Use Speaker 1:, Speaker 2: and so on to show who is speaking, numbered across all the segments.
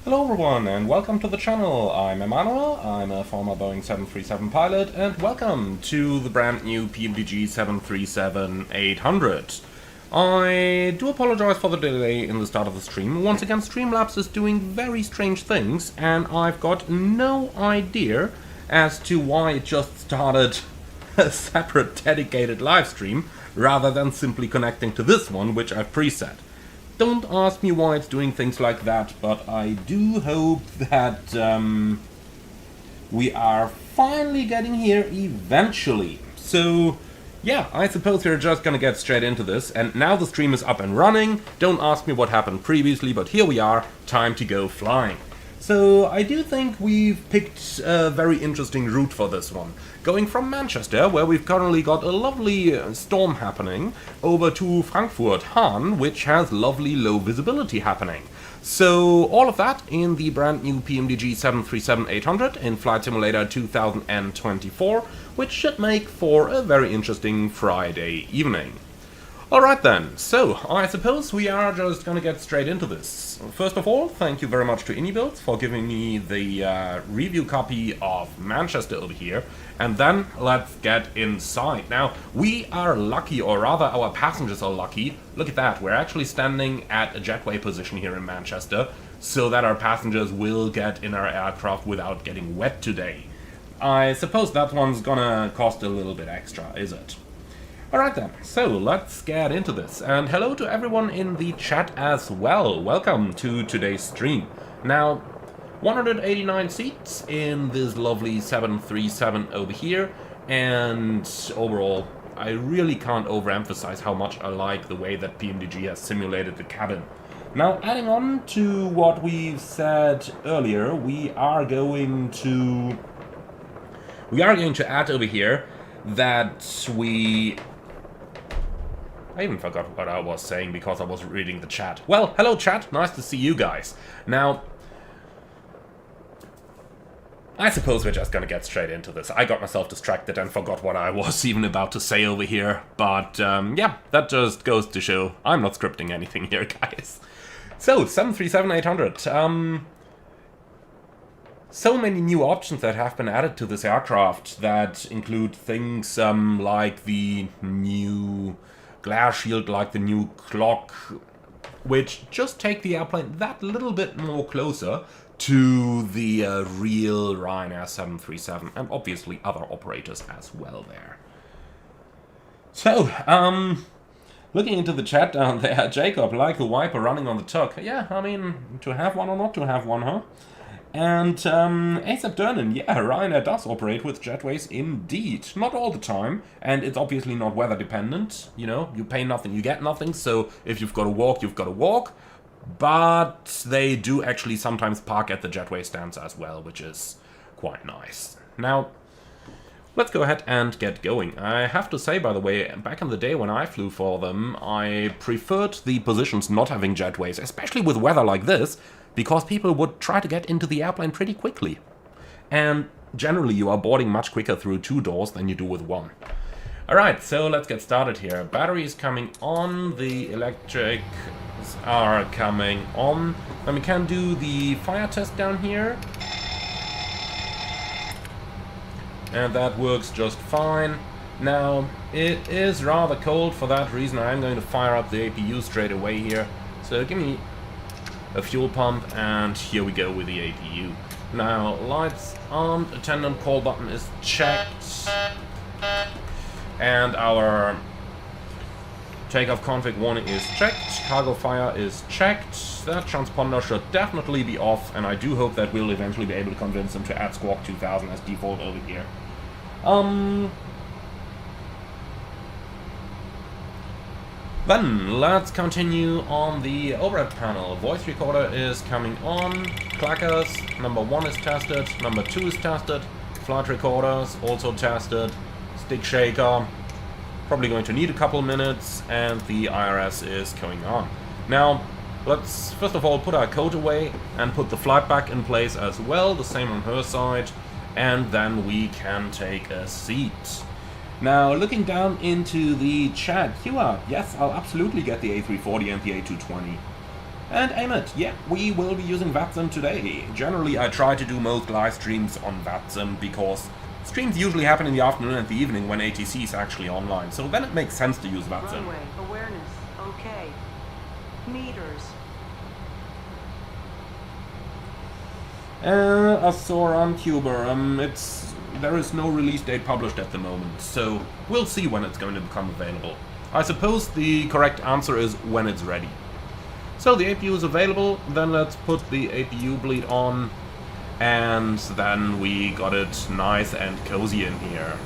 Speaker 1: Hello everyone and welcome to the channel. I'm Emmanuel, I'm a former Boeing 737 pilot, and welcome to the brand new PMDG 737-800. I do apologize for the delay in the start of the stream. Once again, Streamlabs is doing very strange things and I've got no idea as to why it just started a separate dedicated live stream rather than simply connecting to this one, which I've preset. Don't ask me why it's doing things like that, but I do hope that we are finally getting here eventually. So yeah, I suppose we're just gonna get straight into this, and now the stream is up and running. Don't ask me what happened previously, but here we are, time to go flying. So I do think we've picked a very interesting route for this one. Going from Manchester, where we've currently got a lovely storm happening, over to Frankfurt, Hahn, which has lovely low visibility happening. So all of that in the brand new PMDG 737-800 in Flight Simulator 2024, which should make for a very interesting Friday evening. Alright then, so I suppose we are just gonna get straight into this. First of all, thank you very much to IndyBuilds for giving me the review copy of Manchester over here, and then let's get inside. Now, we are lucky, or rather our passengers are lucky. Look at that, we're actually standing at a jetway position here in Manchester, so that our passengers will get in our aircraft without getting wet today. I suppose that one's gonna cost a little bit extra, is it? Alright then, so let's get into this, and hello to everyone in the chat as well. Welcome to today's stream. Now, 189 seats in this lovely 737 over here, and overall, I really can't overemphasize how much I like the way that PMDG has simulated the cabin. Now, adding on to what we've said earlier, we are going to add over here that I even forgot what I was saying because I was reading the chat. Well, hello chat, nice to see you guys. Now, I suppose we're just gonna get straight into this. I got myself distracted and forgot what I was even about to say over here. But yeah, that just goes to show I'm not scripting anything here, guys. So, 737-800. So many new options that have been added to this aircraft that include things like the new glare shield, like the new clock, which just take the airplane that little bit more closer to the real Ryanair 737, and obviously other operators as well there. So, looking into the chat down there, Jacob, like the wiper running on the tug. Yeah, I mean, to have one or not to have one, huh? And ASAP Durnan, yeah, Ryanair does operate with jetways indeed. Not all the time, and it's obviously not weather dependent. You know, you pay nothing, you get nothing, so if you've got to walk, you've got to walk. But they do actually sometimes park at the jetway stands as well, which is quite nice. Now, let's go ahead and get going. I have to say, by the way, back in the day when I flew for them, I preferred the positions not having jetways, especially with weather like this, because people would try to get into the airplane pretty quickly. And generally you are boarding much quicker through two doors than you do with one. Alright, so let's get started here. Battery is coming on, the electrics are coming on. Then we can do the fire test down here. And that works just fine. Now, it is rather cold, for that reason I'm going to fire up the APU straight away here. So give me a fuel pump, and here we go with the APU. Now, lights armed, attendant call button is checked, and our takeoff config warning is checked, cargo fire is checked, that transponder should definitely be off, and I do hope that we'll eventually be able to convince them to add Squawk 2000 as default over here. Then, let's continue on the overhead panel. Voice recorder is coming on, clackers, number 1 is tested, number 2 is tested, flight recorders also tested, stick shaker, probably going to need a couple minutes, and the IRS is going on. Now, let's first of all put our code away and put the flight back in place as well, the same on her side, and then we can take a seat. Now, looking down into the chat, Hua, yes, I'll absolutely get the A340 and the A220. And Amit, yeah, we will be using VATSIM today. Generally, I try to do most live streams on VATSIM because streams usually happen in the afternoon and the evening when ATC is actually online, so then it makes sense to use VATSIM.
Speaker 2: Runway, awareness, okay. Meters.
Speaker 1: Azoran Tuber, there is no release date published at the moment, so we'll see when it's going to become available. I suppose the correct answer is when it's ready. So the APU is available, then let's put the APU bleed on, and then we got it nice and cozy in here.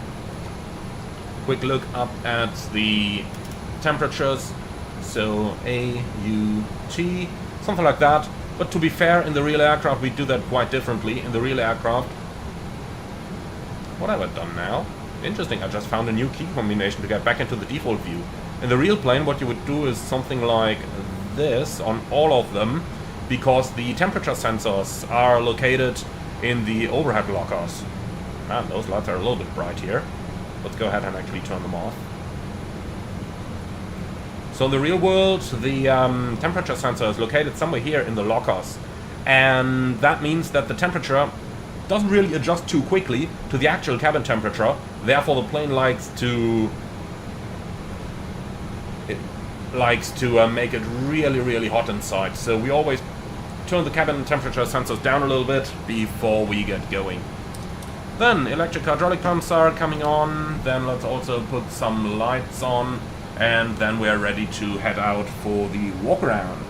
Speaker 1: Quick look up at the temperatures, so AUT, something like that. But to be fair, in the real aircraft we do that quite differently. In the real aircraft, what have I done now? Interesting, I just found a new key combination to get back into the default view. In the real plane what you would do is something like this on all of them, because the temperature sensors are located in the overhead lockers. Man, those lights are a little bit bright here. Let's go ahead and actually turn them off. So in the real world, the temperature sensor is located somewhere here in the lockers, and that means that the temperature doesn't really adjust too quickly to the actual cabin temperature. Therefore, the plane likes to make it really, really hot inside. So we always turn the cabin temperature sensors down a little bit before we get going. Then electric hydraulic pumps are coming on. Then let's also put some lights on. And then we're ready to head out for the walk-around.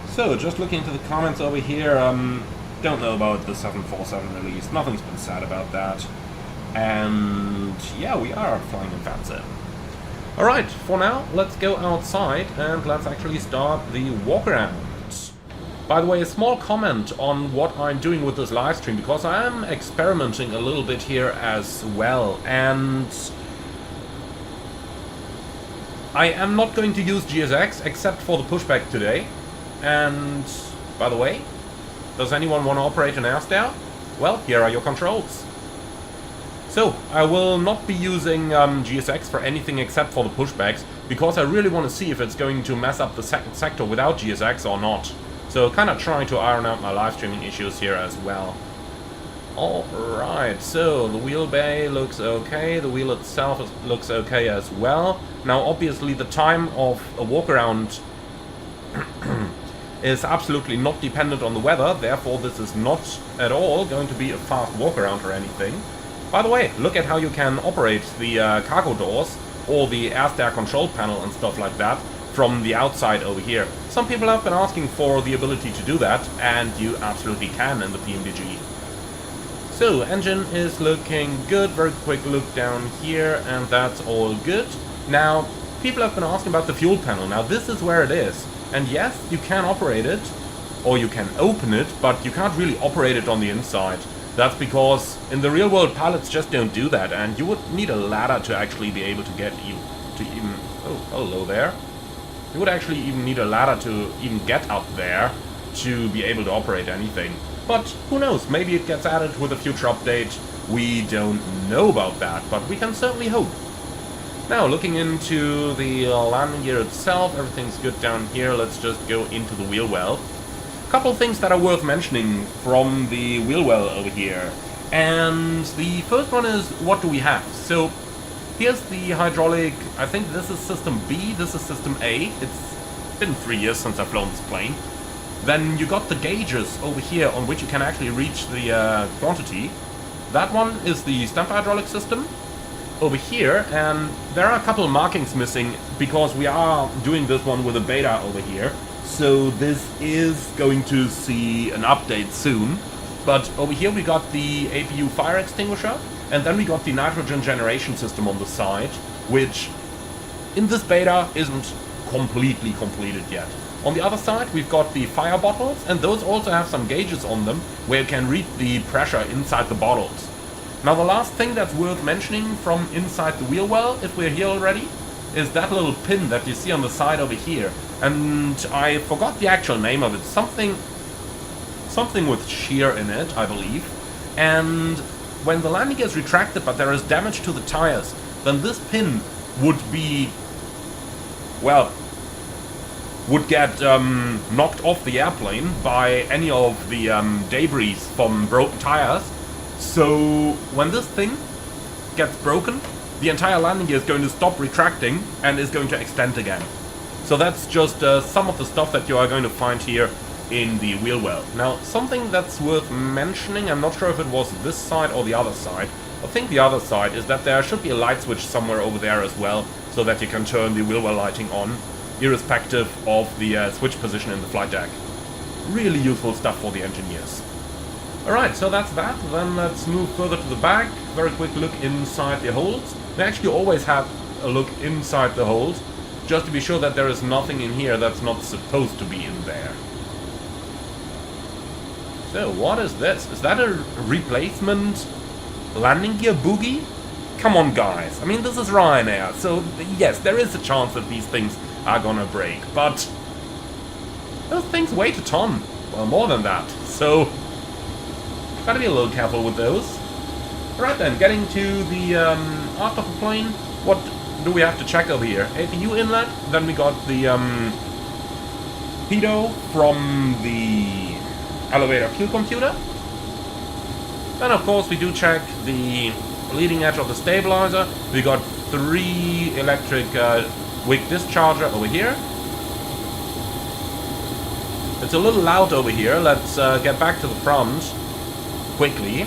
Speaker 1: So, just looking into the comments over here, don't know about the 747 release. Nothing's been said about that. And yeah, we are flying in VATSIM. Alright, for now, let's go outside and let's actually start the walk-around. By the way, a small comment on what I'm doing with this live stream, because I am experimenting a little bit here as well, and I am not going to use GSX except for the pushback today. And by the way, does anyone want to operate an air stair? Well, here are your controls. So, I will not be using GSX for anything except for the pushbacks, because I really want to see if it's going to mess up the second sector without GSX or not. So kind of trying to iron out my live streaming issues here as well. Alright, so the wheel bay looks okay, the wheel itself looks okay as well. Now obviously the time of a walk around is absolutely not dependent on the weather, therefore this is not at all going to be a fast walk around or anything. By the way, look at how you can operate the cargo doors or the air stair control panel and stuff like that from the outside over here. Some people have been asking for the ability to do that, and you absolutely can in the PMDG. So, engine is looking good. Very quick look down here, and that's all good. Now, people have been asking about the fuel panel. Now, this is where it is. And yes, you can operate it, or you can open it, but you can't really operate it on the inside. That's because in the real world, pilots just don't do that, and you would need a ladder to actually be able to get you to even... Oh, hello there. You would actually even need a ladder to even get up there to be able to operate anything. But who knows, maybe it gets added with a future update. We don't know about that, but we can certainly hope. Now, looking into the landing gear itself, everything's good down here. Let's just go into the wheel well. A couple of things that are worth mentioning from the wheel well over here. And the first one is, what do we have? So, here's the hydraulic, I think this is system B, this is system A. It's been 3 years since I've flown this plane. Then you got the gauges over here on which you can actually reach the quantity. That one is the stamp hydraulic system over here, and there are a couple of markings missing because we are doing this one with a beta over here. So this is going to see an update soon. But over here we got the APU fire extinguisher, and then we got the nitrogen generation system on the side, which in this beta isn't completely completed yet. On the other side we've got the fire bottles, and those also have some gauges on them where you can read the pressure inside the bottles. Now the last thing that's worth mentioning from inside the wheel well, if we're here already, is that little pin that you see on the side over here. And I forgot the actual name of it, something with shear in it, I believe. And when the landing gear is retracted but there is damage to the tires, then this pin would be well, would get knocked off the airplane by any of the debris from broken tires. So when this thing gets broken, the entire landing gear is going to stop retracting and is going to extend again. So that's just some of the stuff that you are going to find here in the wheel well. Now, something that's worth mentioning, I'm not sure if it was this side or the other side. I think the other side is that there should be a light switch somewhere over there as well, so that you can turn the wheel well lighting on, irrespective of the switch position in the flight deck. Really useful stuff for the engineers. Alright, so that's that. Then let's move further to the back. Very quick look inside the holds. We actually always have a look inside the holds, just to be sure that there is nothing in here that's not supposed to be in there. So, what is this? Is that a replacement landing gear boogie? Come on, guys. I mean, this is Ryanair, so yes, there is a chance that these things are gonna break, but those things weigh a ton. Well, more than that, so gotta be a little careful with those. Alright then, getting to the aft of the plane. What do we have to check over here? APU inlet, then we got the pitot from the elevator fuel computer. Then of course we do check the leading edge of the stabilizer. We got 3 electric wick discharger over here. It's a little loud over here. Let's get back to the front quickly.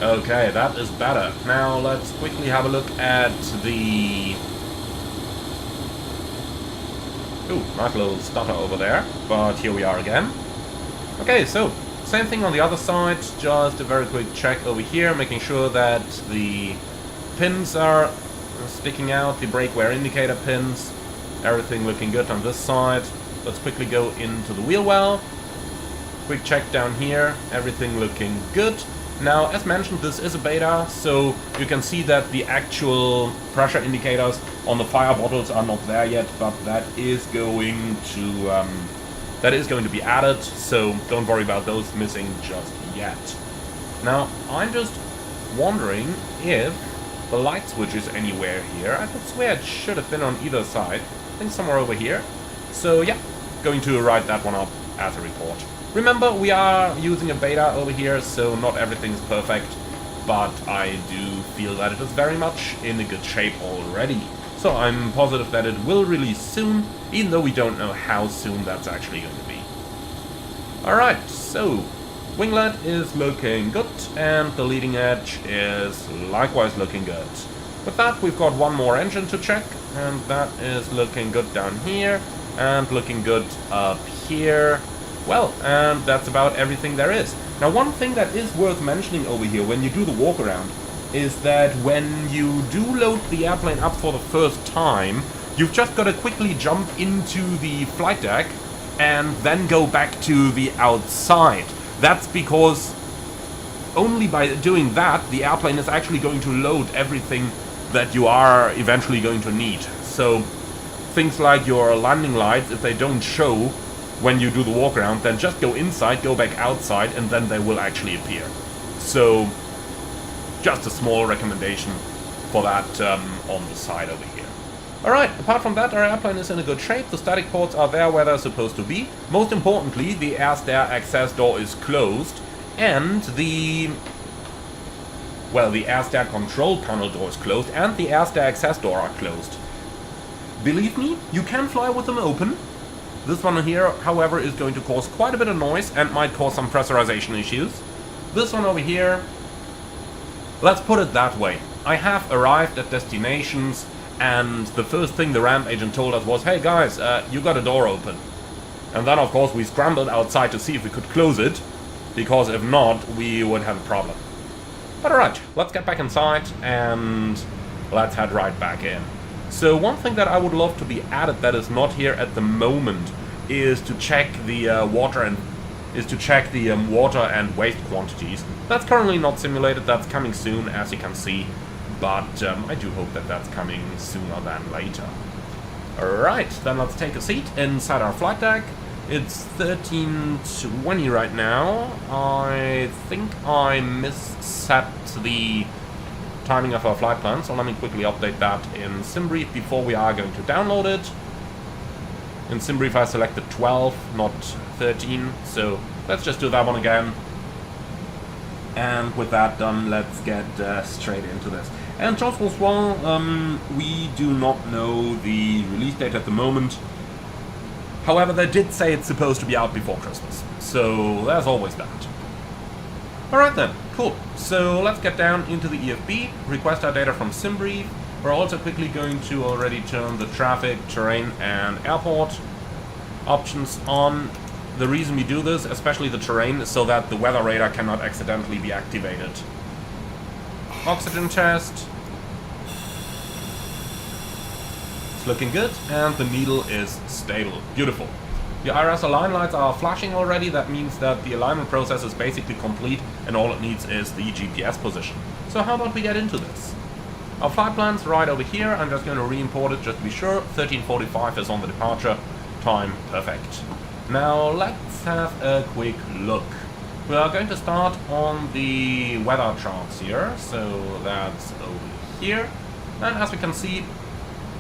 Speaker 1: Okay, that is better. Now let's quickly have a look at the... Ooh, nice little stutter over there, but here we are again. Okay, so, same thing on the other side, just a very quick check over here, making sure that the pins are sticking out, the brake wear indicator pins, everything looking good on this side. Let's quickly go into the wheel well. Quick check down here, everything looking good. Now, as mentioned, this is a beta, so you can see that the actual pressure indicators on the fire bottles are not there yet, but that is going to be added, so don't worry about those missing just yet. Now, I'm just wondering if the light switch is anywhere here. I could swear it should have been on either side. I think somewhere over here. So yeah, going to write that one up as a report. Remember, we are using a beta over here, so not everything is perfect, but I do feel that it is very much in a good shape already. So I'm positive that it will release soon, even though we don't know how soon that's actually going to be. Alright, so winglet is looking good, and the leading edge is likewise looking good. With that, we've got one more engine to check, and that is looking good down here, and looking good up here. Well, and that's about everything there is. Now, one thing that is worth mentioning over here when you do the walk around is that when you do load the airplane up for the first time, you've just got to quickly jump into the flight deck and then go back to the outside. That's because only by doing that, the airplane is actually going to load everything that you are eventually going to need. So things like your landing lights, if they don't show when you do the walk around, then just go inside, go back outside, and then they will actually appear. So just a small recommendation for that on the side over here. Alright, apart from that, our airplane is in a good shape. The static ports are there where they're supposed to be. Most importantly, the air stair access door is closed, and the air stair control panel door is closed, and the air stair access door are closed. Believe me, you can fly with them open. This one here, however, is going to cause quite a bit of noise and might cause some pressurization issues. This one over here, let's put it that way. I have arrived at destinations, and the first thing the ramp agent told us was, hey guys, you got a door open. And then of course we scrambled outside to see if we could close it, because if not, we would have a problem. But alright, let's get back inside and let's head right back in. So one thing that I would love to be added that is not here at the moment is to check the water and waste quantities. That's currently not simulated. That's coming soon, as you can see, but I do hope that that's coming sooner than later. Alright, then let's take a seat inside our flight deck. It's 13:20 right now. I think I misset the timing of our flight plan, so let me quickly update that in SimBrief before we are going to download it. In SimBrief I selected 12, not 13, so let's just do that one again. And with that done, let's get straight into this. And Jean-François, we do not know the release date at the moment. However, they did say it's supposed to be out before Christmas, so there's always that. Alright then, cool. So let's get down into the EFB, request our data from SimBrief. We're also quickly going to already turn the traffic, terrain and airport options on. The reason we do this, especially the terrain, is so that the weather radar cannot accidentally be activated. Oxygen test. It's looking good, and the needle is stable. Beautiful. The IRS align lights are flashing already. That means that the alignment process is basically complete, and all it needs is the GPS position. So how about we get into this? Our flight plan's right over here. I'm just going to re-import it just to be sure. 13:45 is on the departure time. Perfect. Now let's have a quick look. We are going to start on the weather charts here, so that's over here. And as we can see,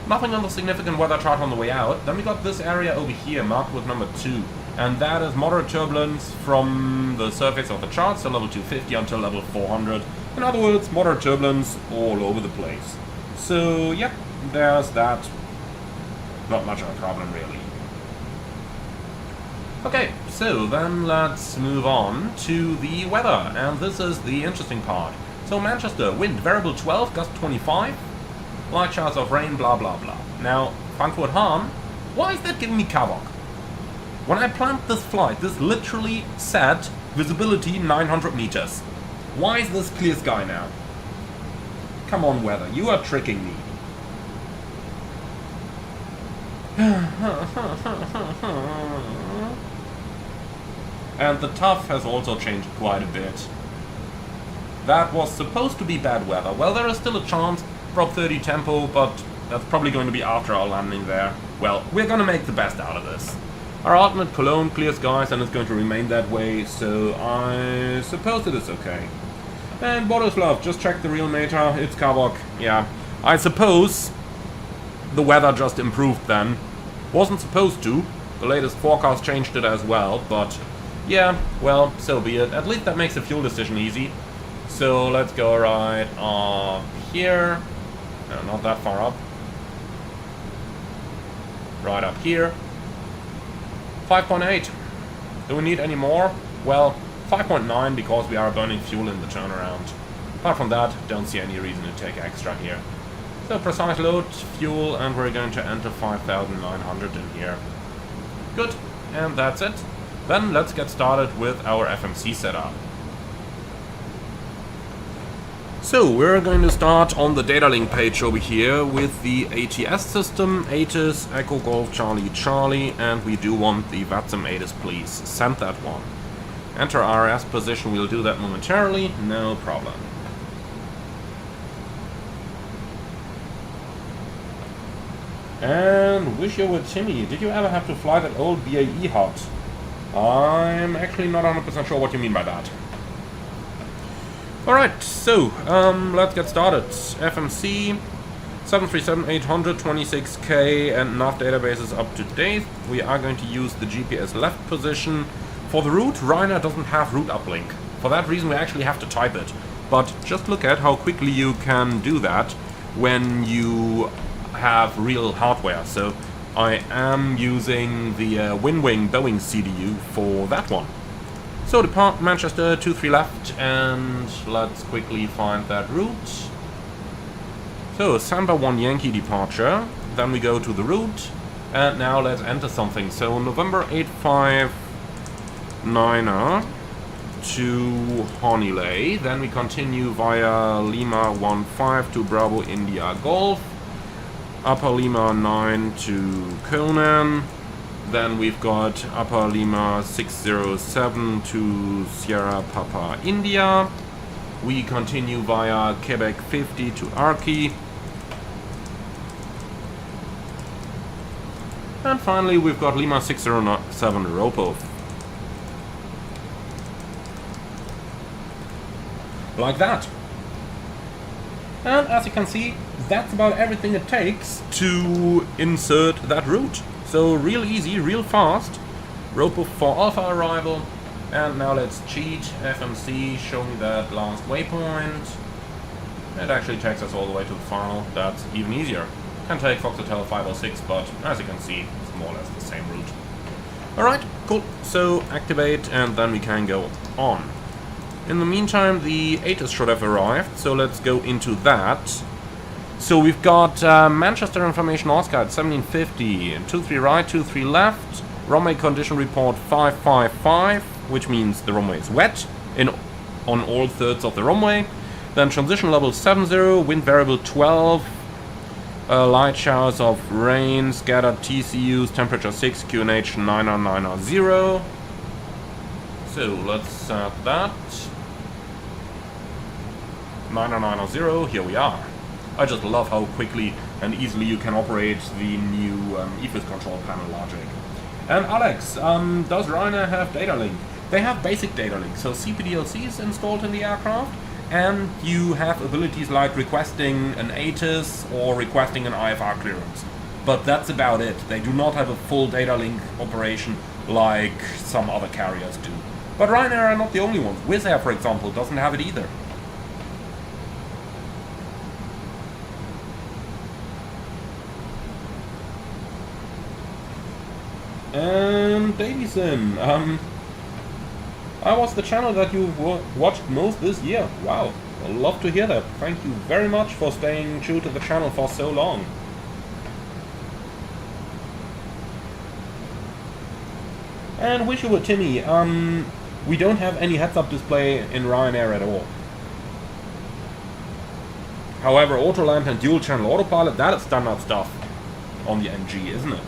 Speaker 1: nothing on the significant weather chart on the way out. Then we got this area over here marked with number 2, and that is moderate turbulence from the surface of the chart, so level 250 until level 400. In other words, moderate turbulence all over the place. So yep, there's that. Not much of a problem really. Okay, so then let's move on to the weather, and this is the interesting part. So Manchester, wind variable 12, gust 25, light showers of rain, blah blah blah. Now, Frankfurt Hahn, why is that giving me Kavok? When I planned this flight, this literally said visibility 900 meters. Why is this clear sky now? Come on weather, you are tricking me. And the TUF has also changed quite a bit. That was supposed to be bad weather. Well, there is still a chance, prop 30 tempo, but that's probably going to be after our landing there. Well, we're gonna make the best out of this. Our ultimate Cologne, clear skies, and it's going to remain that way, so I suppose it is okay. And Bodoslav, just check the real meter, it's Kavok. Yeah, I suppose the weather just improved then. Wasn't supposed to. The latest forecast changed it as well, but yeah, well, so be it. At least that makes the fuel decision easy. So let's go right up here. No, not that far up. Right up here. 5.8. Do we need any more? Well, 5.9 because we are burning fuel in the turnaround. Apart from that, don't see any reason to take extra here. So precise load, fuel, and we're going to enter 5,900 in here. Good, and that's it. Then let's get started with our FMC setup. So we're going to start on the data link page over here with the ATS system, ATIS, Echo Golf Charlie Charlie, and we do want the VATSIM ATIS, please. Send that one. Enter RS position, we'll do that momentarily, no problem. And wish you were Timmy, did you ever have to fly that old BAE hot? I'm actually not 100% sure what you mean by that. Alright, so, let's get started. FMC, 737-800, 26K, and nav database is up to date. We are going to use the GPS left position. For the route, Ryanair doesn't have route uplink. For that reason, we actually have to type it. But just look at how quickly you can do that when you have real hardware. So I am using the WinWing Boeing CDU for that one. So depart Manchester 23 left, and let's quickly find that route. So Samba 1 Yankee departure, then we go to the route, and now let's enter something. So November 859er to Honeycomb, then we continue via Lima 15 to Bravo India Golf, Upper Lima 9 to Conan, then we've got Upper Lima 607 to Sierra Papa India, we continue via Quebec 50 to Arki, and finally we've got Lima 607 Ropo. Like that. And as you can see, that's about everything it takes to insert that route. So real easy, real fast. Road book for Alpha arrival. And now let's cheat. FMC, show me that last waypoint. It actually takes us all the way to the final. That's even easier. Can take Foxhotel 506, but as you can see, it's more or less the same route. Alright, cool. So activate and then we can go on. In the meantime, the Asus should have arrived, so let's go into that. So we've got Manchester Information Oscar at 1750, 23 right, 23 left, runway condition report 555, which means the runway is wet on all thirds of the runway. Then transition level 70, wind variable 12, light showers of rain, scattered TCUs, temperature 6, QNH 90990. So let's set that. 90990, here we are. I just love how quickly and easily you can operate the new EFIS control panel logic. And Alex, does Ryanair have data link? They have basic data link, so CPDLC is installed in the aircraft, and you have abilities like requesting an ATIS or requesting an IFR clearance. But that's about it. They do not have a full data link operation like some other carriers do. But Ryanair are not the only ones. Wizz Air, for example, doesn't have it either. And Davison, I was the channel that you watched most this year. Wow, I'd love to hear that. Thank you very much for staying true to the channel for so long. And wish you were Timmy. We don't have any heads-up display in Ryanair at all. However, Autoland and dual-channel autopilot, that is standard stuff on the NG, isn't it?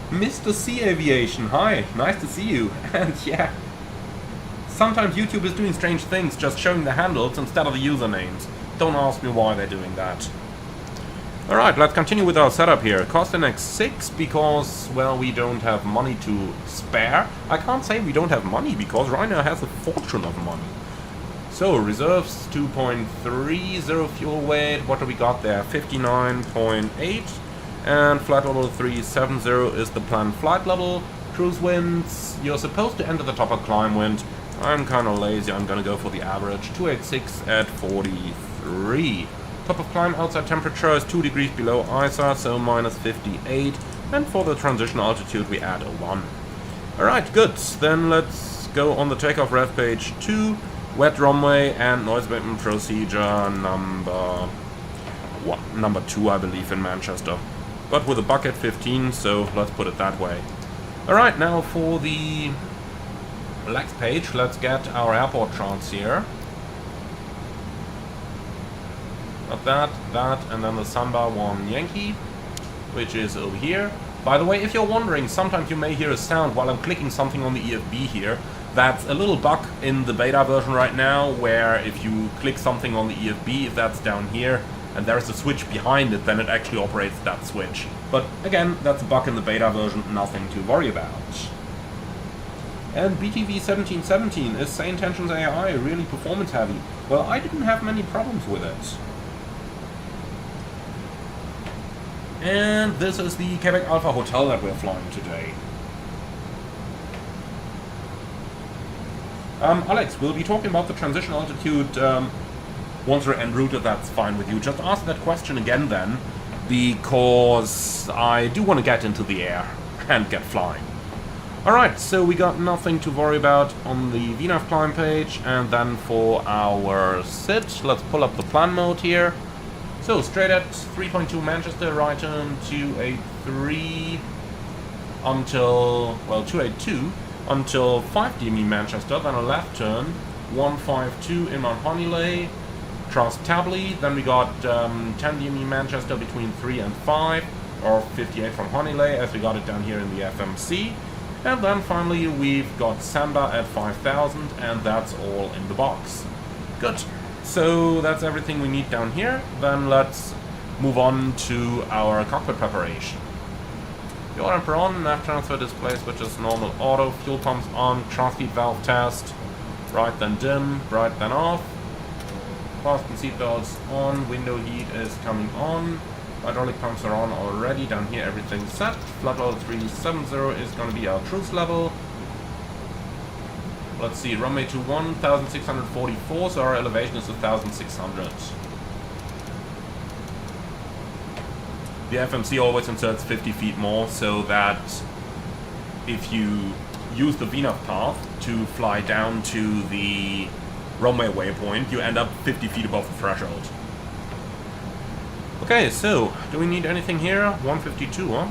Speaker 1: Mr. C Aviation, hi, nice to see you. And yeah, sometimes YouTube is doing strange things, just showing the handles instead of the usernames. Don't ask me why they're doing that. Alright, let's continue with our setup here. Cost index 6 because, well, we don't have money to spare. I can't say we don't have money because Ryanair has a fortune of money. So, reserves 2.30 fuel weight, what do we got there? 59.8. And flight level 370 is the planned flight level. Cruise winds, you're supposed to enter the top of climb wind. I'm kind of lazy, I'm gonna go for the average. 286 at 43. Top of climb outside temperature is 2 degrees below ISA, so minus 58. And for the transition altitude we add a 1. Alright, good. Then let's go on the takeoff rev page 2. Wet runway and noise abatement procedure number 2, I believe, in Manchester. But with a bucket 15, so let's put it that way. Alright, now for the relax page, let's get our airport charts here. Got that, and then the Samba 1 Yankee, which is over here. By the way, if you're wondering, sometimes you may hear a sound while I'm clicking something on the EFB here. That's a little bug in the beta version right now, where if you click something on the EFB, if that's down here, and there's a switch behind it, then it actually operates that switch. But again, that's a bug in the beta version, nothing to worry about. And BTV 1717, is Sane Tensions AI really performance heavy? Well, I didn't have many problems with it. And this is the Quebec Alpha Hotel that we're flying today. Alex, we'll be talking about the transition altitude once we're en route, if that's fine with you. Just ask that question again then, because I do want to get into the air and get flying. Alright, so we got nothing to worry about on the VNAV climb page, and then for our sit, let's pull up the plan mode here. So straight at 3.2 Manchester, right turn 283 until, well, 282 until 5 DME Manchester, then a left turn 152 in Mount Honeyley, Trust Tabley, then we got 10 DME Manchester between 3 and 5, or 58 from Honeyley, as we got it down here in the FMC. And then finally we've got Samba at 5000, and that's all in the box. Good. So that's everything we need down here. Then let's move on to our cockpit preparation. The auto on, nav transfer display switches normal auto, fuel pumps on, transfer valve test. Bright then dim, bright then off. Fasten seatbelts on, window heat is coming on. Hydraulic pumps are on already. Down here everything's set. Flight level 370 is going to be our cruise level. Let's see, runway 21, 1644, so our elevation is 1600. The FMC always inserts 50 feet more, so that if you use the VNAV path to fly down to the runway waypoint, you end up 50 feet above the threshold. Okay, so, do we need anything here? 152, huh?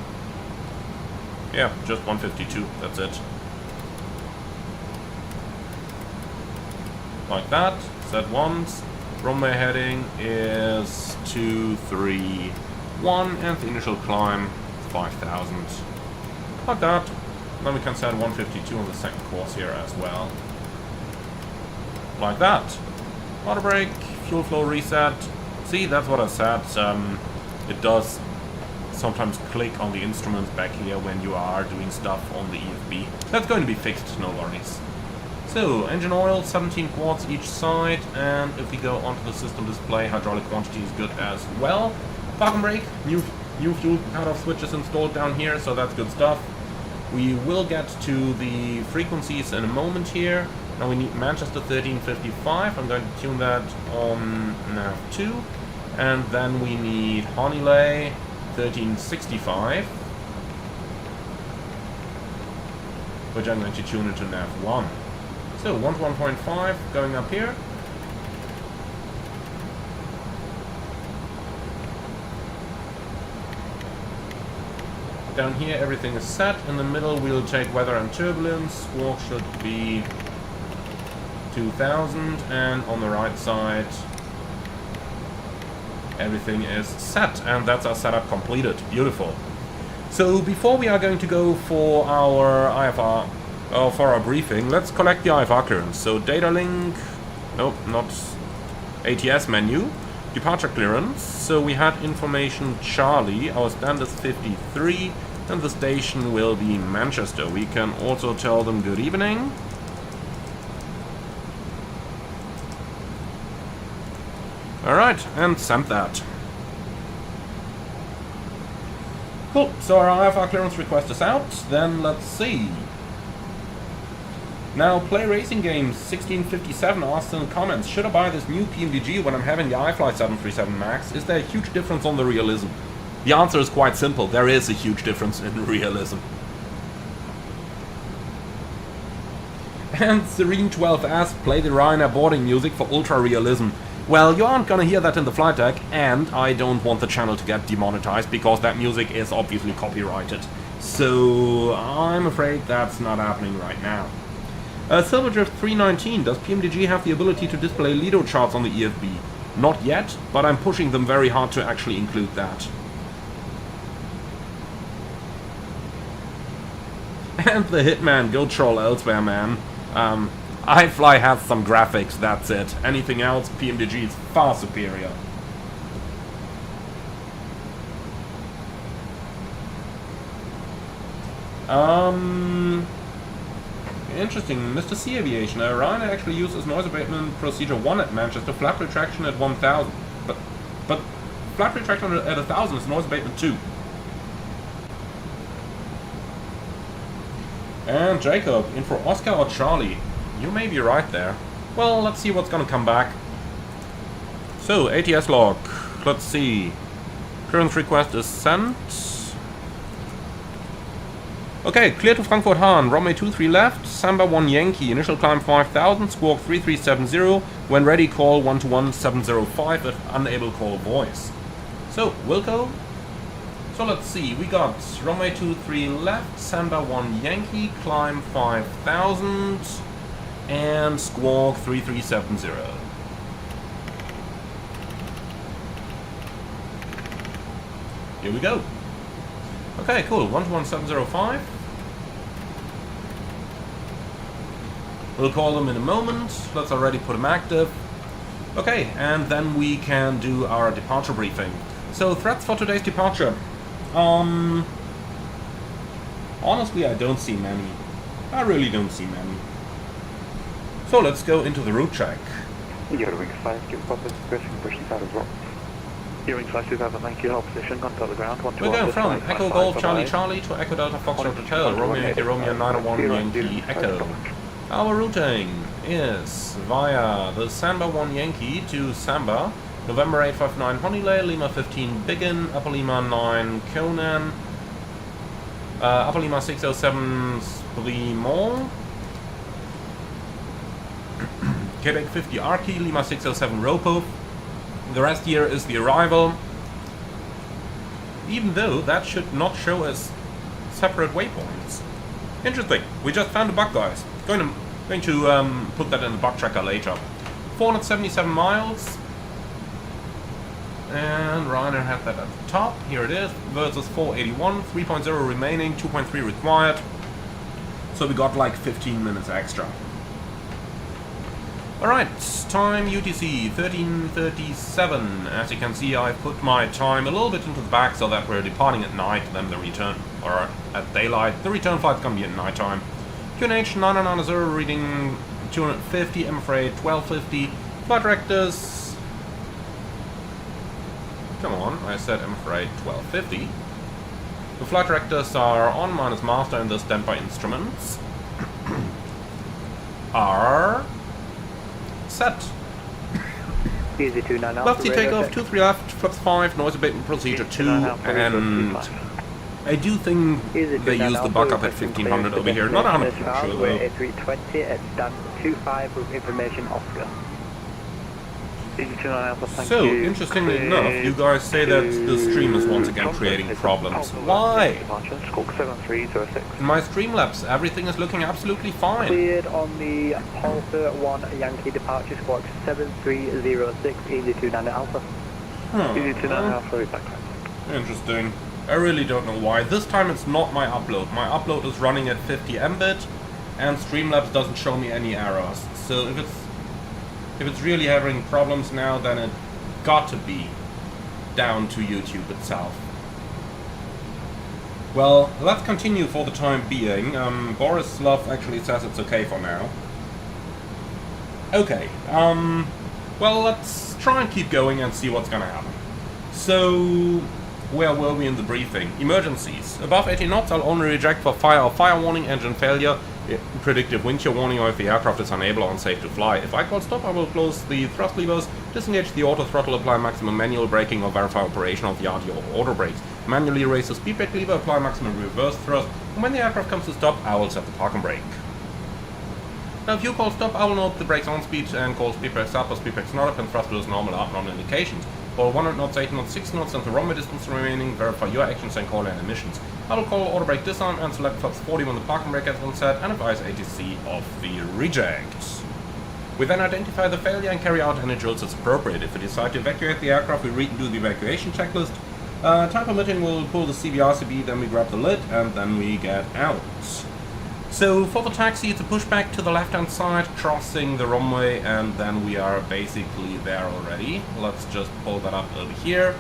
Speaker 1: Yeah, just 152, that's it. Like that, set once. Runway heading is 231, and the initial climb 5000. Like that. Then we can set 152 on the second course here as well. Like that. Water brake, fuel flow reset. See, that's what I said. It does sometimes click on the instruments back here when you are doing stuff on the EFB. That's going to be fixed, no worries. So, engine oil, 17 quarts each side, and if we go onto the system display, hydraulic quantity is good as well. Parking brake, new fuel cutoff switch is installed down here, so that's good stuff. We will get to the frequencies in a moment here. Now we need Manchester 1355, I'm going to tune that on nav 2. And then we need Honeycomb 1365, which I'm going to tune into nav 1. So 1 to 1.5 going up here. Down here everything is set. In the middle we'll take weather and turbulence. Squawk should be 2000, and on the right side everything is set, and that's our setup completed. Beautiful. So before we are going to go for our IFR, for our briefing, let's collect the IFR clearance. So data link, nope, not ATS menu, departure clearance. So we had information Charlie, our stand is 53, and the station will be Manchester. We can also tell them good evening. Alright, and send that. Cool, so our IFR clearance request is out. Then let's see. Now, Play Racing Games 1657 asks in the comments, should I buy this new PMDG when I'm having the iFly 737 MAX? Is there a huge difference on the realism? The answer is quite simple. There is a huge difference in realism. And Serene12 asks, play the Ryanair boarding music for ultra realism. Well, you aren't gonna hear that in the flight deck, and I don't want the channel to get demonetized because that music is obviously copyrighted. So I'm afraid that's not happening right now. Silverdrift 319, does PMDG have the ability to display Lido charts on the EFB? Not yet, but I'm pushing them very hard to actually include that. And the Hitman, go troll elsewhere, man. iFly has some graphics, that's it. Anything else, PMDG is far superior. Interesting. Mr. Sea Aviation. Ryanair actually uses noise abatement procedure 1 at Manchester, flat retraction at 1000. But flat retraction at 1000 is noise abatement 2. And Jacob, in for Oscar or Charlie? You may be right there. Well, let's see what's gonna come back. So, ATS log. Let's see. Clearance request is sent. Okay, clear to Frankfurt Hahn. Runway 23 left. Samba 1 Yankee. Initial climb 5000. Squawk 3370. When ready, call 121-705. If unable, call voice. So, Wilco. So let's see. We got runway 23 left. Samba 1 Yankee. Climb 5000. And squawk 3370. Here we go. Okay, cool. 121-705. We'll call them in a moment. Let's already put them active. Okay, and then we can do our departure briefing. So, threats for today's departure. Honestly, I don't see many. I really don't see many. So let's go into the route check.
Speaker 3: Eurowings 5, give Papa progressing pushing out as well. Eurowings 5, 2000, thank you, hold position, contact the ground.
Speaker 1: We're going from Echo Golf Charlie Charlie to Echo Delta Foxtrot Hotel, Romeo Yankee Romeo 901 Yankee Echo. Our routing is via the Samba 1 Yankee to Samba, November 859 Honeylay, Lima 15 Biggin, Upper Lima 9 Conan, Upper Lima 607 Sprimont, Quebec 50 Archie, Lima 607 Ropo. The rest here is the arrival, even though that should not show as separate waypoints. Interesting, we just found a bug, guys. Going to put that in the bug tracker later. 477 miles, and Ryanair had that at the top. Here it is, versus 481, 3.0 remaining, 2.3 required. So we got like 15 minutes extra. Alright, time UTC 13:37. As you can see, I've put my time a little bit into the back so that we're departing at night, then the return, or at daylight. The return flight's gonna be at night time. QNH 990 reading 250, I'm afraid 1250. Flight directors. Come on, I said I'm afraid 1250. The flight directors are on minus master and the standby instruments are set.
Speaker 3: Easy 29
Speaker 1: Lefty takeoff, 2-3 left, flips 5, noise abatement procedure 2, and I do think they use the backup at 1500 over here. Not 100% sure though.
Speaker 3: 320 at stand 25 with information Oscar.
Speaker 1: So, interestingly enough, you guys say that the stream is once again creating problems. Why? In my Streamlabs, everything is looking absolutely fine.
Speaker 3: Cleared on the Pulsar 1 Yankee departure squawk 7306, easy 29 Alpha. Easy 29 Alpha,
Speaker 1: interesting. I really don't know why. This time it's not my upload. My upload is running at 50 Mbit, and Streamlabs doesn't show me any errors. So if it's really having problems now, then it got to be down to YouTube itself. Well, let's continue for the time being. Borislav actually says it's okay for now. Okay, well, let's try and keep going and see what's gonna happen. So, where were we in the briefing? Emergencies. Above 80 knots, I'll only reject for fire or fire warning, engine failure, predictive wind shear warning, or if the aircraft is unable or unsafe to fly. If I call stop, I will close the thrust levers, disengage the auto throttle, apply maximum manual braking, or verify operation of the RTO or auto brakes. Manually raise the speed brake lever, apply maximum reverse thrust, and when the aircraft comes to stop, I will set the parking brake. Now if you call stop, I will note the brakes on speed and call speed brakes up or speed brakes not up and thrusters normal up, normal indications. For 100 knots, 80 knots, 6 knots and the runway distance remaining, verify your actions and call in emissions. I will call auto brake disarm and select flaps 40 when the parking brake has been set and advise ATC of the reject. We then identify the failure and carry out any drills as appropriate. If we decide to evacuate the aircraft, we redo the evacuation checklist. Time permitting, we'll pull the CBRCB, then we grab the lid and then we get out. So for the taxi, it's a pushback to the left-hand side, crossing the runway, and then we are basically there already. Let's just pull that up over here.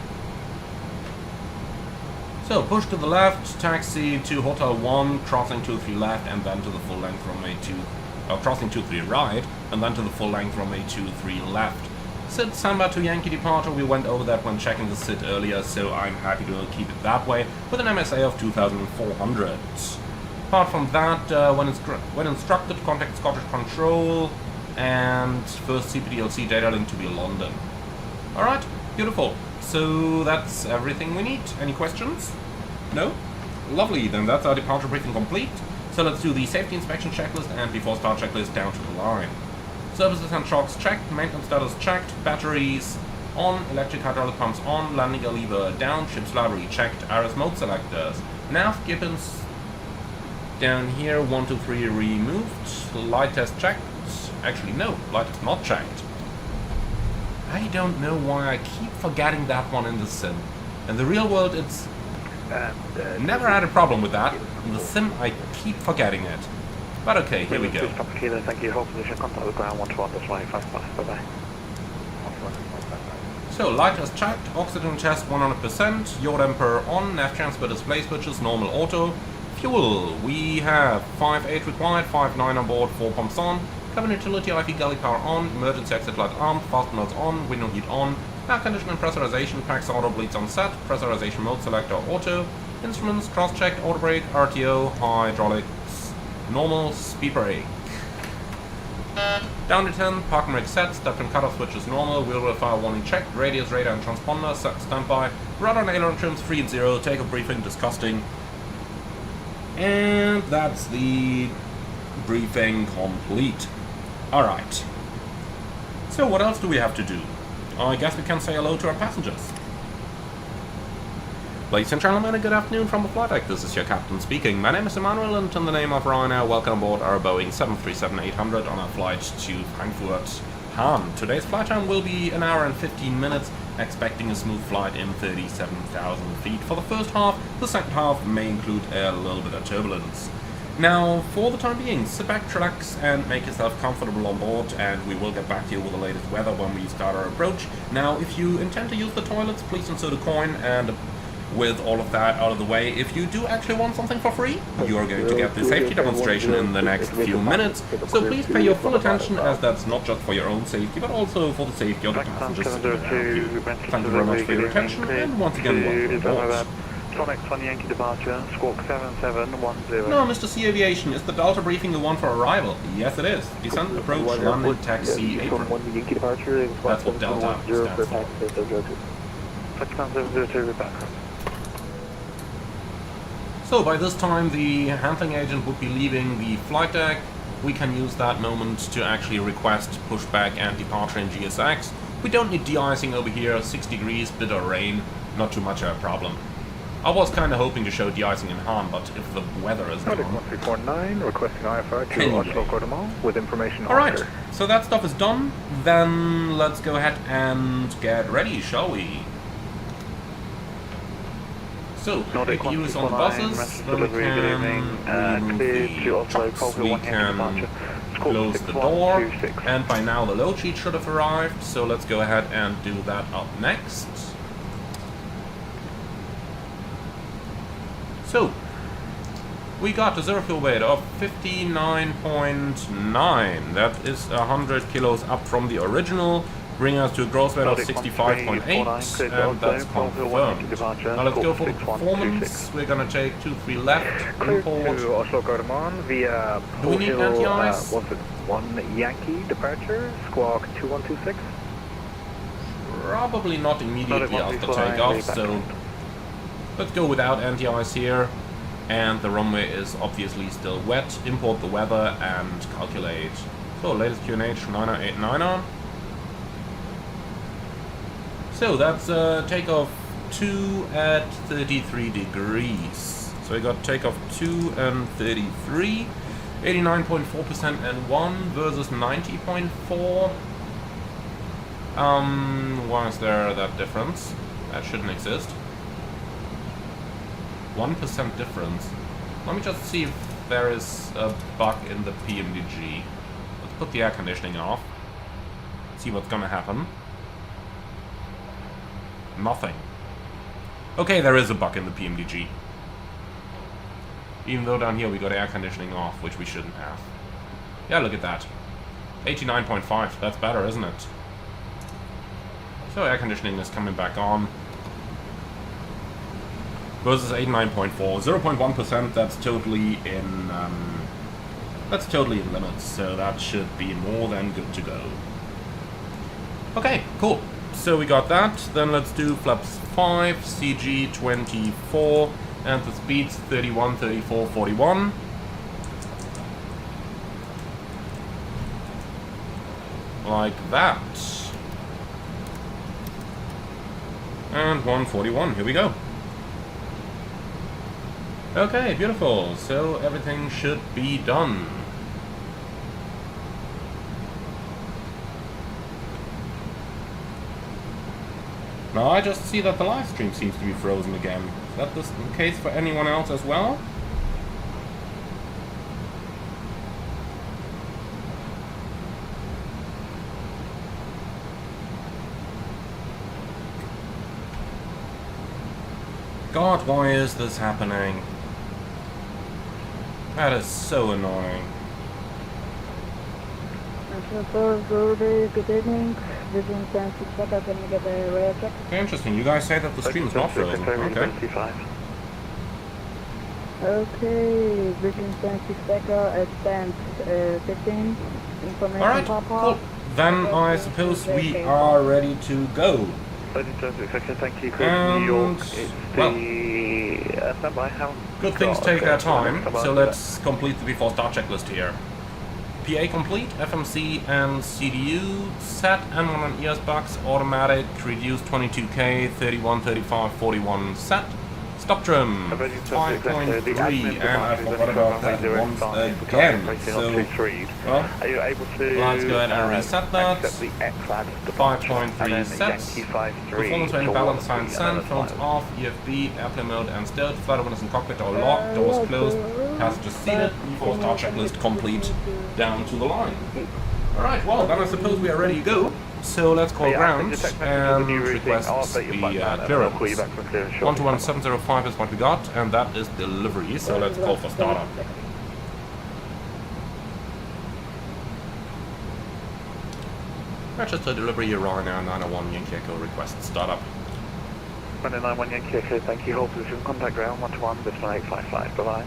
Speaker 1: So push to the left, taxi to Hotel 1, crossing 23 left, and then to the full length runway 2, crossing 23 right, and then to the full length runway 23 left. SID Samba to Yankee departure, we went over that when checking the SID earlier, so I'm happy to keep it that way, with an MSA of 2,400. Apart from that, when instructed, contact Scottish Control and first CPDLC data link to be London. Alright, beautiful. So that's everything we need. Any questions? No? Lovely, then that's our departure briefing complete. So let's do the safety inspection checklist and before start checklist down to the line. Services and shocks checked, maintenance status checked, batteries on, electric hydraulic pumps on, landing gear lever down, ship's library checked, RS mode selectors, nav gibbons down here, 1, 2, 3 removed, light test checked, actually no, light test not checked. I don't know why I keep forgetting that one in the sim. In the real world it's never had a problem with that, in the sim I keep forgetting it. But okay, here we go.
Speaker 3: Thank you, hold position, contact the ground, 121, that's 25 past, bye-bye.
Speaker 1: So, light test checked, oxygen test 100%, yaw damper on, nav transfer display switches, normal auto, Fuel, we have 5.8 required, 5.9 on board, 4 pumps on, cabin utility IV galley power on, emergency exit light on, fast modes on, window heat on, air conditioning and pressurization, packs auto bleeds on set, pressurization mode selector auto, instruments, cross check, auto brake, RTO, hydraulics, normal, speed brake. Down to 10, parking brake set, step and cutoff switch is normal, wheel rail fire warning checked, radius, radar and transponder, set standby, rudder and aileron trims 3 and 0, takeoff briefing, disgusting. And that's the briefing complete. Alright. So what else do we have to do? I guess we can say hello to our passengers. Ladies and gentlemen, good afternoon from the flight deck. This is your captain speaking. My name is Emmanuel, and in the name of Ryanair, welcome aboard our Boeing 737-800 on our flight to Frankfurt, Hahn. Today's flight time will be 1 hour and 15 minutes, expecting a smooth flight in 37,000 feet for the first half. The second half may include a little bit of turbulence. Now, for the time being, sit back, relax, and make yourself comfortable on board, and we will get back to you with the latest weather when we start our approach. Now, if you intend to use the toilets, please insert a coin, and with all of that out of the way, if you do actually want something for free, you are going to get the safety demonstration in the next few minutes, so please pay your full attention, as that's not just for your own safety, but also for the safety of the passengers sitting around you. Thank you very much for your attention, and once again, welcome aboard.
Speaker 3: Sonic 20 Yankee departure, squawk 7710.
Speaker 1: No, Mr. C Aviation, is the Delta briefing the one for arrival? Yes, it is. Descent, approach, landing, taxi, apron. That's what Delta stands for. So by this time the handling agent would be leaving the flight deck. We can use that moment to actually request pushback and departure in GSX. We don't need de-icing over here, 6 degrees, bit of rain, not too much of a problem. I was kind of hoping to show de-icing in Hahn, but if the weather is gone...
Speaker 3: 1349, requesting IFR to Oslo Cordemont with information.
Speaker 1: Alright, so that stuff is done. Then let's go ahead and get ready, shall we? So, APU is on the buses, then we can remove the trucks, we can close the door, and by now the load sheet should have arrived, so let's go ahead and do that up next. So, we got a zero fuel weight of 59.9, that is 100 kilos up from the original, bringing us to a gross weight of 65.8, and that's confirmed. Now let's go for the performance. We're gonna take 23 left, import. Do we need anti-ice?
Speaker 3: 1 Yankee departure, squawk 2126.
Speaker 1: Probably not immediately after takeoff, so let's go without anti-ice here. And the runway is obviously still wet. Import the weather and calculate. So latest QNH 9089er. So that's takeoff 2 at 33 degrees. So we got takeoff 2 and 33, 89.4% and 1 versus 90.4. Why is there that difference? That shouldn't exist. 1% difference. Let me just see if there is a bug in the PMDG. Let's put the air conditioning off. See what's gonna happen. Nothing. Okay, there is a bug in the PMDG. Even though down here we got air conditioning off, which we shouldn't have. Yeah, look at that. 89.5, that's better, isn't it? So air conditioning is coming back on. Versus 89.4, 0.1%, that's totally in limits, so that should be more than good to go. Okay, cool. So we got that, then let's do flaps 5, CG 24, and the speeds 31, 34, 41. Like that. And 141, here we go. Okay, beautiful, so everything should be done. Now I just see that the live stream seems to be frozen again. Is that the case for anyone else as well? God, why is this happening? That is so annoying.
Speaker 4: Good evening. Vision fancy check. I'm gonna get the radar check.
Speaker 1: Okay, interesting. You guys say that the stream is not frozen. Okay.
Speaker 4: Okay, Vision fancy checker at stand 15. Information
Speaker 1: Alright, cool. Then I suppose we are ready to go.
Speaker 3: Thank you,
Speaker 1: And,
Speaker 3: New York.
Speaker 1: well,
Speaker 3: Standby.
Speaker 1: good things take their time, so let's complete the before start checklist here. PA complete, FMC and CDU set, N1 and ES box, automatic, reduce 22K, 31, 35, 41 set. Stop trim, 5.3, and I forgot about that once again, so, well, let's go ahead and reset that. 5.3 sets, performance range balance sign send, phones off, EFB, airplane mode and stowed, flight windows and cockpit are locked, doors closed, passengers seated, before start checklist complete, down to the line. Alright, well, then I suppose we are ready to go. So let's call ground and request the clearance. 121705 is what we got, and that is delivery, so let's call for startup. Manchester delivery, Ryanair 901 Yankee Echo request startup.
Speaker 3: 991 Yankee Echo, thank you. Hold position, contact ground 121, decimal 855, bye bye.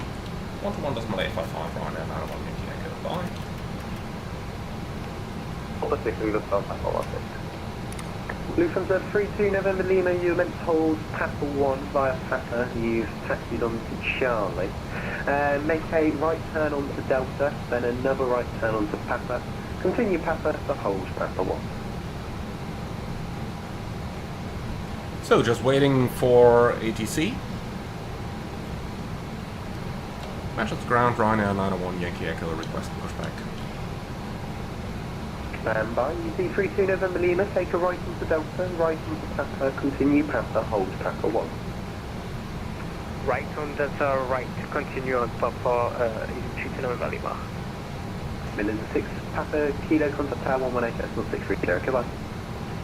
Speaker 1: 121 decimal 855, Ryanair 901 Yankee Echo, bye.
Speaker 3: Lufthansa 32 November Lima, you meant to hold Papa 1 via Papa, you've taxied on to Charlie. Make a right turn onto Delta, then another right turn onto Papa. Continue Papa to hold Papa 1.
Speaker 1: So just waiting for ATC. Manchester ground, Ryanair 901 Yankee Echo request pushback.
Speaker 3: Stand by, UC32 November Lima, take a right into Delta, right into Papa, continue Papa, hold Papa 1.
Speaker 5: Right on Delta, right, continue on Papa, UC32 November Lima.
Speaker 3: Million 6, Papa, Kilo, contact tower 118.630, goodbye.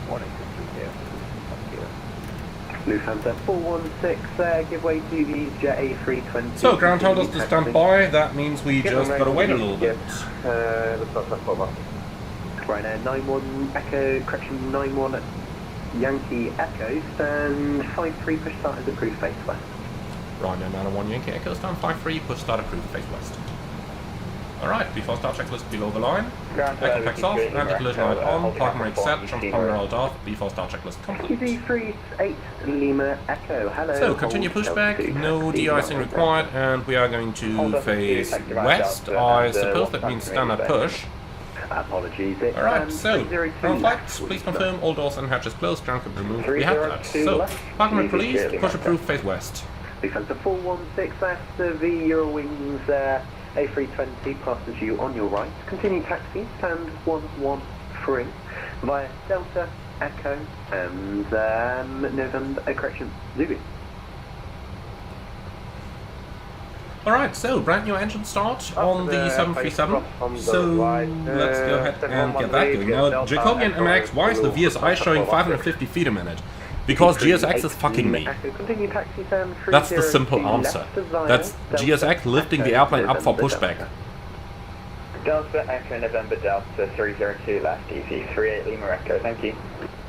Speaker 5: 118.630,
Speaker 3: Lufthansa 416, give way to the Jet A320.
Speaker 1: So ground told us to stand by, that means we just gotta wait a little bit.
Speaker 3: Ryanair 91 Echo, correction 91 Yankee Echo, stand 5-3, push start as approved face west.
Speaker 1: Ryanair 901 Yankee Echo, stand 5-3, push start approved face west. Alright, before start checklist below the line. Echo packs off, anti-collision light on, parking brake set, transponder held off, before start checklist complete.
Speaker 3: QZ38 Lima Echo, hello.
Speaker 1: So continue pushback, no de-icing required, and we are going to face west. I suppose that means standard push.
Speaker 3: Apologies.
Speaker 1: Alright, so, ground flights, please confirm all doors and hatches closed, ground could removed, we have that. So, parking brake released, push approved, face west.
Speaker 3: Lufthansa 416 after the Eurowings A320 passes you on your right. Continue taxi, stand 113 via Delta, Echo and November, correction, Zulu.
Speaker 1: Alright, so brand new engine start on the 737, so let's go ahead and get that going. Now, Jacobian MX, why is the VSI showing 550 feet a minute? Because GSX is fucking me. That's the simple answer. That's GSX lifting the airplane up for pushback.
Speaker 5: Delta Echo November Delta 302 left, EC38 Lima Echo, thank you.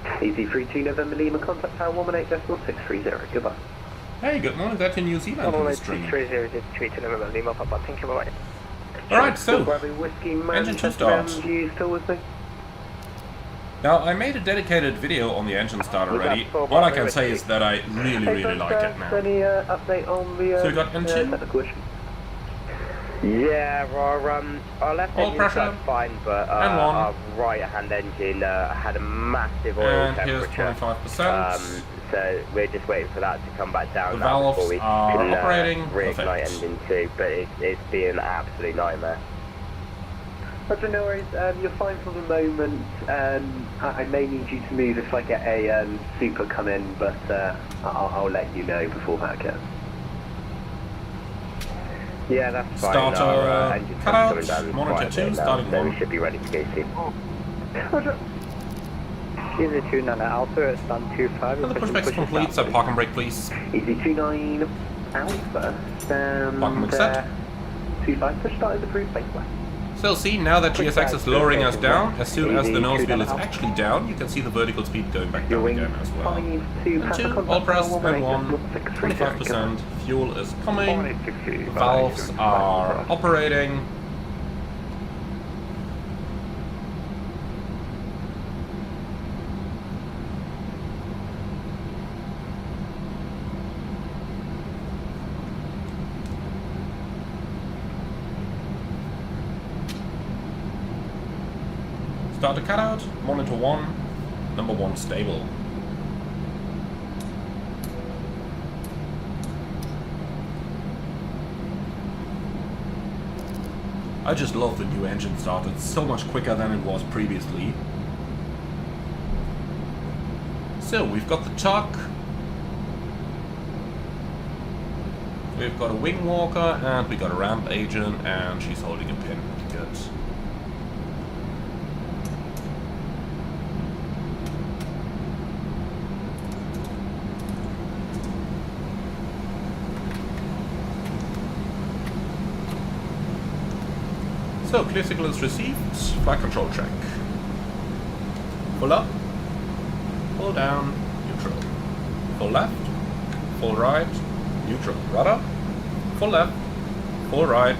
Speaker 3: EC32 November Lima, contact tower 118.630, goodbye.
Speaker 1: Hey, good morning, that's in New Zealand on the stream.
Speaker 5: 302 November Lima, Papa, thank you, bye-bye.
Speaker 1: Alright, so, engine 2 start.
Speaker 3: You still with me?
Speaker 1: Now, I made a dedicated video on the engine start already. All I can say is that I really like it now.
Speaker 3: Any update on the
Speaker 1: so we got N2?
Speaker 5: Yeah, our left
Speaker 1: oil
Speaker 5: engine
Speaker 1: pressure,
Speaker 5: started fine, but our right-hand engine had a massive oil
Speaker 1: and
Speaker 5: temperature.
Speaker 1: here's 25%.
Speaker 5: So we're just waiting for that to come back down
Speaker 1: The
Speaker 5: now
Speaker 1: valves
Speaker 5: before we
Speaker 1: are
Speaker 5: can
Speaker 1: operating.
Speaker 5: reignite
Speaker 1: Perfect.
Speaker 5: engine 2, but it's been an absolute nightmare.
Speaker 3: Roger, no worries, you're fine for the moment. I may need you to move if I get a super come in, but I'll let you know before that occurs.
Speaker 5: Yeah, that's fine.
Speaker 1: Starter
Speaker 5: engine
Speaker 1: cut out,
Speaker 5: coming down
Speaker 1: monitor
Speaker 5: quite a
Speaker 1: 2,
Speaker 5: bit now,
Speaker 1: starting
Speaker 5: so
Speaker 1: 1.
Speaker 5: we should be ready to go soon.
Speaker 3: Roger.
Speaker 5: Easy 29 Alpha, stand 25.
Speaker 1: And the pushback's complete, so parking brake please.
Speaker 3: Easy 29 Alpha, stand
Speaker 1: Parking brake set.
Speaker 3: 25, push start is approved, base west.
Speaker 1: So see, now that GSX is lowering us down, as soon as the nose wheel is actually down, you can see the vertical speed going back down again as well. And 2, all press, and 1, 25%, fuel is coming, the valves are operating. Start the cutout, monitor 1, number 1 stable. I just love the new engine start, it's so much quicker than it was previously. So we've got the tuck, we've got a wing walker, and we got a ramp agent, and she's holding a pin. Good. So, clear signal is received, flight control check. Full up, full down, neutral. Full left, full right, neutral. Rudder, full left, full right,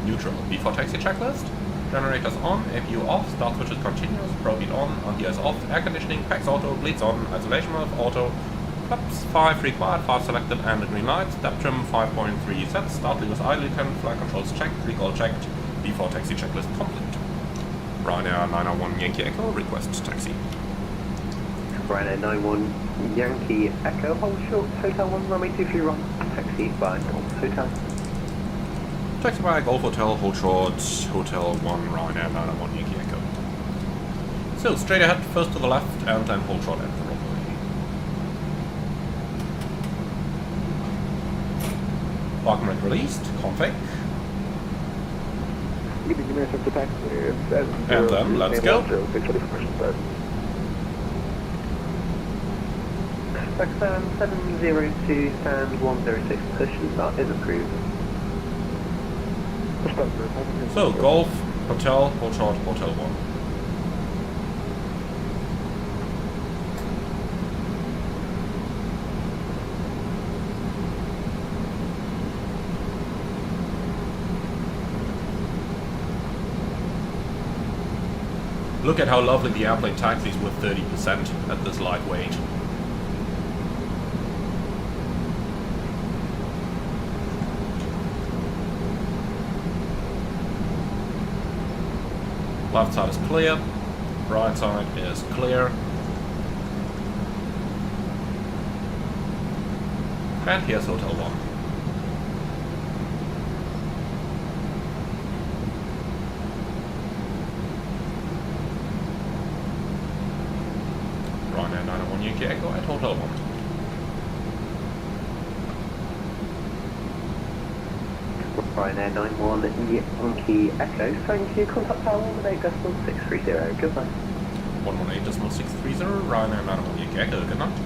Speaker 1: neutral. Before taxi checklist, generators on, APU off, start switch is continuous, probe heat on, gears off, air conditioning, PAX auto, bleeds on, isolation mode, auto, flaps 5 required, 5 selected, and the green light, step trim 5.3 set, start levers idle, flight controls checked, recall checked. Before taxi checklist complete. Ryanair 901 Yankee Echo, request taxi.
Speaker 3: Ryanair 91 Yankee Echo, hold short, Hotel 1, runway 23 right, taxi by Golf Hotel.
Speaker 1: Taxi by Golf Hotel, hold short, Hotel 1, Ryanair 901 Yankee Echo. So, straight ahead, first to the left, and then hold short at the runway. Parking brake released, config. And then, let's go.
Speaker 3: Pakistan 702 stand 106, push and start is approved.
Speaker 1: So, Golf, Hotel, hold short, Hotel 1. Look at how lovely the airplane taxis with 30% at this lightweight. Left side is clear, right side is clear. And here's Hotel 1. Ryanair 901 Yankee Echo at Hotel 1.
Speaker 3: Ryanair 91 Yankee Echo, thank you, contact tower 118.630, goodbye.
Speaker 1: 118.630, Ryanair 901 Yankee Echo, good night.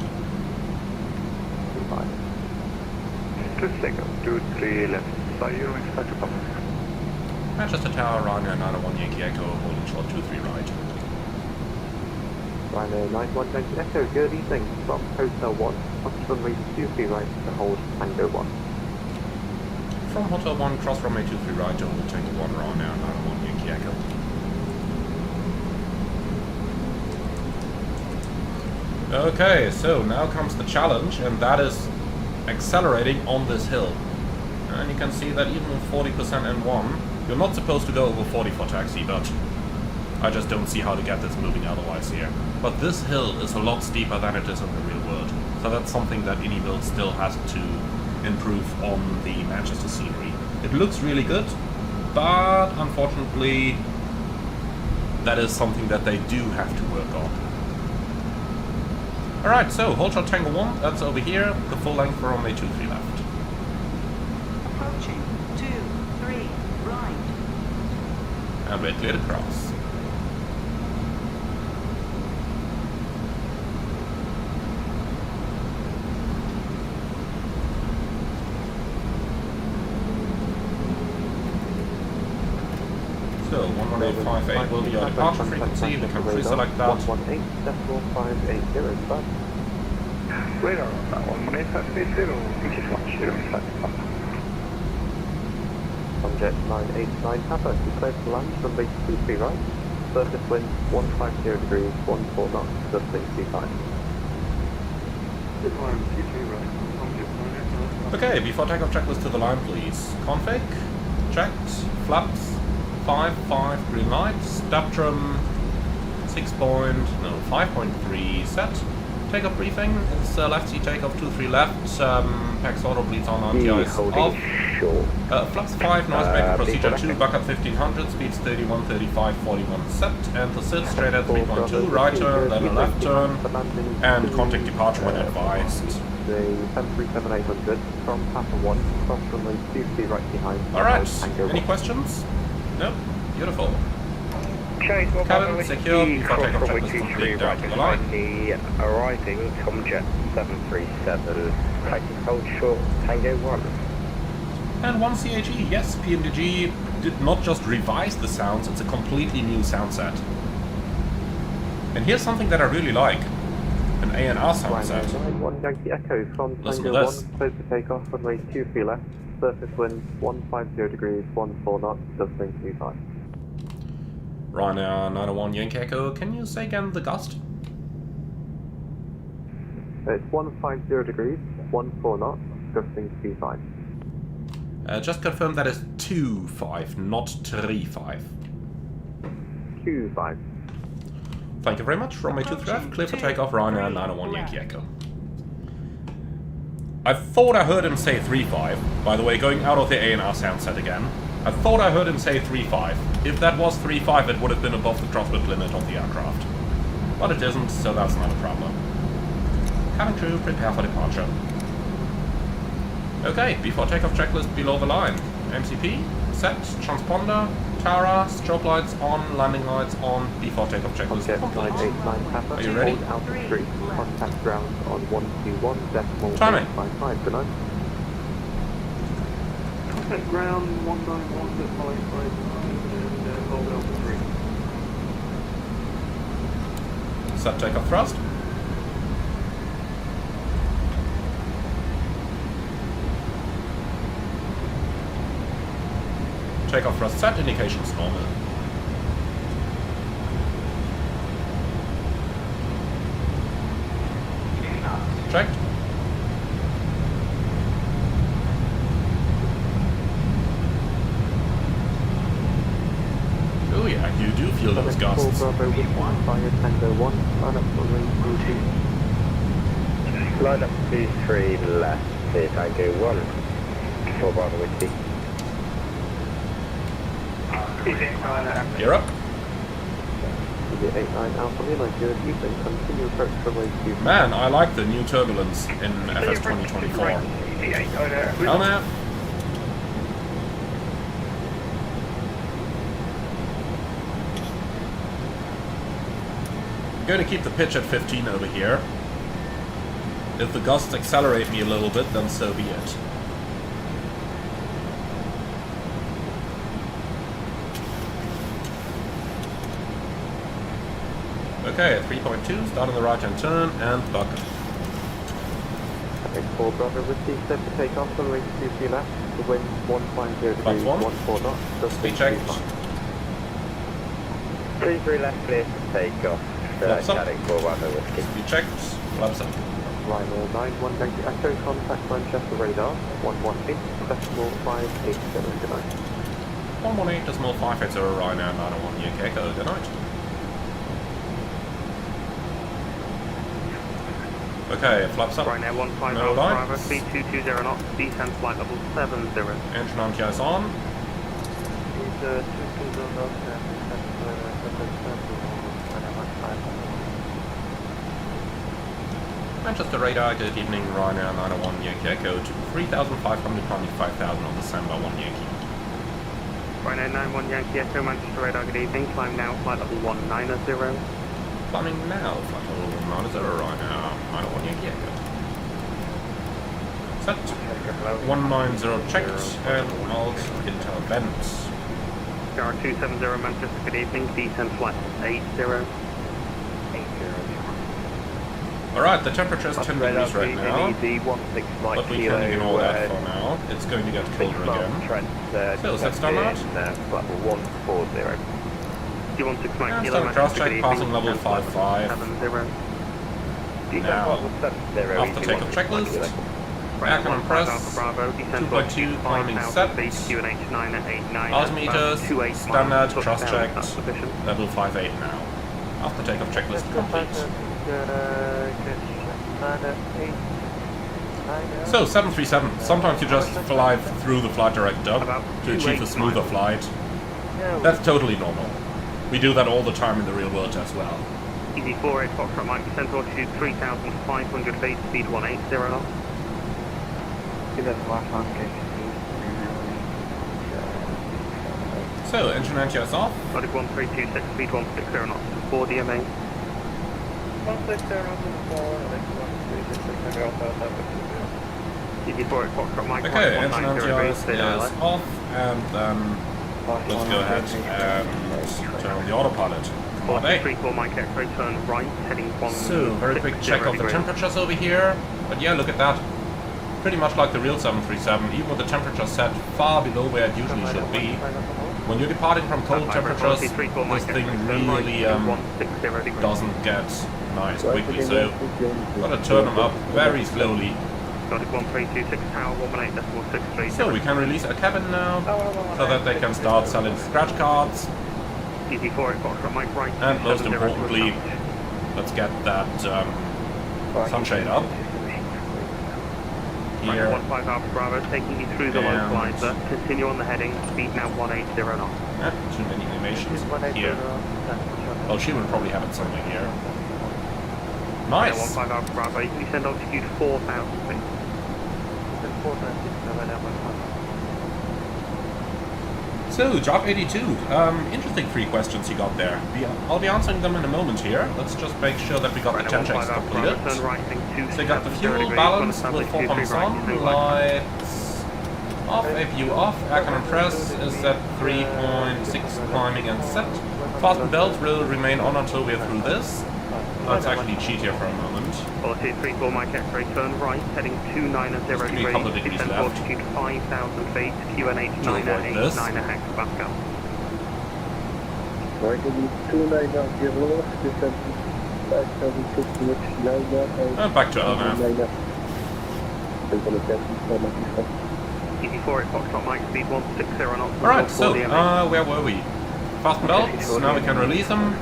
Speaker 3: Goodbye.
Speaker 5: 2 seconds, 23 left, so you expect to come.
Speaker 1: Manchester Tower, Ryanair 901 Yankee Echo, holding short 23 right.
Speaker 6: Ryanair 91 Yankee Echo, good evening, from Hotel 1, on runway 23 right to hold Tango 1.
Speaker 1: From Hotel 1, cross runway 23 right to hold Tango 1, Ryanair 901 Yankee Echo. Okay, so now comes the challenge, and that is accelerating on this hill. And you can see that even with 40% N1, you're not supposed to go over 40 for taxi, but I just don't see how to get this moving otherwise here. But this hill is a lot steeper than it is in the real world, so that's something that Build still has to improve on the Manchester scenery. It looks really good, but unfortunately that is something that they do have to work on. Alright, so hold short Tango 1, that's over here, the full length for runway 23 left.
Speaker 2: Approaching 23 right.
Speaker 1: And we're clear to cross. runway 58 will be your departure frequency. We can pre-select that.
Speaker 6: 118.580, but
Speaker 5: Radar on that 118.580, which is 1075.
Speaker 6: Subject 989 Papa, declared to land from base 23 right. Surface wind 150 degrees, 14 knots, dusting 25.
Speaker 1: Okay, before takeoff checklist to the line, please. Config, checked, flaps, 5, green light, step trim, 5.3 set. Takeoff briefing, it's left seat takeoff 23 left, PAX auto bleeds on anti-ice off. Flaps 5, noise maker procedure 2, backup 1500, speeds 31, 35, 41 set, and to sit straight at 3.2, right turn, then a left turn, and contact departure when advised.
Speaker 6: The 737-800 from Papa 1, cross runway 23 right behind.
Speaker 1: Alright, any questions? No? Beautiful. Cabin secure, before takeoff checklist complete down to the line.
Speaker 5: The arriving Comjet 737, taking hold short, Tango 1.
Speaker 1: And 1 CHE, yes, PMDG did not just revise the sounds, it's a completely new sound set. And here's something that I really like. An ANR sound set.
Speaker 6: 1 Yankee Echo from
Speaker 1: Listen to
Speaker 6: Tango
Speaker 1: this.
Speaker 6: 1, close to takeoff, runway 23 left, surface wind 150 degrees, 14 knots, dusting 25.
Speaker 1: Ryanair 901 Yankee Echo, can you say again the gust?
Speaker 6: It's 150 degrees, 14 knots, dusting 25.
Speaker 1: Just confirm that is 2.5, not 3.5.
Speaker 6: 25.
Speaker 1: Thank you very much. Runway 23 left, clear for takeoff, Ryanair 901 Yankee Echo. I thought I heard him say 3.5. By the way, going out of the ANR sound set again. I thought I heard him say 3.5. If that was 3.5, it would have been above the throttle limit of the aircraft. But it isn't, so that's not a problem. Cabin crew, prepare for departure. Okay, before takeoff checklist below the line. MCP, set, transponder, Tara, strobe lights on, landing lights on, before takeoff checklist
Speaker 6: Object
Speaker 1: complete.
Speaker 6: 989 Papa,
Speaker 1: Are you ready?
Speaker 6: hold out of street, contact ground on 121.855,
Speaker 1: Timing.
Speaker 6: good night.
Speaker 7: Contact ground 191.555 and hold out the 3.
Speaker 1: Set takeoff thrust. Takeoff thrust set, indications normal. Checked. Oh yeah, you do feel those gusts.
Speaker 6: Bravo with fire Tango 1, line up runway 23.
Speaker 5: Line up 23 left, clear Tango 1. 4 Bravo Whiskey.
Speaker 1: You're up.
Speaker 6: 89 Alpha Lima, good evening, continue approach runway 23.
Speaker 1: Man, I like the new turbulence in FS 2024. Helmet. I'm going to keep the pitch at 15 over here. If the gusts accelerate me a little bit, then so be it. Okay, at 3.2, start on the right-hand turn, and bucket.
Speaker 6: Okay, 4 Bravo Whiskey, set to take off, runway 23 left, the wind 150 degrees, 14 knots, just
Speaker 1: Speed checked.
Speaker 5: 23 left, clear for takeoff.
Speaker 1: Flaps up.
Speaker 5: Chatting 4 Bravo Whiskey.
Speaker 1: Speed checked, flaps up.
Speaker 6: Ryanair 91 Yankee Echo, contact Manchester radar, 118.587, good night.
Speaker 1: 118.580 Ryanair 901 Yankee Echo, good night. Okay, flaps up.
Speaker 7: Ryanair 15
Speaker 1: No
Speaker 7: Bravo,
Speaker 1: lights.
Speaker 7: speed 220 knots, descend flight level 70.
Speaker 1: Engine anti-ice on. Manchester radar, good evening, Ryanair 901 Yankee Echo to 3,500, 5,000 on December 1 Yankee.
Speaker 7: Ryanair 91 Yankee Echo, Manchester radar, good evening, climb now, flight level 190.
Speaker 1: Climbing now, flight level 190, Ryanair 901 Yankee Echo. Set. 190 checked, and alt intervent.
Speaker 7: Star 270 Manchester, good evening, descent flight 80.
Speaker 1: Alright, the temperature is 10 degrees right now, but we can ignore that for now. It's going to get colder again. So, set start out.
Speaker 6: Level 140.
Speaker 7: D16 Mike
Speaker 1: And
Speaker 7: Kilo
Speaker 1: start cross
Speaker 7: Manchester,
Speaker 1: check,
Speaker 7: good
Speaker 1: passing
Speaker 7: evening,
Speaker 1: level
Speaker 7: descent flight
Speaker 1: 55.
Speaker 7: 70.
Speaker 1: Now, after takeoff checklist, back and press, 2.2 climbing set, altimeters, standard, cross-checked, level 58 now. After takeoff checklist complete. So, 737, sometimes you just fly through the flight director to achieve a smoother flight. That's totally normal. We do that all the time in the real world as well.
Speaker 7: Easy 48 Foxtrot Mike, descent altitude 3,500 feet, speed 180 knots.
Speaker 1: So, engine anti-ice off.
Speaker 7: Logic 1326, speed 160 knots, 4 DMA. Easy 48 Foxtrot Mike,
Speaker 1: Okay, engine
Speaker 7: 190
Speaker 1: anti-ice
Speaker 7: degrees,
Speaker 1: is off, and then let's go ahead and turn on the autopilot. Come on, eh?
Speaker 7: 34 Mike X-ray, turn right, heading 1.
Speaker 1: So, very quick check of the temperatures over here. But yeah, look at that. Pretty much like the real 737, even with the temperature set far below where it usually should be. When you're departing from cold temperatures, this thing really doesn't get nice quickly. So, gotta turn them up very slowly.
Speaker 7: Logic 1326, tower 118.63.
Speaker 1: So we can release our cabin now, so that they can start selling scratch cards.
Speaker 7: Easy 48 Foxtrot Mike right.
Speaker 1: And most importantly, let's get that sunshade up. Here.
Speaker 7: 15 Alpha Bravo, taking you through the localizer. Continue on the heading, speed now 180 knots.
Speaker 1: Too many animations here. Well, she would probably have it somewhere here. Nice!
Speaker 7: 15 Alpha Bravo, you can descend altitude 4,000 feet.
Speaker 1: So, Job 82. Interesting 3 questions you got there. I'll be answering them in a moment here. Let's just make sure that we got the 10 checks completed. So you got the fuel balance with 4 pumps on, lights off, APU off, air cannon press is at 3.6 climbing and set. Fasten belt will remain on until we're through this. Let's actually cheat here for a moment.
Speaker 7: Altitude 34 Mike X-ray, turn right, heading 290
Speaker 1: Just a couple of
Speaker 7: degrees,
Speaker 1: degrees
Speaker 7: descent
Speaker 1: left.
Speaker 7: altitude 5,000 feet, QNH
Speaker 1: To avoid this.
Speaker 7: 989 hectopascal.
Speaker 1: And back to LNAV.
Speaker 7: Easy 48 Foxtrot Mike, speed 160 knots.
Speaker 1: Alright, so,
Speaker 7: 4 DMA.
Speaker 1: where were we? Fasten belts, now we can release them.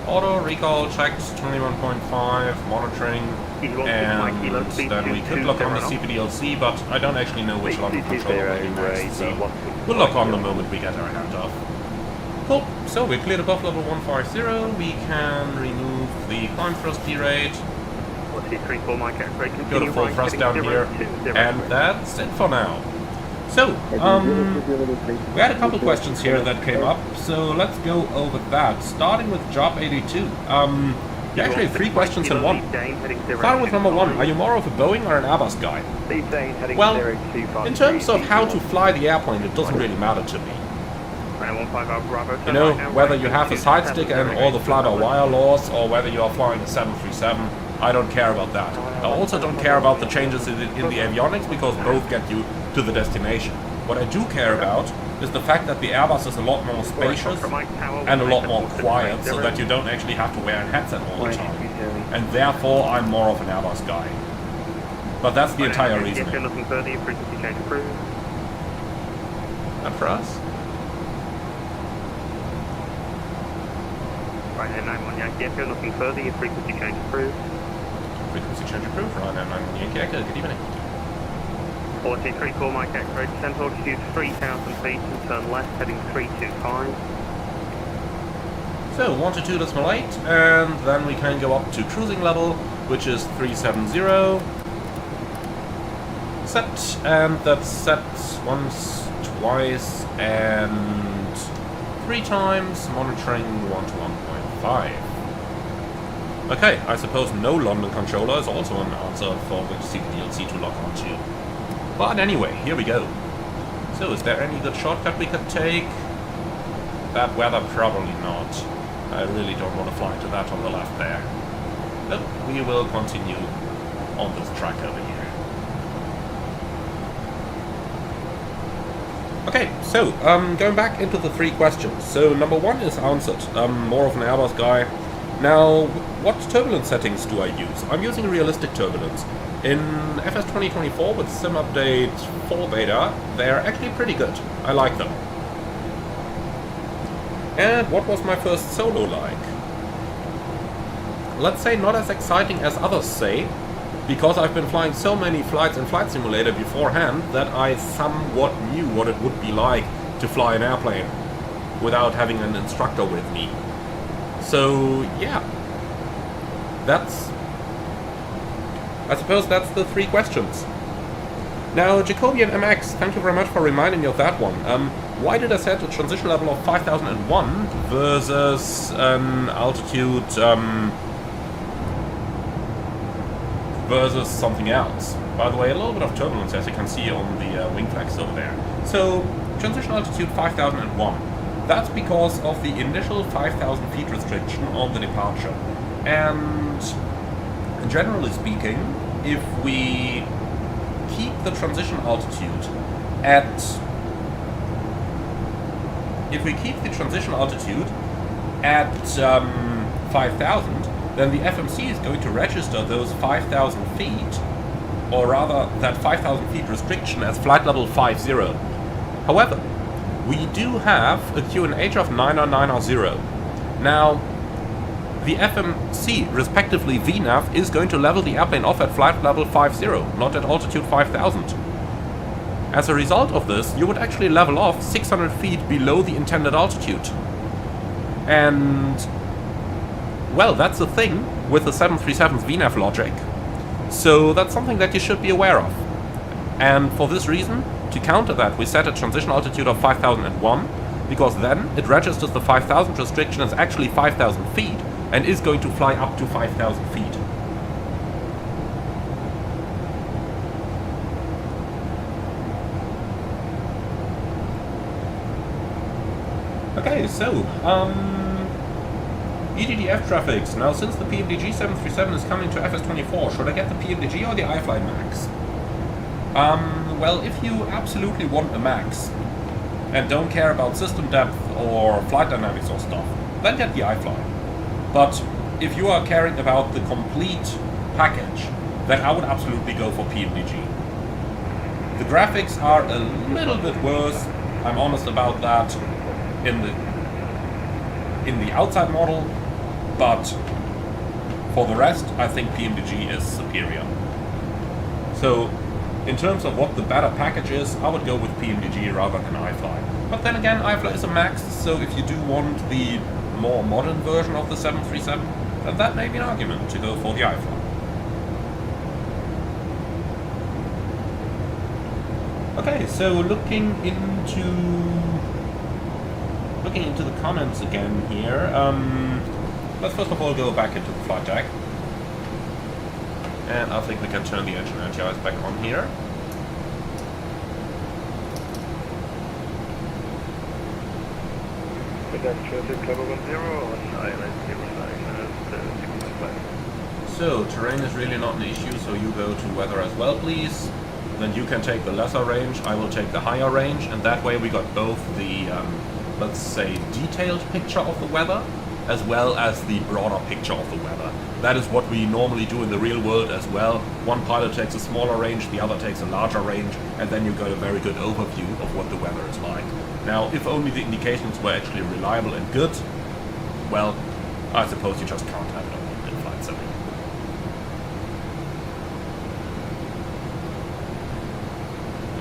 Speaker 1: Auto recall checked 21.5, monitoring, and then we could look on the CPDLC, but I don't actually know which London controller will be next, so we'll look on the moment we get our hand off. Cool, so we cleared above level 150, we can remove the climb thrust rate, go to full thrust down here, and that's it for now. So, we had a couple questions here that came up, so let's go over that. Starting with Job 82. Actually, 3 questions in one. Starting with number 1, are you more of a Boeing or an Airbus guy? Well, in terms of how to fly the airplane, it doesn't really matter to me. You know, whether you have a side stick and all the fly-by-wire laws, or whether you are flying a 737, I don't care about that. I also don't care about the changes in the avionics, because both get you to the destination. What I do care about is the fact that the Airbus is a lot more spacious and a lot more quiet, so that you don't actually have to wear a headset all the time. And therefore, I'm more of an Airbus guy. But that's the entire reason. And for us?
Speaker 7: Ryanair 91 Yankee Echo, nothing further, your frequency change approved.
Speaker 1: Frequency change approved, Ryanair 91 Yankee Echo, good evening.
Speaker 7: Altitude 34 Mike X-ray, descent altitude 3,000 feet and turn left, heading 325.
Speaker 1: So, 122.8, and then we can go up to cruising level, which is 370. Set, and that's set once, twice, and 3 times, monitoring 1 to 1.5. Okay, I suppose no London controller is also an answer for which CPDLC to lock onto. But anyway, here we go. So, is there any good shortcut we could take? That weather, probably not. I really don't want to fly into that on the left there. But we will continue on this track over here. Okay, so, going back into the 3 questions. So, number 1 is answered. I'm more of an Airbus guy. Now, what turbulence settings do I use? I'm using realistic turbulence. In FS 2024 with Sim Update 4 Beta, they're actually pretty good. I like them. And what was my first solo like? Let's say not as exciting as others say, because I've been flying so many flights in Flight Simulator beforehand that I somewhat knew what it would be like to fly an airplane without having an instructor with me. So, yeah. I suppose that's the 3 questions. Now, Jacobian MX, thank you very much for reminding me of that one. Why did I set a transition level of 5001 versus an altitude versus something else? By the way, a little bit of turbulence, as you can see on the wing flags over there. So, transition altitude 5001. That's because of the initial 5,000 feet restriction on the departure. And generally speaking, if we keep the transition altitude at 5,000, then the FMC is going to register those 5,000 feet, or rather that 5,000 feet restriction, as flight level 50. However, we do have a QNH of 9 or 9 or 0. Now, the FMC, respectively VNAV, is going to level the airplane off at flight level 50, not at altitude 5,000. As a result of this, you would actually level off 600 feet below the intended altitude. And, well, that's the thing with the 737's VNAV logic. So that's something that you should be aware of. And for this reason, to counter that, we set a transition altitude of 5001, because then it registers the 5,000 restriction as actually 5,000 feet, and is going to fly up to 5,000 feet. Okay, so, EDDF traffics. Now, since the PMDG 737 is coming to FS24, should I get the PMDG or the iFly Max? Well, if you absolutely want a Max, and don't care about system depth or flight dynamics or stuff, then get the iFly. But if you are caring about the complete package, then I would absolutely go for PMDG. The graphics are a little bit worse, I'm honest about that, in the outside model, but for the rest, I think PMDG is superior. So, in terms of what the better package is, I would go with PMDG rather than iFly. But then again, iFly is a Max, so if you do want the more modern version of the 737, then that may be an argument to go for the iFly. Okay, so looking into the comments again here, let's first of all go back into the flight deck. And I think we can turn the engine anti-ice back on here. So, terrain is really not an issue, so you go to weather as well, please. Then you can take the lesser range, I will take the higher range, and that way we got both the, let's say, detailed picture of the weather, as well as the broader picture of the weather. That is what we normally do in the real world as well. One pilot takes a smaller range, the other takes a larger range, and then you get a very good overview of what the weather is like. Now, if only the indications were actually reliable and good, well, I suppose you just can't have it on in flight sim.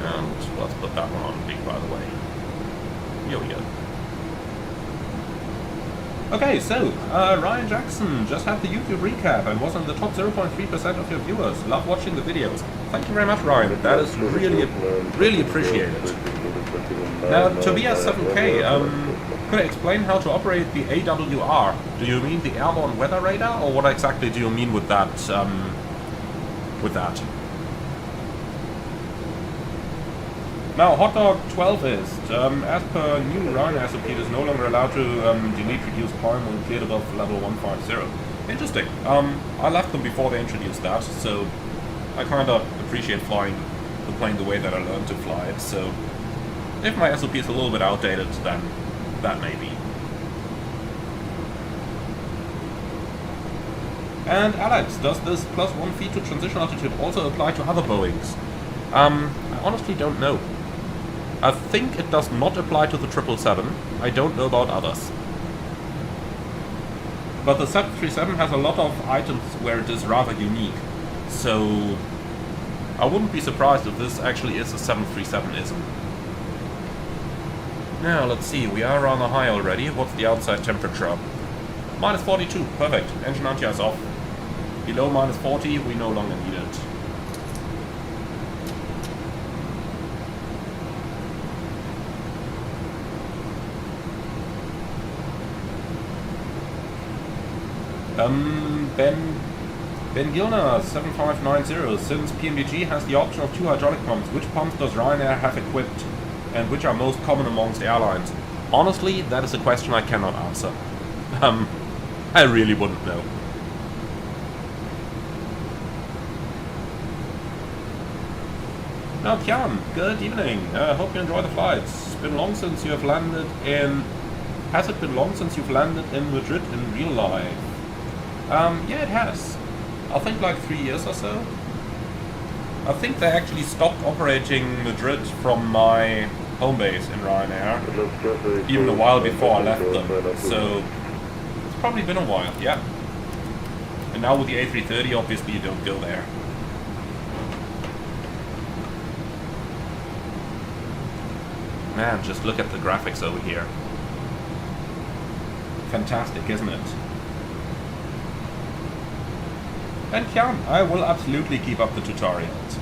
Speaker 1: And let's put that one on big, by the way. Here we go. Okay, so, Ryan Jackson just had the YouTube recap and was in the top 0.3% of your viewers. Love watching the videos. Thank you very much, Ryan. That is really appreciated. Now, Tobias7K, could I explain how to operate the AWR? Do you mean the Airborne Weather Radar, or what exactly do you mean with that, Now, Hotdog 12 is, as per new Ryanair SOP, it is no longer allowed to delete reduced climb when cleared above level 150. Interesting. I left them before they introduced that, so I kind of appreciate flying the plane the way that I learned to fly it, so if my SOP is a little bit outdated, then that may be. And Alex, does this +1 feet to transition altitude also apply to other Boeings? I honestly don't know. I think it does not apply to the 777. I don't know about others. But the 737 has a lot of items where it is rather unique. So I wouldn't be surprised if this actually is a 737-ism. Now, let's see. We are rather high already. What's the outside temperature? -42. Perfect. Engine anti-ice off. Below -40, we no longer need it. Ben Gilner 7590, since PMDG has the option of 2 hydraulic pumps, which pumps does Ryanair have equipped and which are most common amongst airlines? Honestly, that is a question I cannot answer. I really wouldn't know. Now, Kian, good evening. Hope you enjoy the flights. It's been long since you have landed in... Has it been long since you've landed in Madrid in real life? Yeah, it has. I think like 3 years or so. I think they actually stopped operating Madrid from my home base in Ryanair, even a while before I left them. So it's probably been a while, yeah. And now with the A330, obviously you don't go there. Man, just look at the graphics over here. Fantastic, isn't it? And Kian, I will absolutely keep up the tutorials.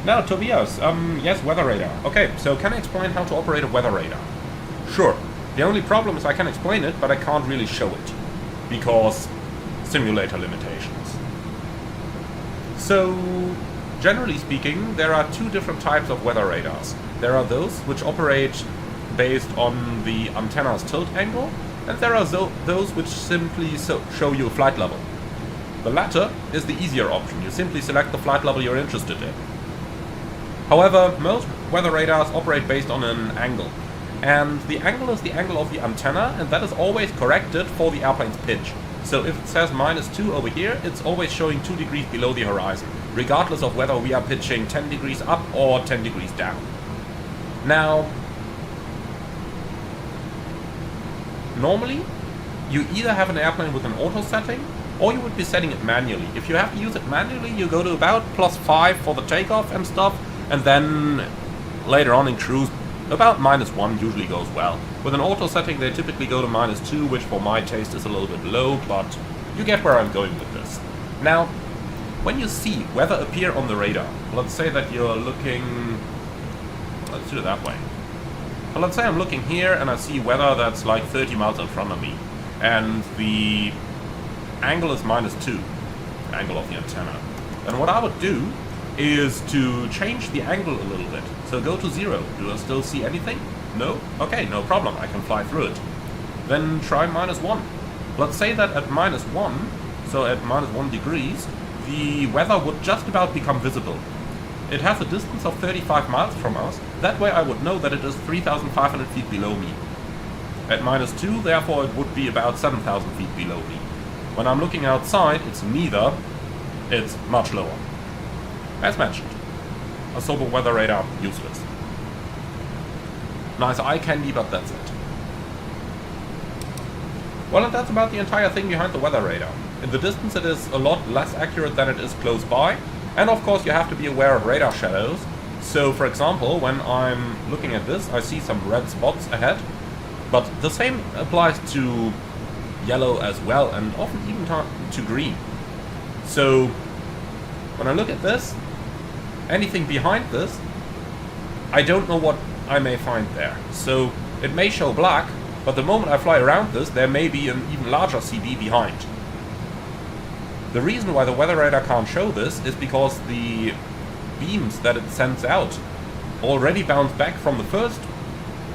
Speaker 1: Now, Tobias, yes, weather radar. Okay, so can I explain how to operate a weather radar? Sure. The only problem is I can explain it, but I can't really show it. Because simulator limitations. So, generally speaking, there are 2 different types of weather radars. There are those which operate based on the antenna's tilt angle, and there are those which simply show you a flight level. The latter is the easier option. You simply select the flight level you're interested in. However, most weather radars operate based on an angle. And the angle is the angle of the antenna, and that is always corrected for the airplane's pitch. So if it says -2 over here, it's always showing 2 degrees below the horizon, regardless of whether we are pitching 10 degrees up or 10 degrees down. Now, normally, you either have an airplane with an auto setting, or you would be setting it manually. If you have to use it manually, you go to about +5 for the takeoff and stuff, and then later on in cruise, about -1 usually goes well. With an auto setting, they typically go to -2, which for my taste is a little bit low, but you get where I'm going with this. Now, when you see weather appear on the radar, let's say that you're looking... Let's do it that way. So let's say I'm looking here and I see weather that's like 30 miles in front of me, and the angle is -2, angle of the antenna. And what I would do is to change the angle a little bit. So go to 0. Do I still see anything? No? Okay, no problem. I can fly through it. Then try -1. Let's say that at -1, so at -1 degrees, the weather would just about become visible. It has a distance of 35 miles from us. That way I would know that it is 3,500 feet below me. At -2, therefore, it would be about 7,000 feet below me. When I'm looking outside, it's neither. It's much lower. As mentioned, a sober weather radar, useless. Nice eye candy, but that's it. Well, and that's about the entire thing behind the weather radar. In the distance, it is a lot less accurate than it is close by. And of course, you have to be aware of radar shadows. So, for example, when I'm looking at this, I see some red spots ahead. But the same applies to yellow as well, and often even to green. So, when I look at this, anything behind this, I don't know what I may find there. So, it may show black, but the moment I fly around this, there may be an even larger CB behind. The reason why the weather radar can't show this is because the beams that it sends out already bounced back from the first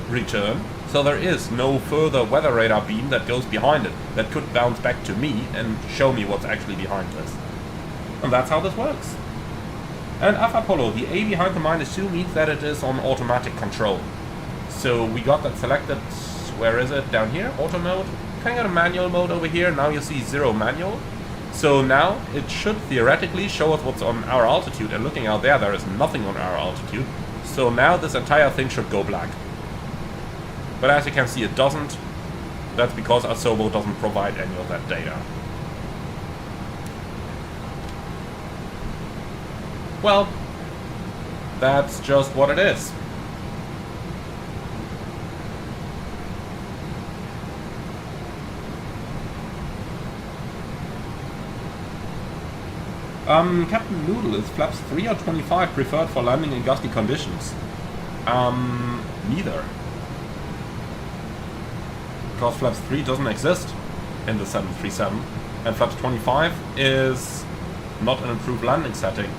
Speaker 1: return, so there is no further weather radar beam that goes behind it that could bounce back to me and show me what's actually behind this. And that's how this works. And Alpha Polo, the A behind the -2 means that it is on automatic control. So we got that selected, where is it? Down here, auto mode. Can I go to manual mode over here? Now you see 0 manual. So now it should theoretically show us what's on our altitude, and looking out there, there is nothing on our altitude. So now this entire thing should go black. But as you can see, it doesn't. That's because Asobo doesn't provide any of that data. Well, that's just what it is. Captain Noodle, is flaps 3 or 25 preferred for landing in gusty conditions? Neither. Because flaps 3 doesn't exist in the 737, and flaps 25 is not an improved landing setting.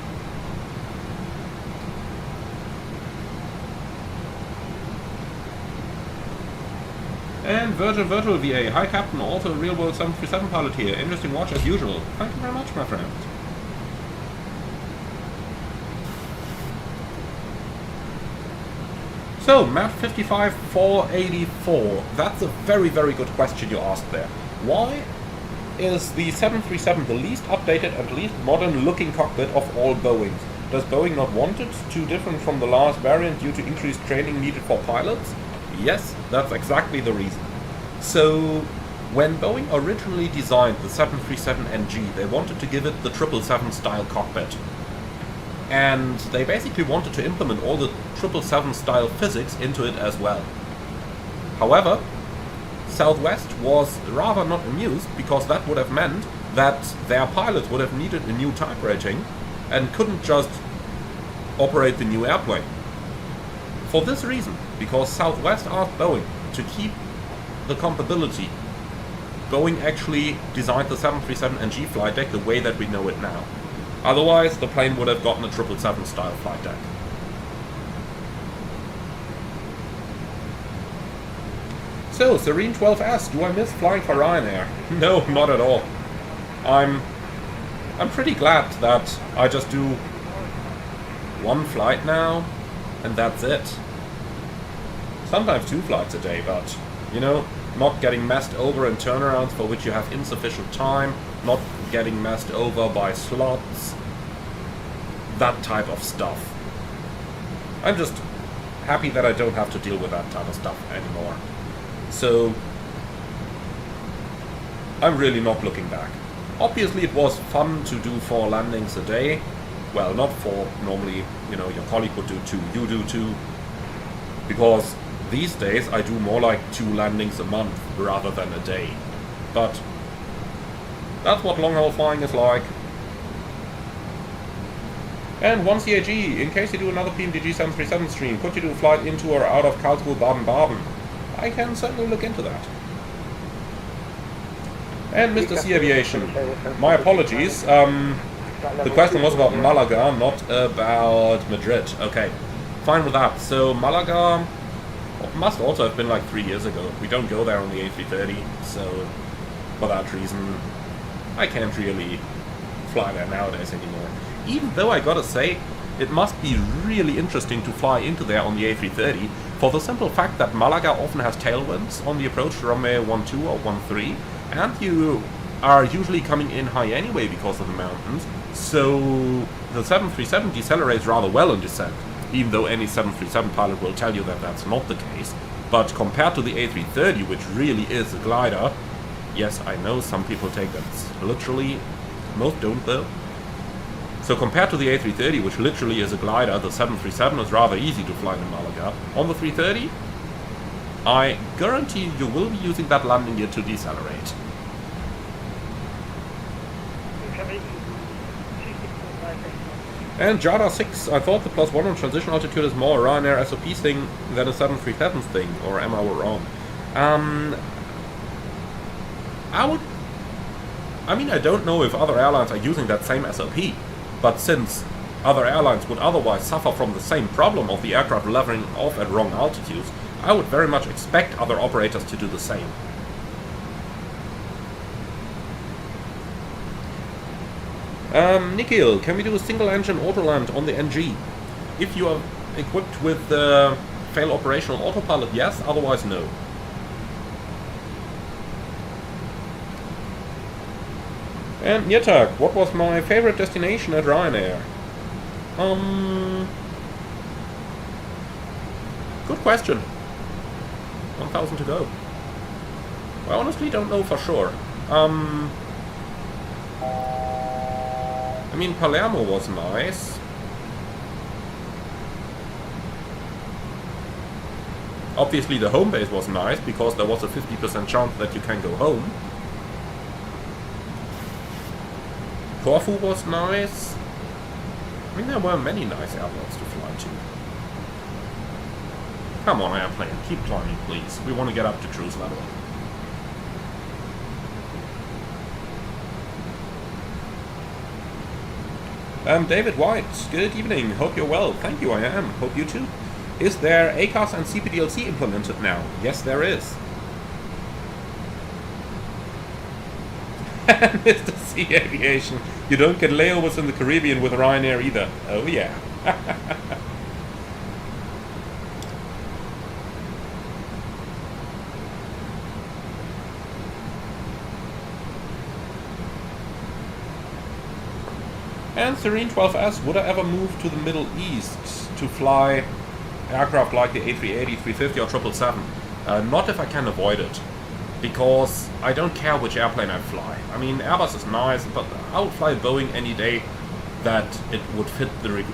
Speaker 1: And Virgil VA, hi Captain, also a real world 737 pilot here. Interesting watch as usual. Thank you very much, my friend. So, map 55484. That's a very, very good question you asked there. Why is the 737 the least updated and least modern looking cockpit of all Boeings? Does Boeing not want it too different from the last variant due to increased training needed for pilots? Yes, that's exactly the reason. So, when Boeing originally designed the 737NG, they wanted to give it the 777 style cockpit. And they basically wanted to implement all the 777 style physics into it as well. However, Southwest was rather not amused, because that would have meant that their pilots would have needed a new type rating and couldn't just operate the new airplane. For this reason, because Southwest asked Boeing to keep the compatibility, Boeing actually designed the 737NG flight deck the way that we know it now. Otherwise, the plane would have gotten a 777 style flight deck. So, Serene 12S, do I miss flying for Ryanair? No, not at all. I'm pretty glad that I just do one flight now, and that's it. Sometimes 2 flights a day, but, you know, not getting messed over in turnarounds for which you have insufficient time, not getting messed over by slots, that type of stuff. I'm just happy that I don't have to deal with that type of stuff anymore. So, I'm really not looking back. Obviously it was fun to do 4 landings a day. Well, not 4, normally, you know, your colleague would do 2, you do 2. Because these days I do more like 2 landings a month rather than a day. But that's what long-haul flying is like. And 1CAG, in case you do another PMDG 737 stream, could you do a flight into or out of Karlsruhe, Baden-Baden? I can certainly look into that. And Mr. C Aviation, my apologies. The question was about Malaga, not about Madrid. Okay, fine with that. So Malaga must also have been like 3 years ago. We don't go there on the A330, so for that reason, I can't really fly there nowadays anymore. Even though I gotta say, it must be really interesting to fly into there on the A330, for the simple fact that Malaga often has tailwinds on the approach to runway 12 or 13, and you are usually coming in high anyway because of the mountains, so the 737 decelerates rather well in descent, even though any 737 pilot will tell you that that's not the case. But compared to the A330, which really is a glider, yes, I know some people take that literally, most don't though. So compared to the A330, which literally is a glider, the 737 is rather easy to fly in Malaga. On the 330, I guarantee you will be using that landing gear to decelerate. And Jada 6, I thought the +1 on transition altitude is more a Ryanair SOP thing than a 737 thing, or am I wrong? I mean, I don't know if other airlines are using that same SOP, but since other airlines would otherwise suffer from the same problem of the aircraft leveling off at wrong altitudes, I would very much expect other operators to do the same. Nikhil, can we do a single engine autoland on the NG? If you are equipped with the fail operational autopilot, yes, otherwise no. And Nyetak, what was my favorite destination at Ryanair? Good question. 1,000 to go. I honestly don't know for sure. I mean, Palermo was nice. Obviously the home base was nice, because there was a 50% chance that you can go home. Corfu was nice. I mean, there were many nice airports to fly to. Come on, airplane, keep climbing, please. We want to get up to cruise level. David White, good evening. Hope you're well. Thank you, I am. Hope you too. Is there ACAS and CPDLC implemented now? Yes, there is. Mr. Sea Aviation, you don't get layovers in the Caribbean with Ryanair either. Oh yeah. And Serene 12S, would I ever move to the Middle East to fly aircraft like the A380, 350 or 777? Not if I can avoid it. Because I don't care which airplane I fly. I mean, Airbus is nice, but I would fly Boeing any day that it would fit the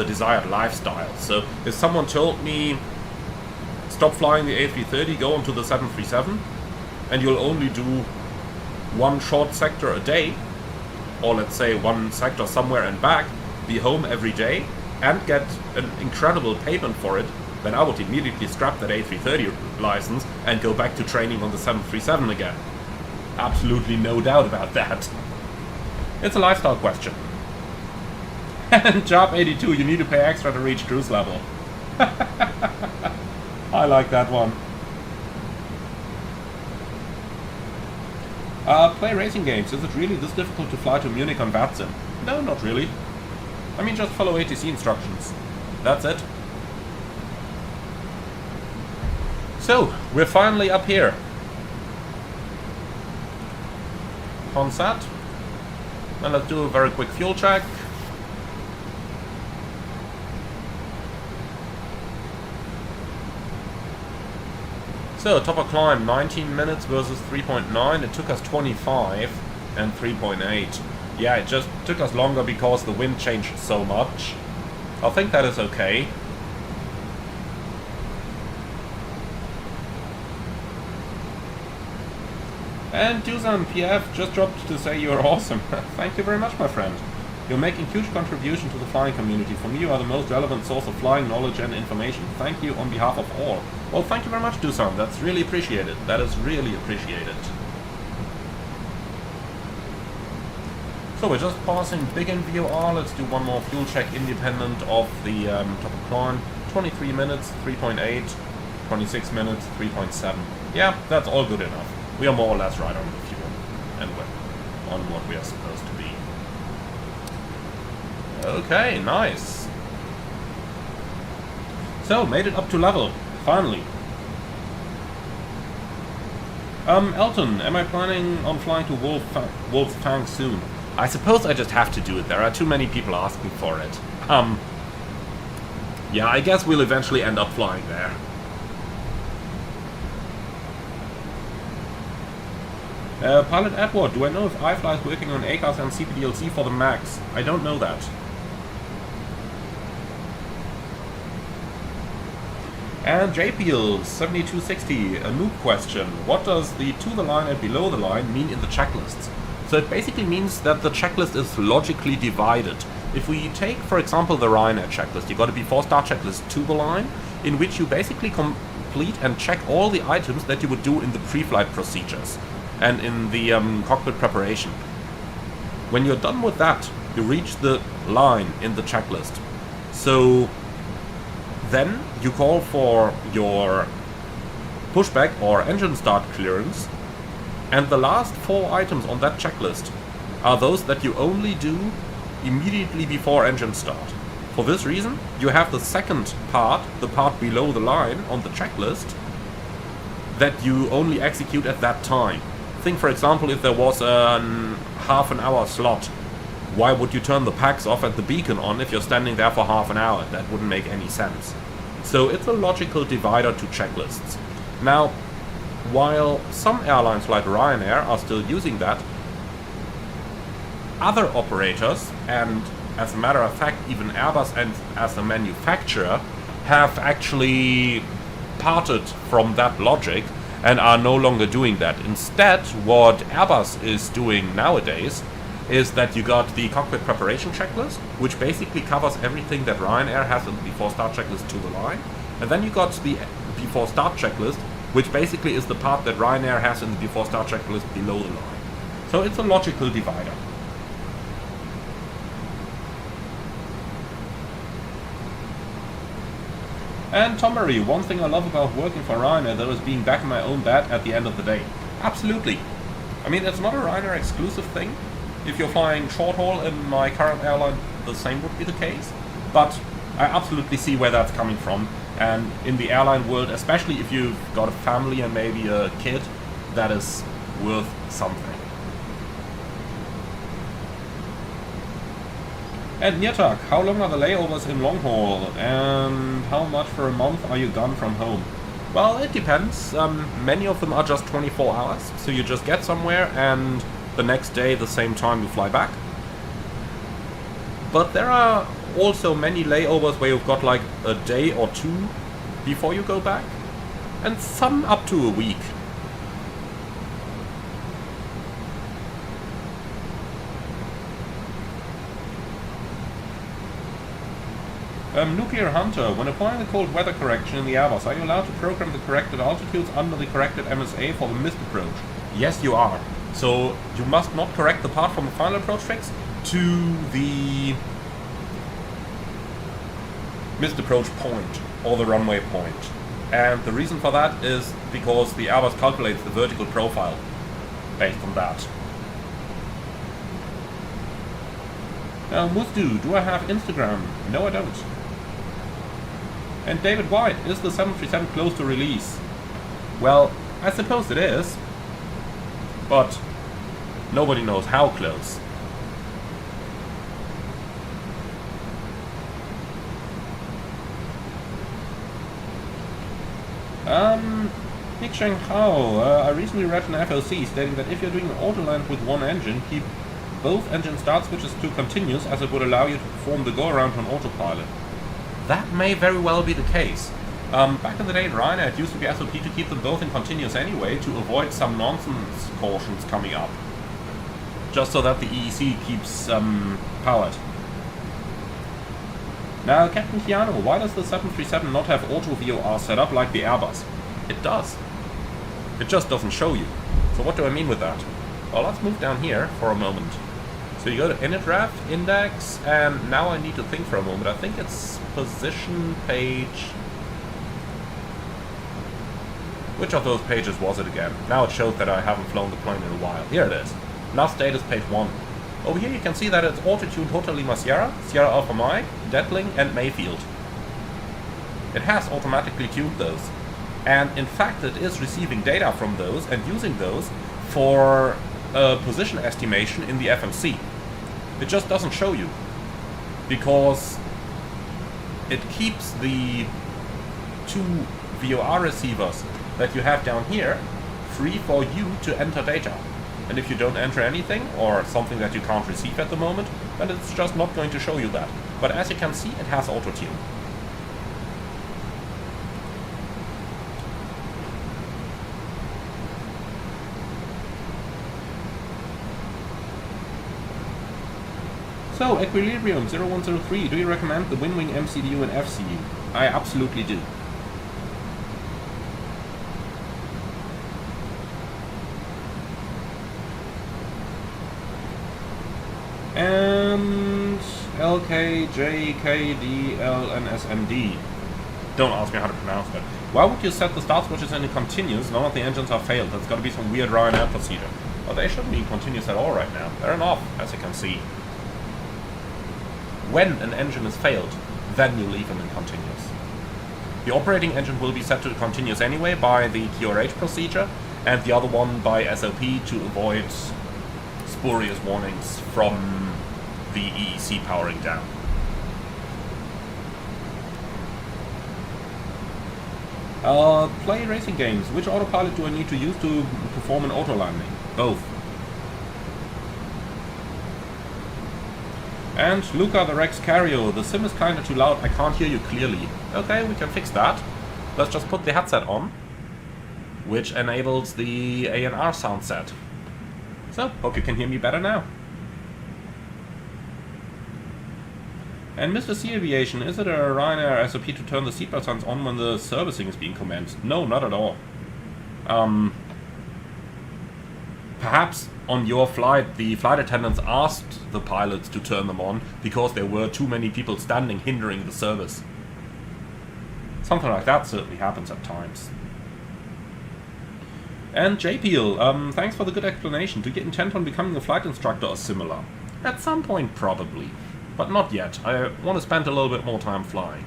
Speaker 1: desired lifestyle. So if someone told me, stop flying the A330, go onto the 737, and you'll only do one short sector a day, or let's say one sector somewhere and back, be home every day, and get an incredible payment for it, then I would immediately scrap that A330 license and go back to training on the 737 again. Absolutely no doubt about that. It's a lifestyle question. And Job 82, you need to pay extra to reach cruise level. I like that one. Play racing games. Is it really this difficult to fly to Munich on VATSIM? No, not really. I mean, just follow ATC instructions. That's it. So, we're finally up here. On set. And let's do a very quick fuel check. So, top of climb, 19 minutes versus 3.9. It took us 25 and 3.8. Yeah, it just took us longer because the wind changed so much. I think that is okay. And Dusan PF just dropped to say you're awesome. Thank you very much, my friend. You're making huge contribution to the flying community. For me, you are the most relevant source of flying knowledge and information. Thank you on behalf of all. Well, thank you very much, Dusan. That's really appreciated. That is really appreciated. So we're just passing big in VOR. Let's do one more fuel check independent of the top of climb. 23 minutes, 3.8. 26 minutes, 3.7. Yeah, that's all good enough. We are more or less right on the fuel and on what we are supposed to be. Okay, nice. So, made it up to level, finally. Elton, am I planning on flying to Wolf's Fang soon? I suppose I just have to do it. There are too many people asking for it. Yeah, I guess we'll eventually end up flying there. Pilot Edward, do I know if iFly is working on ACAS and CPDLC for the MAX? I don't know that. And JPL7260, a noob question. What does the to the line and below the line mean in the checklists? So it basically means that the checklist is logically divided. If we take, for example, the Ryanair checklist, you got a before-start checklist to the line, in which you basically complete and check all the items that you would do in the pre-flight procedures and in the cockpit preparation. When you're done with that, You reach the line in the checklist. So then you call for your pushback or engine start clearance, and the last 4 items on that checklist are those that you only do immediately before engine start. For this reason, you have the second part, the part below the line on the checklist, that you only execute at that time. Think, for example, if there was a half an hour slot, why would you turn the packs off and the beacon on if you're standing there for half an hour? That wouldn't make any sense. So it's a logical divider to checklists. Now, while some airlines like Ryanair are still using that, other operators, and as a matter of fact even Airbus and as a manufacturer, have actually parted from that logic and are no longer doing that. Instead, what Airbus is doing nowadays is that you got the cockpit preparation checklist, which basically covers everything that Ryanair has in the before start checklist to the line, and then you got the before start checklist, which basically is the part that Ryanair has in the before start checklist below the line. So it's a logical divider. And Tom Marie, one thing I love about working for Ryanair, though, is being back in my own bed at the end of the day. Absolutely. I mean, it's not a Ryanair exclusive thing. If you're flying short haul in my current airline, the same would be the case. But I absolutely see where that's coming from. And in the airline world, especially if you've got a family and maybe a kid, that is worth something. And Nyatak, how long are the layovers in long haul, and how much for a month are you gone from home? Well, it depends. Many of them are just 24 hours, so you just get somewhere and the next day, the same time, you fly back. But there are also many layovers where you've got like a day or 2 before you go back, and some up to a week. Nuclear Hunter, when applying the cold weather correction in the Airbus, are you allowed to program the corrected altitudes under the corrected MSA for the missed approach? Yes, you are. So you must not correct the part from the final approach fix to the missed approach point or the runway point. And the reason for that is because the Airbus calculates the vertical profile based on that. Musdu, do I have Instagram? No, I don't. And David White, is the 737 close to release? Well, I suppose it is, but nobody knows how close. Nick Cheng Hao, I recently read an FOC stating that if you're doing an autoland with one engine, keep both engine start switches to continuous, as it would allow you to perform the go-around on autopilot. That may very well be the case. Back in the day in Ryanair, it used to be SOP to keep them both in continuous anyway, to avoid some nonsense cautions coming up. Just so that the EEC keeps powered. Now, Captain Keanu, why does the 737 not have auto VOR set up like the Airbus? It does. It just doesn't show you. So what do I mean with that? Well, let's move down here for a moment. So you go to initRef, index, and now I need to think for a moment. I think it's position page. Which of those pages was it again? Now it shows that I haven't flown the plane in a while. Here it is. Nav status page 1. Over here you can see that it's auto-tuned Hotel Lima Sierra, Sierra Alpha Mike, Detling, and Mayfield. It has automatically tuned those. And in fact it is receiving data from those and using those for position estimation in the FMC. It just doesn't show you, because it keeps the 2 VOR receivers that you have down here free for you to enter data. And if you don't enter anything, or something that you can't receive at the moment, then it's just not going to show you that. But as you can see, it has auto-tune. So, Equilibrium 0103, do you recommend the WinWing MCDU and FCU? I absolutely do. And And LKJKDLNSMD. Don't ask me how to pronounce that. Why would you set the start switches into continuous? None of the engines are failed. That's got to be some weird Ryanair procedure. But they shouldn't be continuous at all right now. They're in off, as you can see. When an engine is failed, then you leave them in continuous. The operating engine will be set to continuous anyway by the QRH procedure, and the other one by SOP to avoid spurious warnings from the EEC powering down. Play racing games. Which autopilot do I need to use to perform an auto landing? Both. And Luca the Rex Cario, the sim is kinda too loud, I can't hear you clearly. Okay, we can fix that. Let's just put the headset on, which enables the ANR sound set. So, hope you can hear me better now. And Mr. C Aviation, is it a Ryanair SOP to turn the seatbelt signs on when the servicing is being commenced? No, not at all. Perhaps on your flight, the flight attendants asked the pilots to turn them on because there were too many people standing hindering the service. Something like that certainly happens at times. And JPL, thanks for the good explanation. Do you intend on becoming a flight instructor or similar? At some point, probably. But not yet. I want to spend a little bit more time flying.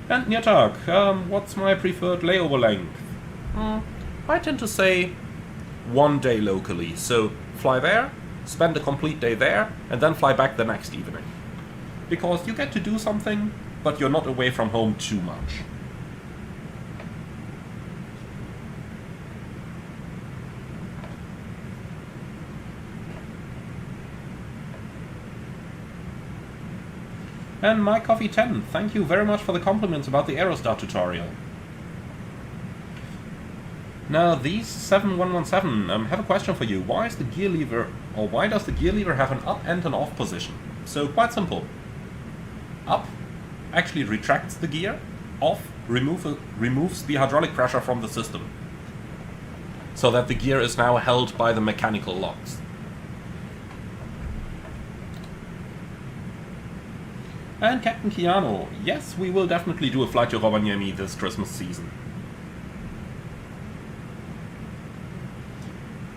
Speaker 1: And Nyatak, what's my preferred layover length? I tend to say 1 day locally. So fly there, spend a complete day there, and then fly back the next evening. Because you get to do something, but you're not away from home too much. And My Coffee 10, thank you very much for the compliments about the Aerostar tutorial. Now, these 7117 have a question for you. Why is the gear lever, or why does the gear lever have an up and an off position? So, quite simple. Up actually retracts the gear, off removes the hydraulic pressure from the system. So that the gear is now held by the mechanical locks. And Captain Keanu, yes, we will definitely do a flight to Rovaniemi this Christmas season.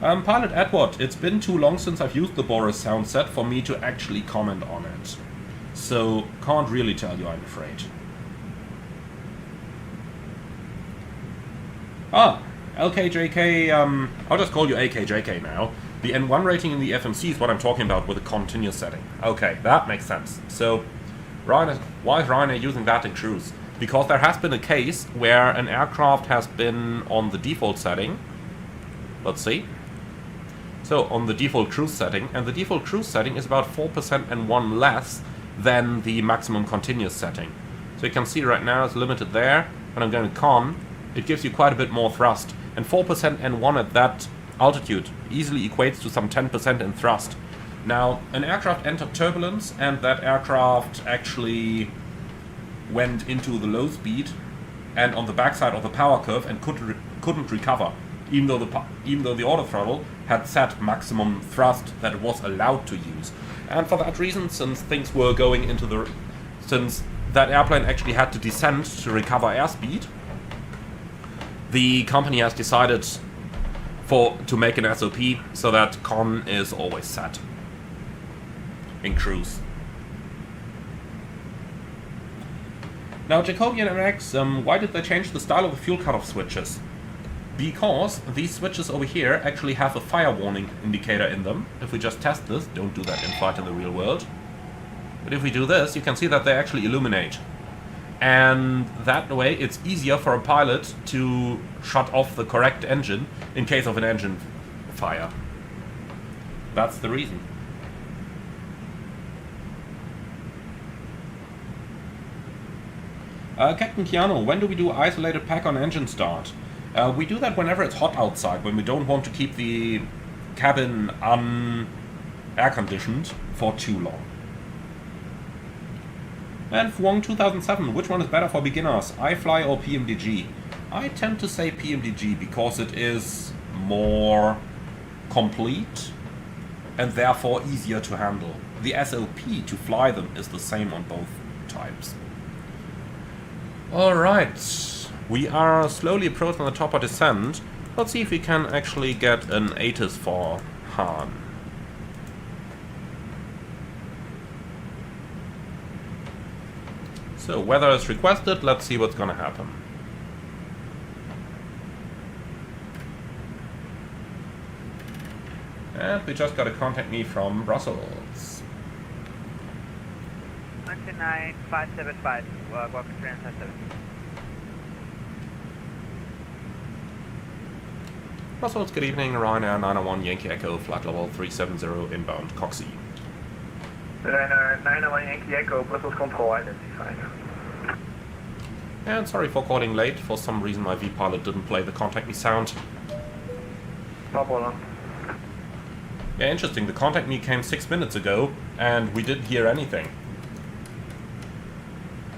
Speaker 1: Pilot Edward, it's been too long since I've used the Boris sound set for me to actually comment on it. So, can't really tell you, I'm afraid. LKJK, I'll just call you AKJK now. The N1 rating in the FMC is what I'm talking about with a continuous setting. Okay, that makes sense. So, why is Ryanair using that in cruise? Because there has been a case where an aircraft has been on the default setting. Let's see. So, on the default cruise setting, and the default cruise setting is about 4% N1 less than the maximum continuous setting. So you can see right now it's limited there. When I'm going to con, it gives you quite a bit more thrust. And 4% N1 at that altitude easily equates to some 10% in thrust. Now, an aircraft entered turbulence, and that aircraft actually went into the low speed and on the backside of the power curve and couldn't recover, even though the auto throttle had set maximum thrust that it was allowed to use. And for that reason, since things were going into since that airplane actually had to descend to recover airspeed, the company has decided to make an SOP so that con is always set in cruise. Now, Jacobian MX, why did they change the style of the fuel cutoff switches? Because these switches over here actually have a fire warning indicator in them. If we just test this, don't do that in flight in the real world. But if we do this, you can see that they actually illuminate. And that way it's easier for a pilot to shut off the correct engine in case of an engine fire. That's the reason. Captain Keanu, when do we do isolated pack on engine start? We do that whenever it's hot outside, when we don't want to keep the cabin air-conditioned for too long. And Fuong 2007, which one is better for beginners, iFly or PMDG? I tend to say PMDG because it is more complete and therefore easier to handle. The SOP to fly them is the same on both types. Alright, we are slowly approaching the top of descent. Let's see if we can actually get an Atus for Han. So, weather is requested, let's see what's gonna happen. And we just got a contact me from Brussels.
Speaker 5: 29575, welcome to Transit 7.
Speaker 1: Brussels, good evening, Ryanair 901 Yankee Echo, flight level 370 inbound, Coxie.
Speaker 5: Ryanair 901 Yankee Echo, Brussels control identified.
Speaker 1: And sorry for calling late, for some reason my V-pilot didn't play the contact me sound.
Speaker 5: No problem.
Speaker 1: Yeah, interesting, the contact me came 6 minutes ago, and we didn't hear anything.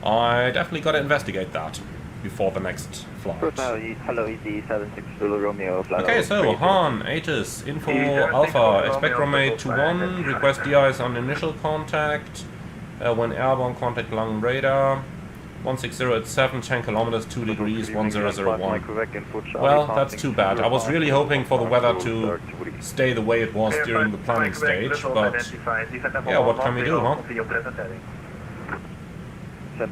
Speaker 1: I definitely gotta investigate that before the next flight.
Speaker 6: Hello, ED 76 Romeo.
Speaker 1: Okay, so Han, Atus, info Alpha, expect runway 21, request DIs on initial contact, when airborne contact long radar, 160 at 7, 10 kilometers, 2 degrees, 1001. Well, that's too bad. I was really hoping for the weather to stay the way it was during the planning stage, but yeah, what can we do, huh?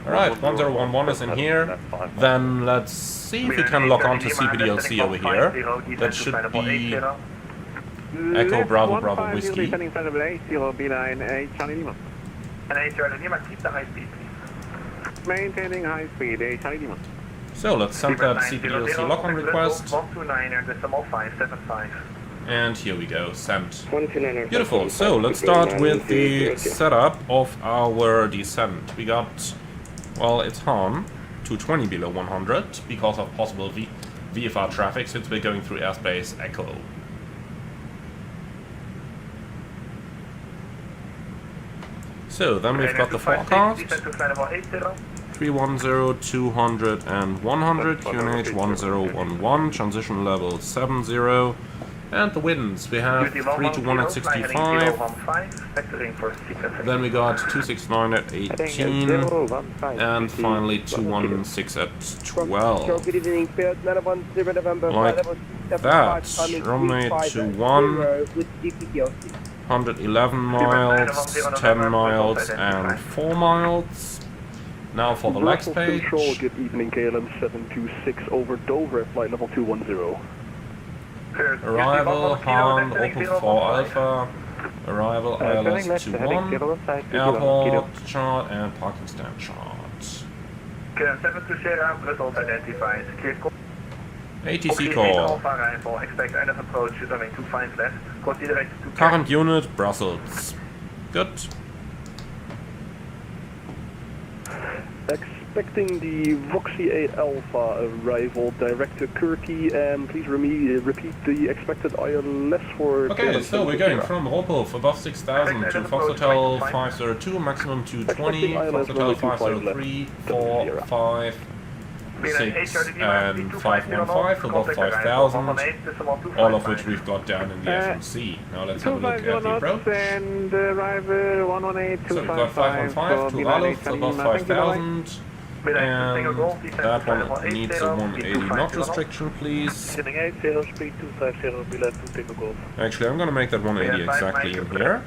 Speaker 1: Alright, 1011 is in here. Then let's see if we can lock on to CPDLC over here. That should be Echo Bravo Bravo Whiskey.
Speaker 6: Maintaining high speed, Charlie Lima.
Speaker 1: So let's send that CPDLC lock on request. And here we go, sent. Beautiful, so let's start with the setup of our descent. We got, well, it's Han, 220 below 100, because of possible VFR traffic, since we're going through airspace Echo. So, then we've got the forecast. 310, 200 and 100, QNH 1011, transition level 70. And the winds, we have 3 to 1 at 65, then we got 269 at 18, and finally 216 at 12. Like that, runway 21, 111 miles, 10 miles and 4 miles. Now for the legs page.
Speaker 6: Good evening, KLM 726 over Dover, flight level 210.
Speaker 1: Arrival, Han, Opel 4 Alpha, arrival ILS 21, airport chart and parking stand chart. ATC call. Current unit, Brussels. Good.
Speaker 6: Expecting the Roxy 8 Alpha arrival direct to Turkey, and please repeat the expected ILS for...
Speaker 1: Okay, so we're going from Ropov above 6,000 to Foxhotel 502, maximum 220, Foxhotel 503, 4, 5, 6 and 515 above 5,000, all of which we've got down in the FMC. Now let's have a look at the approach.
Speaker 6: And arrival 118
Speaker 1: So we've got 515 to Ralov above 5,000. And that one needs a 180 knot restriction, please. Actually, I'm gonna make that 180 exactly in here.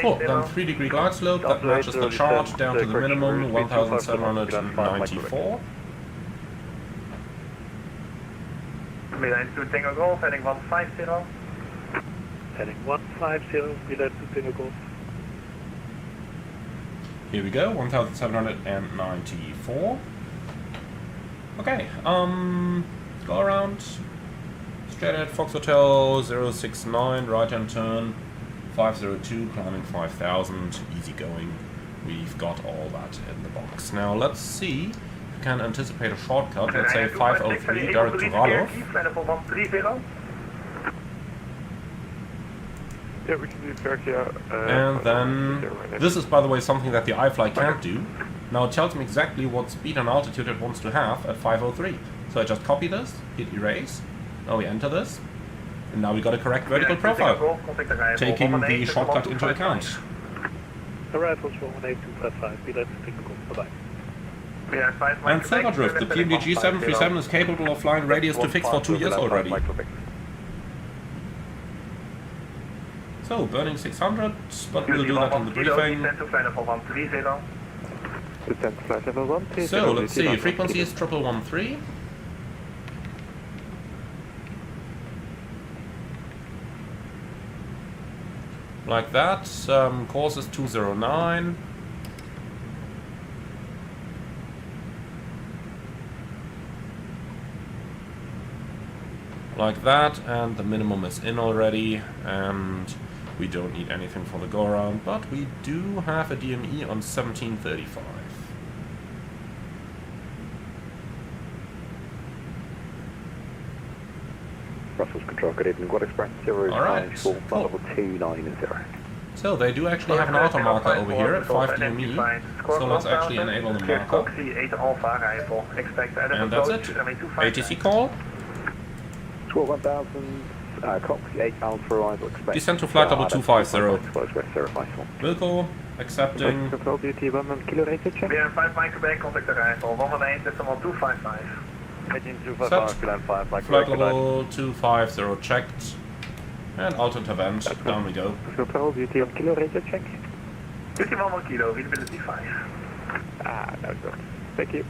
Speaker 1: Cool, then 3 degree glide slope, that matches the chart down to the minimum, 1,794.
Speaker 6: Heading 150, Milan to Tango Golf.
Speaker 1: Here we go, 1,794. Okay, go around. Straight at Foxhotel 069, right hand turn, 502, climbing 5,000, easy going. We've got all that in the box. Now let's see if we can anticipate a shortcut. Let's say 503, direct to Ralov.
Speaker 6: Yeah, we can do Turkey.
Speaker 1: And then, this is by the way something that the iFly can't do. Now it tells me exactly what speed and altitude it wants to have at 503. So I just copy this, hit erase, now we enter this, And now we got a correct vertical profile, taking the shortcut into account.
Speaker 7: Arrivals for 18255, be left technical, bye-bye.
Speaker 1: And Silver Drift, the PMDG 737 is capable of flying radius to fix for 2 years already. So, burning 600, but we'll do that in the briefing. So, let's see, frequency is 1113. Like that, course is 209. Like that, and the minimum is in already, and we don't need anything for the go-around, but we do have a DME on 1735.
Speaker 6: Brussels Control, good evening. What Express 0
Speaker 1: Alright,
Speaker 6: full
Speaker 1: cool.
Speaker 6: level 290.
Speaker 1: So they do actually have an auto marker over here at 5 DME, so let's actually enable the marker. And that's it. ATC call.
Speaker 6: 12,000, Coxie 8 pounds for arrival, expect.
Speaker 1: Descent to flight level 250. Wilco, accepting.
Speaker 6: Control duty 1 kilo rated check.
Speaker 5: Yeah, 5 microbank, contact arrival, 118, decimal 255.
Speaker 1: Set. Flight level 250 checked. And auto intervent, down we go.
Speaker 6: Control duty 1 kilo rated check.
Speaker 5: Duty 1 kilo, readability 5.
Speaker 6: No good. Thank you.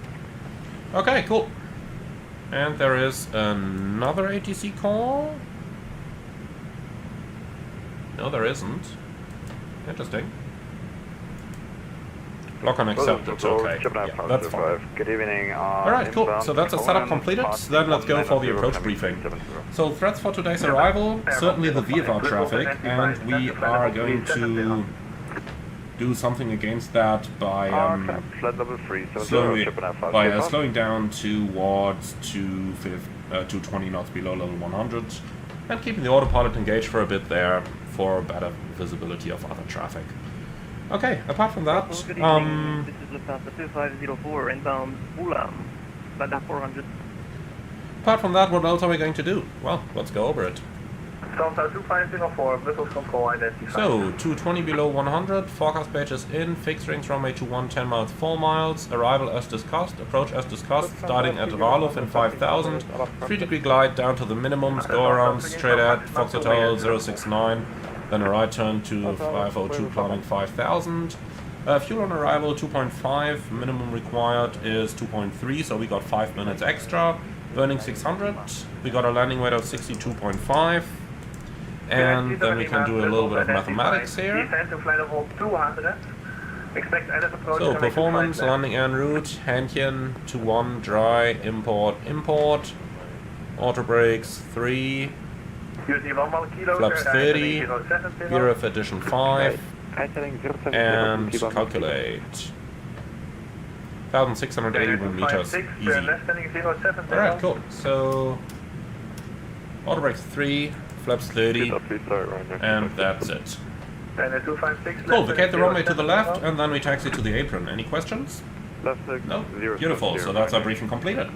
Speaker 1: Okay, cool. And there is another ATC call. No, there isn't. Interesting. Lock on accepted, okay. Yeah, that's fine.
Speaker 6: Good evening.
Speaker 1: Alright, cool. So that's a setup completed. Then let's go for the approach briefing. So threats for today's arrival, certainly the VFR traffic, and we are going to do something against that by slowing down towards 220 knots below level 100 and keeping the autopilot engaged for a bit there for better visibility of other traffic. Okay, apart from that,
Speaker 8: This is Lufthansa 2504 inbound Ulam, London 400.
Speaker 1: apart from that, what else are we going to do? Well, let's go over it.
Speaker 5: Delta 2504, Brussels control identified.
Speaker 1: So, 220 below 100, forecast page is in, fixed range runway 21, 10 miles, 4 miles, arrival as discussed, approach as discussed, starting at Ralov in 5000, 3 degree glide down to the minimums, go around straight at Fox Hotel 069, then a right turn to 502 climbing 5000. Fuel on arrival 2.5, minimum required is 2.3, so we got 5 minutes extra, burning 600, we got a landing weight of 62.5. And then we can do a little bit of mathematics here. So performance, landing en route, Hähnchen to 1, dry, import, auto brakes 3, flaps 30, VRF edition 5, and calculate. 1,681 meters, easy. Alright, cool. So auto brakes 3, flaps 30, and that's it. Cool, vacate the runway to the left, and then we taxi to the apron. Any questions? No? Beautiful, so that's our briefing completed.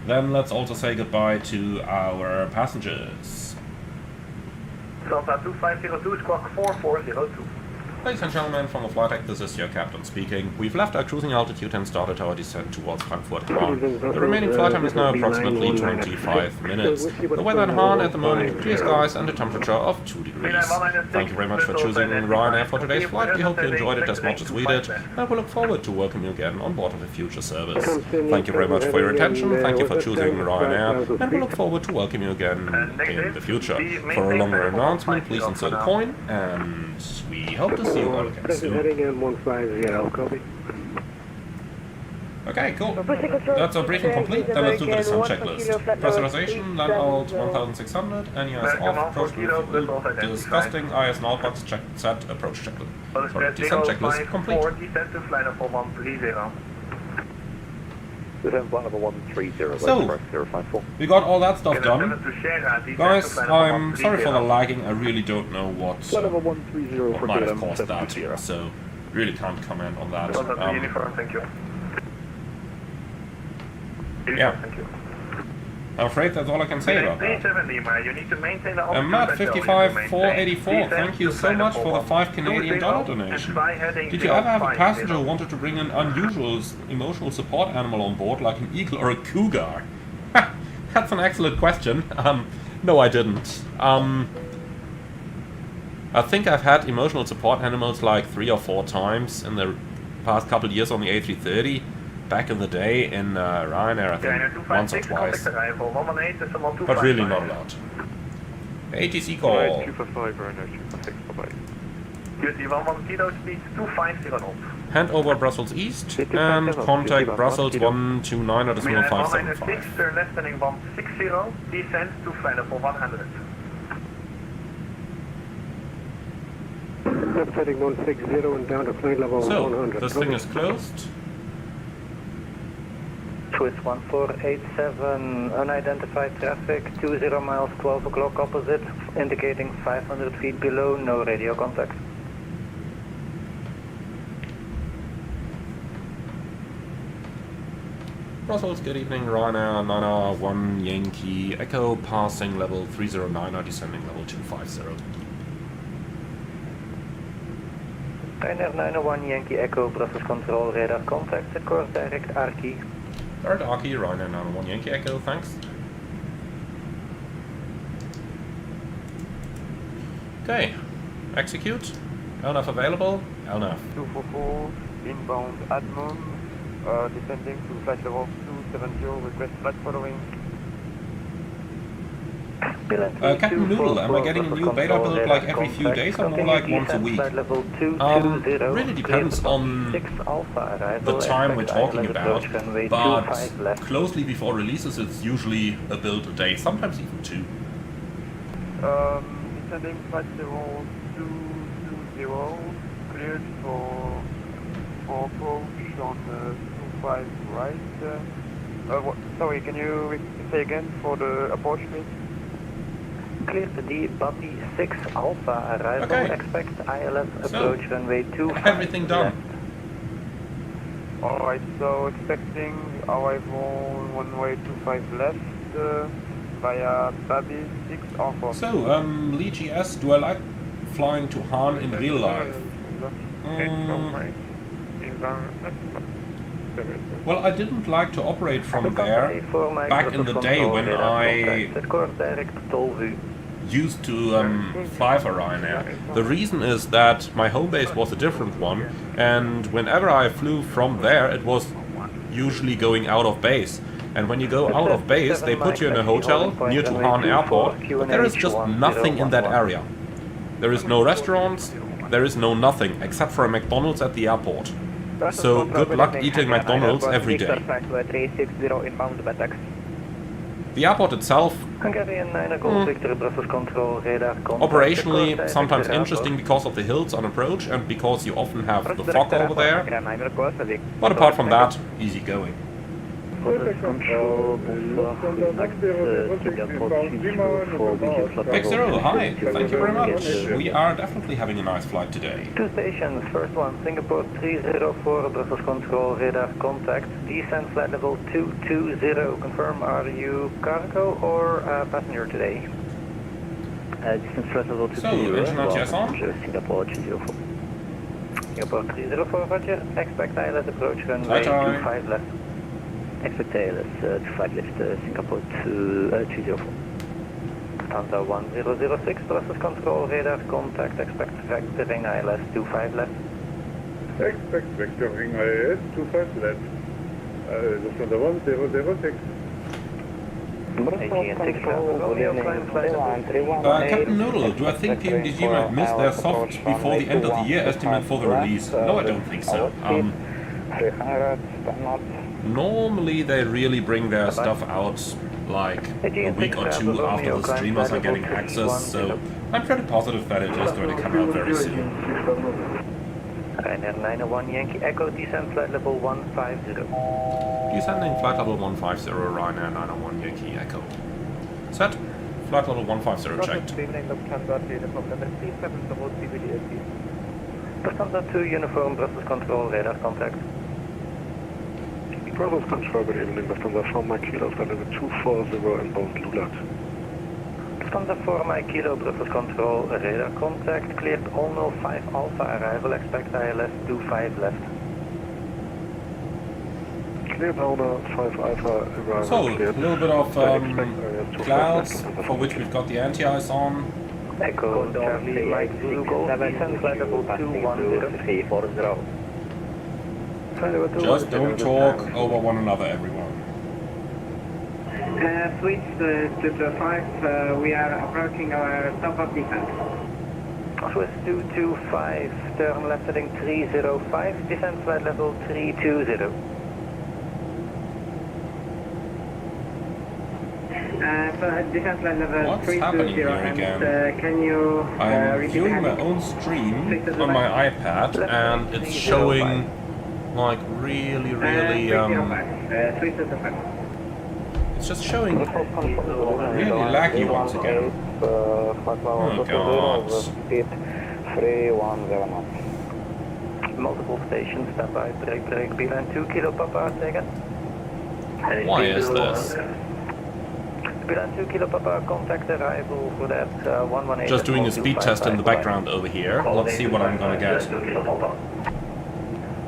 Speaker 1: Then let's also say goodbye to our passengers.
Speaker 5: Delta 2502, squawk 4402.
Speaker 1: Ladies and gentlemen, from the flight deck, this is your captain speaking. We've left our cruising altitude and started our descent towards Frankfurt. The remaining flight time is now approximately 25 minutes. The weather in Hahn at the moment, clear skies and a temperature of 2 degrees. Thank you very much for choosing Ryanair for today's flight. We hope you enjoyed it as much as we did, and we look forward to welcoming you again on board of a future service. Thank you very much for your attention, thank you for choosing Ryanair, and we look forward to welcoming you again in the future. For a longer announcement, please insert a coin, and we hope to see you all again soon.
Speaker 6: Heading in 150, copy.
Speaker 1: Okay, cool. That's our briefing complete. Then let's do the descent checklist. Pressurization, land out 1600, NES off, approach roof, disgusting, IS and outbox check set, approach checklist. Sorry, descent checklist complete.
Speaker 5: Descent to flight level 130.
Speaker 6: Descent flight level 130,
Speaker 1: So,
Speaker 6: 054.
Speaker 1: we got all that stuff done. Guys, I'm sorry for the lagging. I really don't know what might have caused that, so really can't comment on that.
Speaker 5: Thank you.
Speaker 1: Yeah. I'm afraid that's all I can say about that.
Speaker 5: 37 Lima, you need to maintain the altitude.
Speaker 1: Matt 55484, thank you so much for the $5 Canadian donation. Did you ever have a passenger who wanted to bring an unusual emotional support animal on board, like an eagle or a cougar? That's an excellent question. No, I didn't. I think I've had emotional support animals like 3 or 4 times in the past couple of years on the A330. Back in the day in Ryanair, I think once or twice. But really not a lot. ATC call.
Speaker 6: 255, Ryanair 256, bye-bye.
Speaker 5: QC 11 Kilo speed 250 knots.
Speaker 1: Hand over Brussels East and contact Brussels 129 at 0575.
Speaker 5: Turn left heading 160, descend to flight level 100.
Speaker 6: Left heading 160 and down to flight level 100.
Speaker 1: So, this thing is closed.
Speaker 3: Swiss 1487, unidentified traffic, 20 miles, 12 o'clock opposite, indicating 500 feet below, no radio contact.
Speaker 1: Brussels, good evening, Ryanair, 9R1 Yankee Echo, passing level 309, descending level 250.
Speaker 3: Ryanair 901 Yankee Echo, Brussels control, radar contact, set course direct Arki.
Speaker 1: Alright, Arki, Ryanair 901 Yankee Echo, thanks. Okay, execute. LNAV available, LNAV.
Speaker 6: 244, inbound Admon, descending to flight level 270, request flight following.
Speaker 1: Captain Noodle, am I getting a new beta build like every few days or more like once a week? Really depends on the time we're talking about, but closely before releases it's usually a build a day, sometimes even 2.
Speaker 6: Descending flight level 220, cleared for approach on 25 right. Sorry, can you say again for the approach please?
Speaker 3: Cleared the Bobby 6 Alpha arrival,
Speaker 1: okay.
Speaker 3: Expect ILS approach runway 25
Speaker 1: everything done.
Speaker 6: Alright, so expecting arrival runway 25 left via Bobby 6 Alpha.
Speaker 1: So, Lee GS, do I like flying to Han in real life? Well, I didn't like to operate from there back in the day when I used to fly for Ryanair. The reason is that my home base was a different one, and whenever I flew from there, it was usually going out of base. And when you go out of base, they put you in a hotel near to Han Airport, but there is just nothing in that area. There is no restaurants, there is no nothing, except for a McDonald's at the airport. So good luck eating McDonald's every day. The airport itself, operationally sometimes interesting because of the hills on approach and because you often have the fog over there, but apart from that, easy going. Big Zero, hi, thank you very much. We are definitely having a nice flight today.
Speaker 3: 2 stations, first one, Singapore 304, Brussels control, radar contact, descent flight level 220, confirm, are you cargo or passenger today? Descent flight level 220.
Speaker 1: So, engine RTS on?
Speaker 3: Singapore 304. Singapore 304, roger, expect ILS approach runway 25 left. Expect ALS 25 left, Singapore 204. Lufthansa 1006, Brussels control, radar contact, expect vectoring ILS 25 left.
Speaker 9: Expect vectoring ILS 25 left. Lufthansa 1006.
Speaker 1: Captain Noodle, do I think PMDG might miss their soft before the end of the year estimate for the release? No, I don't think so. Normally they really bring their stuff out like a week or 2 after the streamers are getting access, so I'm pretty positive that it is going to come out very soon.
Speaker 3: Ryanair 901 Yankee Echo, descent flight level 150.
Speaker 1: Descending flight level 150, Ryanair 901 Yankee Echo. Set, flight level 150 checked.
Speaker 3: Lufthansa 2 uniform, Brussels control, radar contact.
Speaker 6: Brothers Control, good evening. Lufthansa 4 Mike Kilo, flight level 240 inbound Lulat.
Speaker 5: Lufthansa 4 Mike Kilo, Brothers Control, radar contact, cleared all 05 Alpha arrival, expect ILS 25 left.
Speaker 6: Cleared all 05 Alpha arrival.
Speaker 1: So, a
Speaker 6: cleared.
Speaker 1: little bit of
Speaker 6: Expect ILS 25
Speaker 1: clouds,
Speaker 6: left.
Speaker 1: for which we've got the anti-ice on.
Speaker 5: Echo, Charlie, Mike Zulu, Golf, descent flight level 210.
Speaker 1: Just don't talk over one another, everyone.
Speaker 10: Switch to 5, we are approaching our top of descent.
Speaker 5: Swiss 225, turn left heading 305, descent flight level 320.
Speaker 10: Descent flight level
Speaker 1: What's
Speaker 10: 320,
Speaker 1: happening here
Speaker 10: and
Speaker 1: again?
Speaker 10: can you
Speaker 1: I'm
Speaker 10: repeat
Speaker 1: viewing my
Speaker 10: that?
Speaker 1: own stream on my iPad, and it's showing like really,
Speaker 10: Switch to 5.
Speaker 1: it's just showing really laggy once again. Oh god.
Speaker 3: Speed 310 knots.
Speaker 5: Multiple stations, stand by, brake, beeline 2 kilo papa, second.
Speaker 1: Why is this?
Speaker 5: Beeline 2 kilo papa, contact arrival for that 118.
Speaker 1: Just doing a speed test in the background over here. Let's see what I'm gonna get.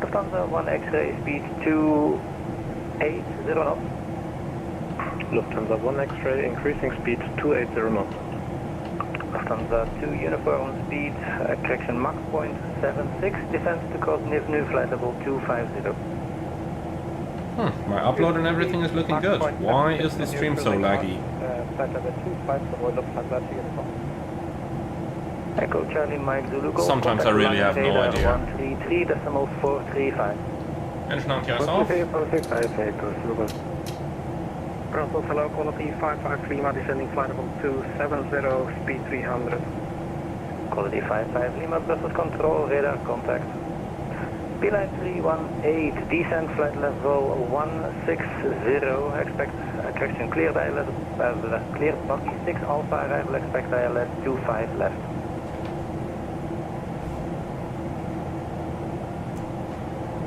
Speaker 5: Lufthansa 1 X-ray, speed 280 knots.
Speaker 6: Lufthansa 1 X-ray, increasing speed 280 knots.
Speaker 5: Lufthansa 2 uniform, speed, correction Mach point 76, descent to course Nivnu, flight level 250.
Speaker 1: My upload and everything is looking good. Why is the stream so laggy?
Speaker 6: Flight level 250, Lufthansa 2 uniform.
Speaker 5: Echo Charlie Mike Zulu Golf.
Speaker 1: Sometimes I really have no idea.
Speaker 5: 133.435.
Speaker 1: Engine anti-ice off.
Speaker 7: Brussels, hello, quality 55 Lima, descending flight level 270, speed 300.
Speaker 5: Quality 55 Lima, Brussels control, radar contact. Beeline 318, descent flight level 160, expect correction cleared ILS, cleared Foggy 6 Alpha arrival, expect ILS 25 left.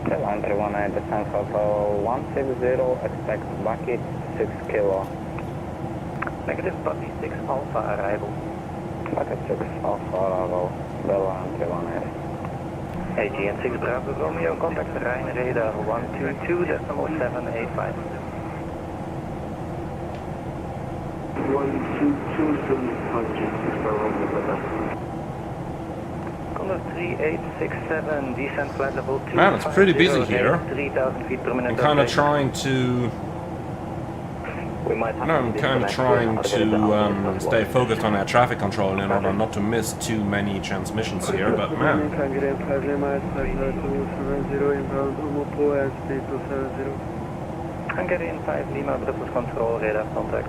Speaker 3: Line 318, descent level 160, expect bucket 6 kilo.
Speaker 5: Negative Foggy 6 Alpha arrival.
Speaker 3: Bucket 6 Alpha arrival, line 318.
Speaker 5: AGN 6 Bravo Romeo, contact Ryanair radar 122.785. 3867, descent flight level 2.
Speaker 1: Man, it's pretty busy here.
Speaker 5: 3,000 feet per minute.
Speaker 1: I'm kind of trying to stay focused on air traffic control in order not to miss too many transmissions here, but man.
Speaker 6: Hungarian 5 Lima,
Speaker 5: Hungarian 5 Lima, Brussels control, radar contact.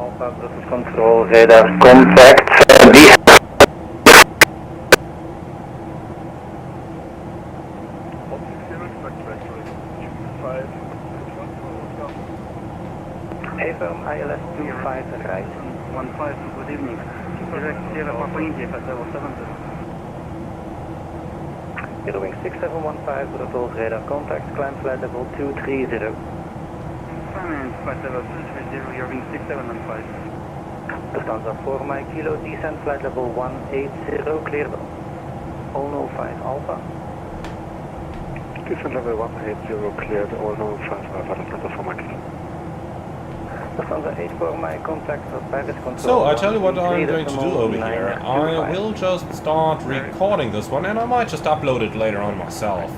Speaker 5: Alpha, Brussels control, radar contact. Affirm ILS 25 right.
Speaker 8: 15, good evening. Direct Sierra Papa India, flight level 70.
Speaker 5: Wing 6715, Brussels radar contact, climb flight level 230.
Speaker 8: Finance, flight level 230, you're wing 6715.
Speaker 5: Lufthansa 4 Mike Kilo, descent flight level 180, cleared. All 05 Alpha.
Speaker 6: Descent level 180, cleared, all 05 Alpha, Lufthansa 4 Mike Kilo.
Speaker 5: Lufthansa 84 Mike, contact Paris control.
Speaker 1: So, I tell you what I'm going to do over here. I will just start recording this one, and I might just upload it later on myself.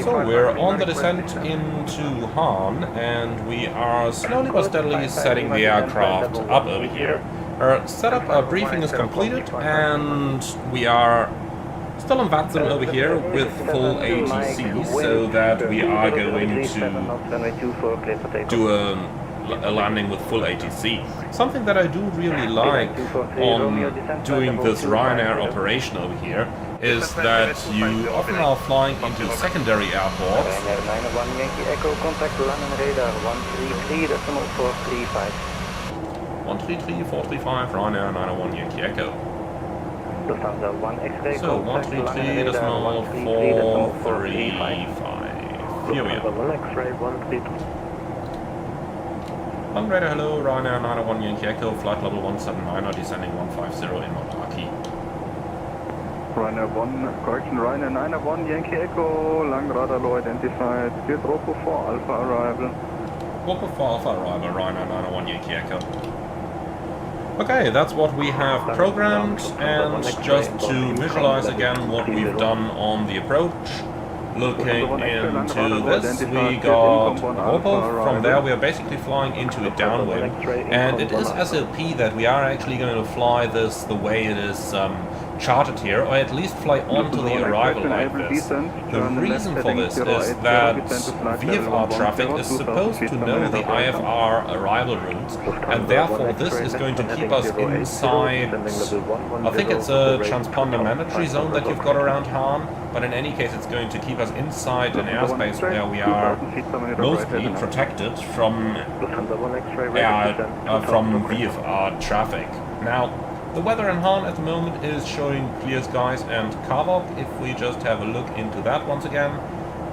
Speaker 1: So we're on the descent into Han, and we are slowly but steadily setting the aircraft up over here. Our setup briefing is completed, and we are still on VATSIM over here with full ATC, so that we are going to do a landing with full ATC. Something that I do really like on doing this Ryanair operation over here is that you often are flying into secondary airports.
Speaker 5: Ryanair 91 Yankee Echo, contact London radar 133.435.
Speaker 1: 133.435, Ryanair 901 Yankee Echo.
Speaker 5: Lufthansa 1 X-ray,
Speaker 1: So 133.435. Here we are.
Speaker 5: 1 X-ray 133.
Speaker 1: London radar, hello, Ryanair 901 Yankee Echo, flight level 179, descending 150 in Montaki.
Speaker 6: Ryanair 1, correction, Ryanair 901 Yankee Echo, lang radar low identified, get Ropo 4 Alpha arrival.
Speaker 1: Ropo 4 Alpha arrival, Ryanair 901 Yankee Echo. Okay, that's what we have programmed, and just to visualize again what we've done on the approach, looking into this, we got Ropo. From there we are basically flying into a downwind, and it is SLP that we are actually going to fly this the way it is charted here, or at least fly onto the arrival like this. The reason for this is that VFR traffic is supposed to know the IFR arrival routes, and therefore this is going to keep us inside. I think it's a transponder mandatory zone that you've got around Hahn, but in any case it's going to keep us inside an airspace where we are mostly protected from VFR traffic. Now, the weather in Hahn at the moment is showing clear skies and Kavok. If we just have a look into that once again.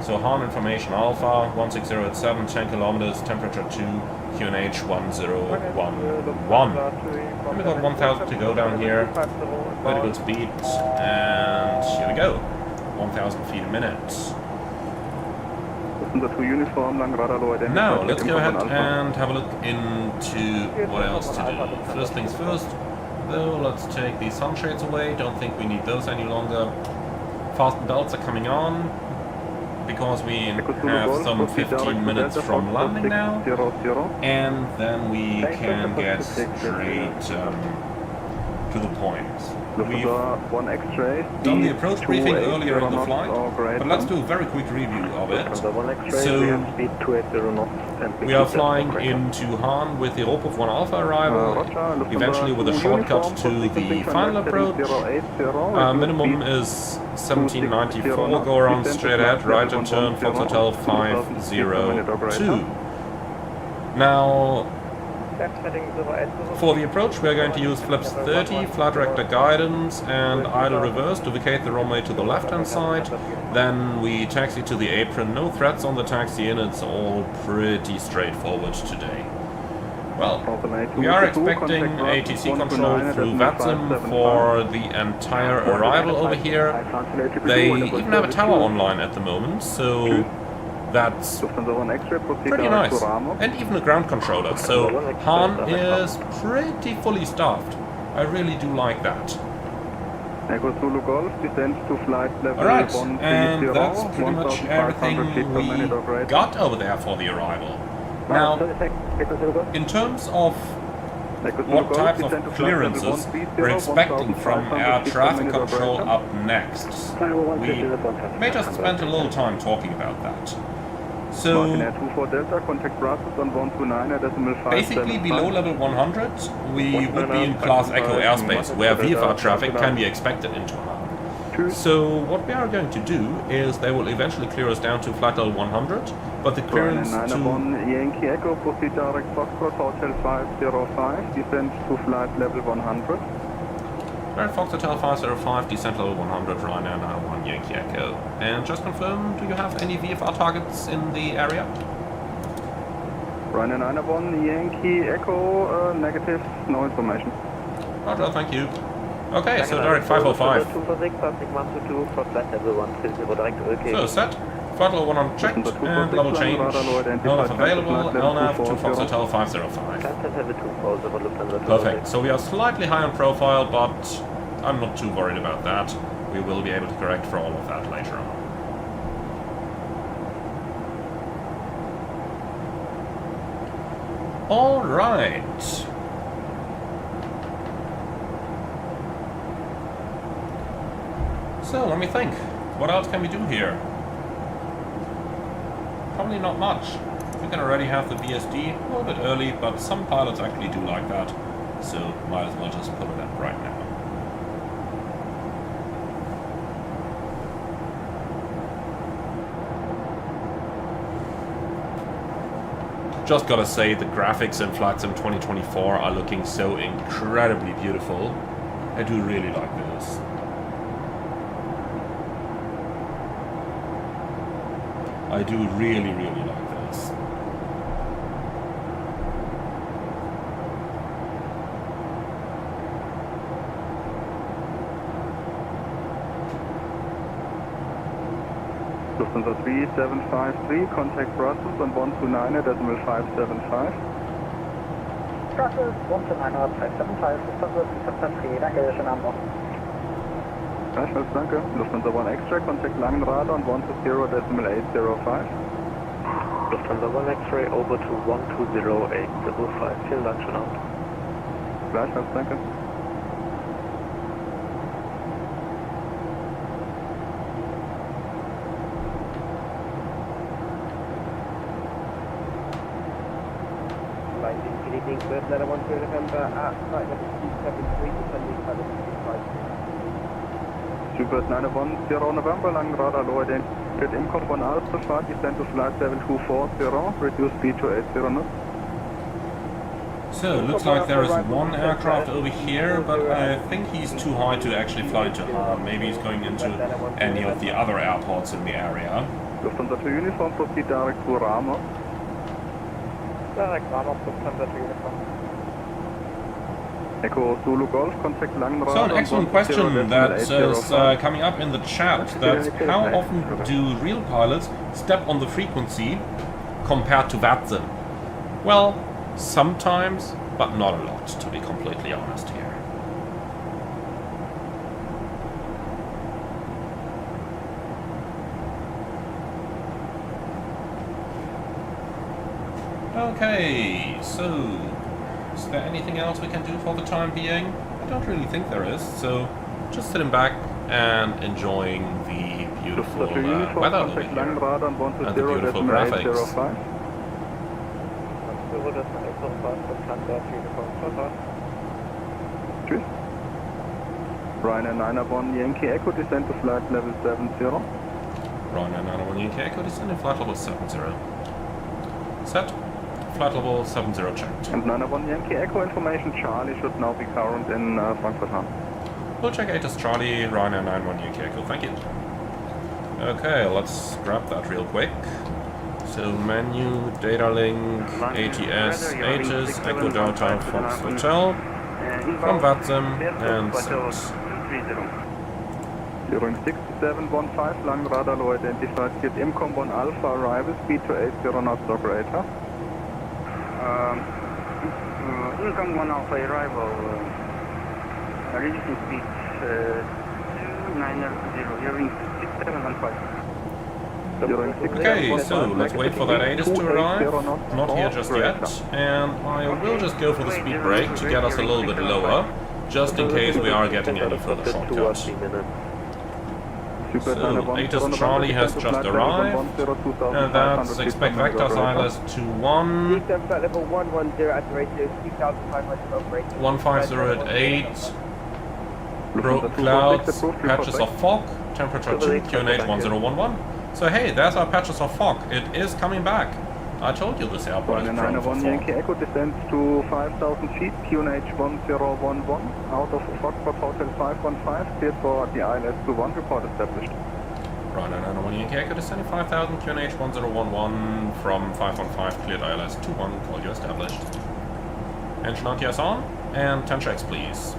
Speaker 1: So Hahn information Alpha, 160 at 7, 10 kilometers, temperature 2, QNH 1011. And we got 1000 to go down here. Very good speed, and here we go. 1000 feet a minute. Now, let's go ahead and have a look into what else to do. First things first. Though, let's take these sunshades away, don't think we need those any longer. Fast belts are coming on, because we have some 15 minutes from landing now, and then we can get straight to the point. We've done the approach briefing earlier in the flight, but let's do a very quick review of it. So, we are flying into Hahn with the Ropo 1 Alpha arrival, eventually with a shortcut to the final approach. Minimum is 1794, go around straight ahead, right and turn, Fox Hotel 502. Now, for the approach we are going to use flaps 30, flight director guidance and idle reverse to vacate the runway to the left hand side. Then we taxi to the apron, no threats on the taxi in, it's all pretty straightforward today. Well, we are expecting ATC control through VATSIM for the entire arrival over here. They even have a tower online at the moment, so that's pretty nice, and even a ground controller, so Hahn is pretty fully staffed. I really do like that. Alright, and that's pretty much everything we got over there for the arrival. Now, in terms of what types of clearances we're expecting from air traffic control up next, we may just spend a little time talking about that. So, basically below level 100, we would be in Class Echo airspace, where VFR traffic can be expected into Hahn. So, what we are going to do is they will eventually clear us down to flight level 100, but the clearance to...
Speaker 6: Yankee Echo, proceed direct Foxtrot, Hotel 505, descend to flight level 100.
Speaker 1: Direct Fox Hotel 505, descent level 100, Ryanair 901 Yankee Echo. And just confirm, do you have any VFR targets in the area?
Speaker 6: Ryanair 901 Yankee Echo, negative, no information.
Speaker 1: Roger, thank you. Okay, so direct 505. So set. Throttle 1 unchecked, and level change. LNAV available, LNAV to Fox Hotel 505. Perfect, so we are slightly high on profile, but I'm not too worried about that. We will be able to correct for all of that later on. Alright. So, let me think. What else can we do here? Probably not much. You can already have the VSD a little bit early, but some pilots actually do like that, so might as well just pull it up right now. Just gotta say, the graphics in Flight Sim 2024 are looking so incredibly beautiful. I do really like this. I do really like this.
Speaker 6: Lufthansa 3753, contact Brussels on 129.575.
Speaker 10: Brussels 129.575, Lufthansa 3753, danke, schönen Abend noch.
Speaker 6: Gleichfalls, danke. Lufthansa 1 Extra, contact Langenrad on 120.805.
Speaker 5: Lufthansa 1 X-Ray over to 120.855. Vielen Dank, schönen Abend.
Speaker 6: Gleichfalls, danke.
Speaker 10: Good evening, Bird Letter 1 November at flight level 273, descending by the 55.
Speaker 6: Super 910 November, Langenrad Alloy, get IMCOM 1 Alpha, descend to flight level 240, reduce speed to 80 knots.
Speaker 1: So, looks like there is one aircraft over here, but I think he's too high to actually fly to harm. Maybe he's going into any of the other airports in the area.
Speaker 6: Lufthansa 2 Uniform, proceed direct to Ramos.
Speaker 10: Direct Ramos, Lufthansa 2 Uniform.
Speaker 6: Echo Zulu Golf, contact Langenrad.
Speaker 1: So, an excellent question that is coming up in the chat. That's how often do real pilots step on the frequency compared to VATSIM? Well, sometimes, but not a lot, to be completely honest here. Okay, so is there anything else we can do for the time being? I don't really think there is, so just sitting back and enjoying the beautiful weather over here and the beautiful graphics.
Speaker 6: Tschüss. Ryanair 901 Yankee Echo, descend to flight level 70.
Speaker 1: Ryanair 901 Yankee Echo, descend to flight level 70. Set. Flight level 70 checked.
Speaker 6: And 901 Yankee Echo, information Charlie should now be current in Frankfurt.
Speaker 1: We'll check Atus Charlie, Ryanair 91 Yankee Echo, thank you. Okay, let's grab that real quick. So menu, data link, ATS, Atus, Echo Delta, Fox Hotel, from VATSIM, and send.
Speaker 6: During 6715, Langenrad Alloy identified, get IMCOM 1 Alpha, arrival speed to 80 knots operator.
Speaker 10: IMCOM 1 Alpha arrival, reducing speed 990, hearing 6715.
Speaker 1: Okay, so let's wait for that ATIS to arrive. Not here just yet, and I will just go for the speed brake to get us a little bit lower, just in case we are getting any further shortcuts. So, ATIS Charlie has just arrived, and that's expect vector ILS 21, 1508, clouds, patches of fog, temperature 2, QNH 1011. So hey, there's our patches of fog. It is coming back. I told you this airport is prone for fog.
Speaker 6: Yankee Echo descends to 5,000 feet, QNH 1011, out of Foxtrot Hotel 515, cleared for the ILS 21, report established.
Speaker 1: Ryanair 901 Yankee Echo descending 5,000, QNH 1011 from 515, cleared ILS 21, call you established. Engine RTS on, and 10 checks please.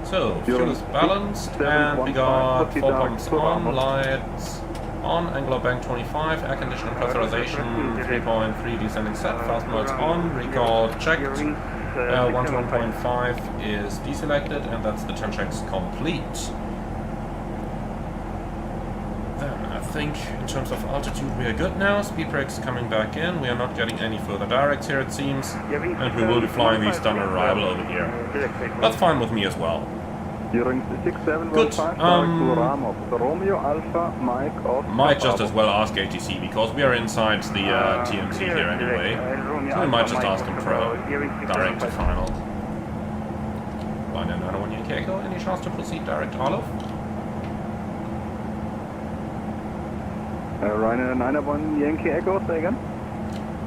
Speaker 1: So, fuel is balanced, and we got 4 pumps on, lights on, angular bank 25, air conditioning pressurization 3.3, descending set, fast modes on, recall checked, 1 to 1.5 is deselected, and that's the 10 checks complete. Then I think in terms of altitude we are good now, speed brakes coming back in, we are not getting any further directs here it seems, and we will be flying the standard arrival over here. That's fine with me as well.
Speaker 6: During 6715
Speaker 1: Good,
Speaker 6: direct to Ramos. Romeo Alpha Mike off.
Speaker 1: Might just as well ask ATC because we are inside the TMC here anyway. So we might just ask him for a direct to final. Ryanair 91 Yankee Echo, any chance to proceed direct Olive?
Speaker 6: Ryanair 91 Yankee Echo, say again.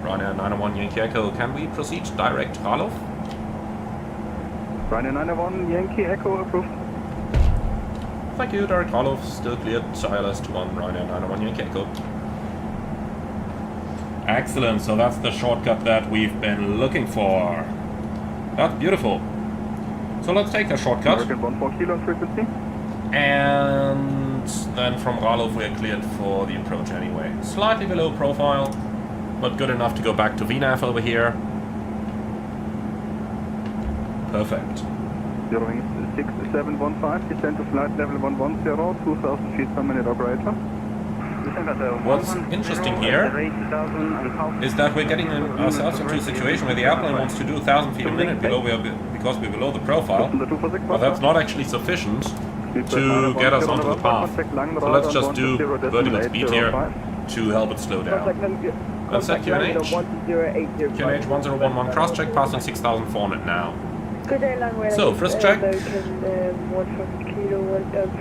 Speaker 1: Ryanair 91 Yankee Echo, can we proceed direct Ralof?
Speaker 6: Ryanair 91 Yankee Echo approved.
Speaker 1: Thank you, direct Ralof, still cleared, ILS 21 Ryanair 91 Yankee Echo. Excellent, so that's the shortcut that we've been looking for. That's beautiful. So let's take a shortcut.
Speaker 6: American 14 kilo on frequency.
Speaker 1: And then from Ralof we're cleared for the approach anyway. Slightly below profile, but good enough to go back to VNAV over here. Perfect.
Speaker 6: During 6715, descend to flight level 110, 2000 feet per minute operator.
Speaker 1: What's interesting here is that we're getting ourselves into a situation where the airplane wants to do 1,000 feet a minute because we're below the profile, but that's not actually sufficient to get us onto the path. So let's just do vertical speed here to help it slow down. Let's set QNH. QNH 1011 cross check, passing 6,400 now. So, first check.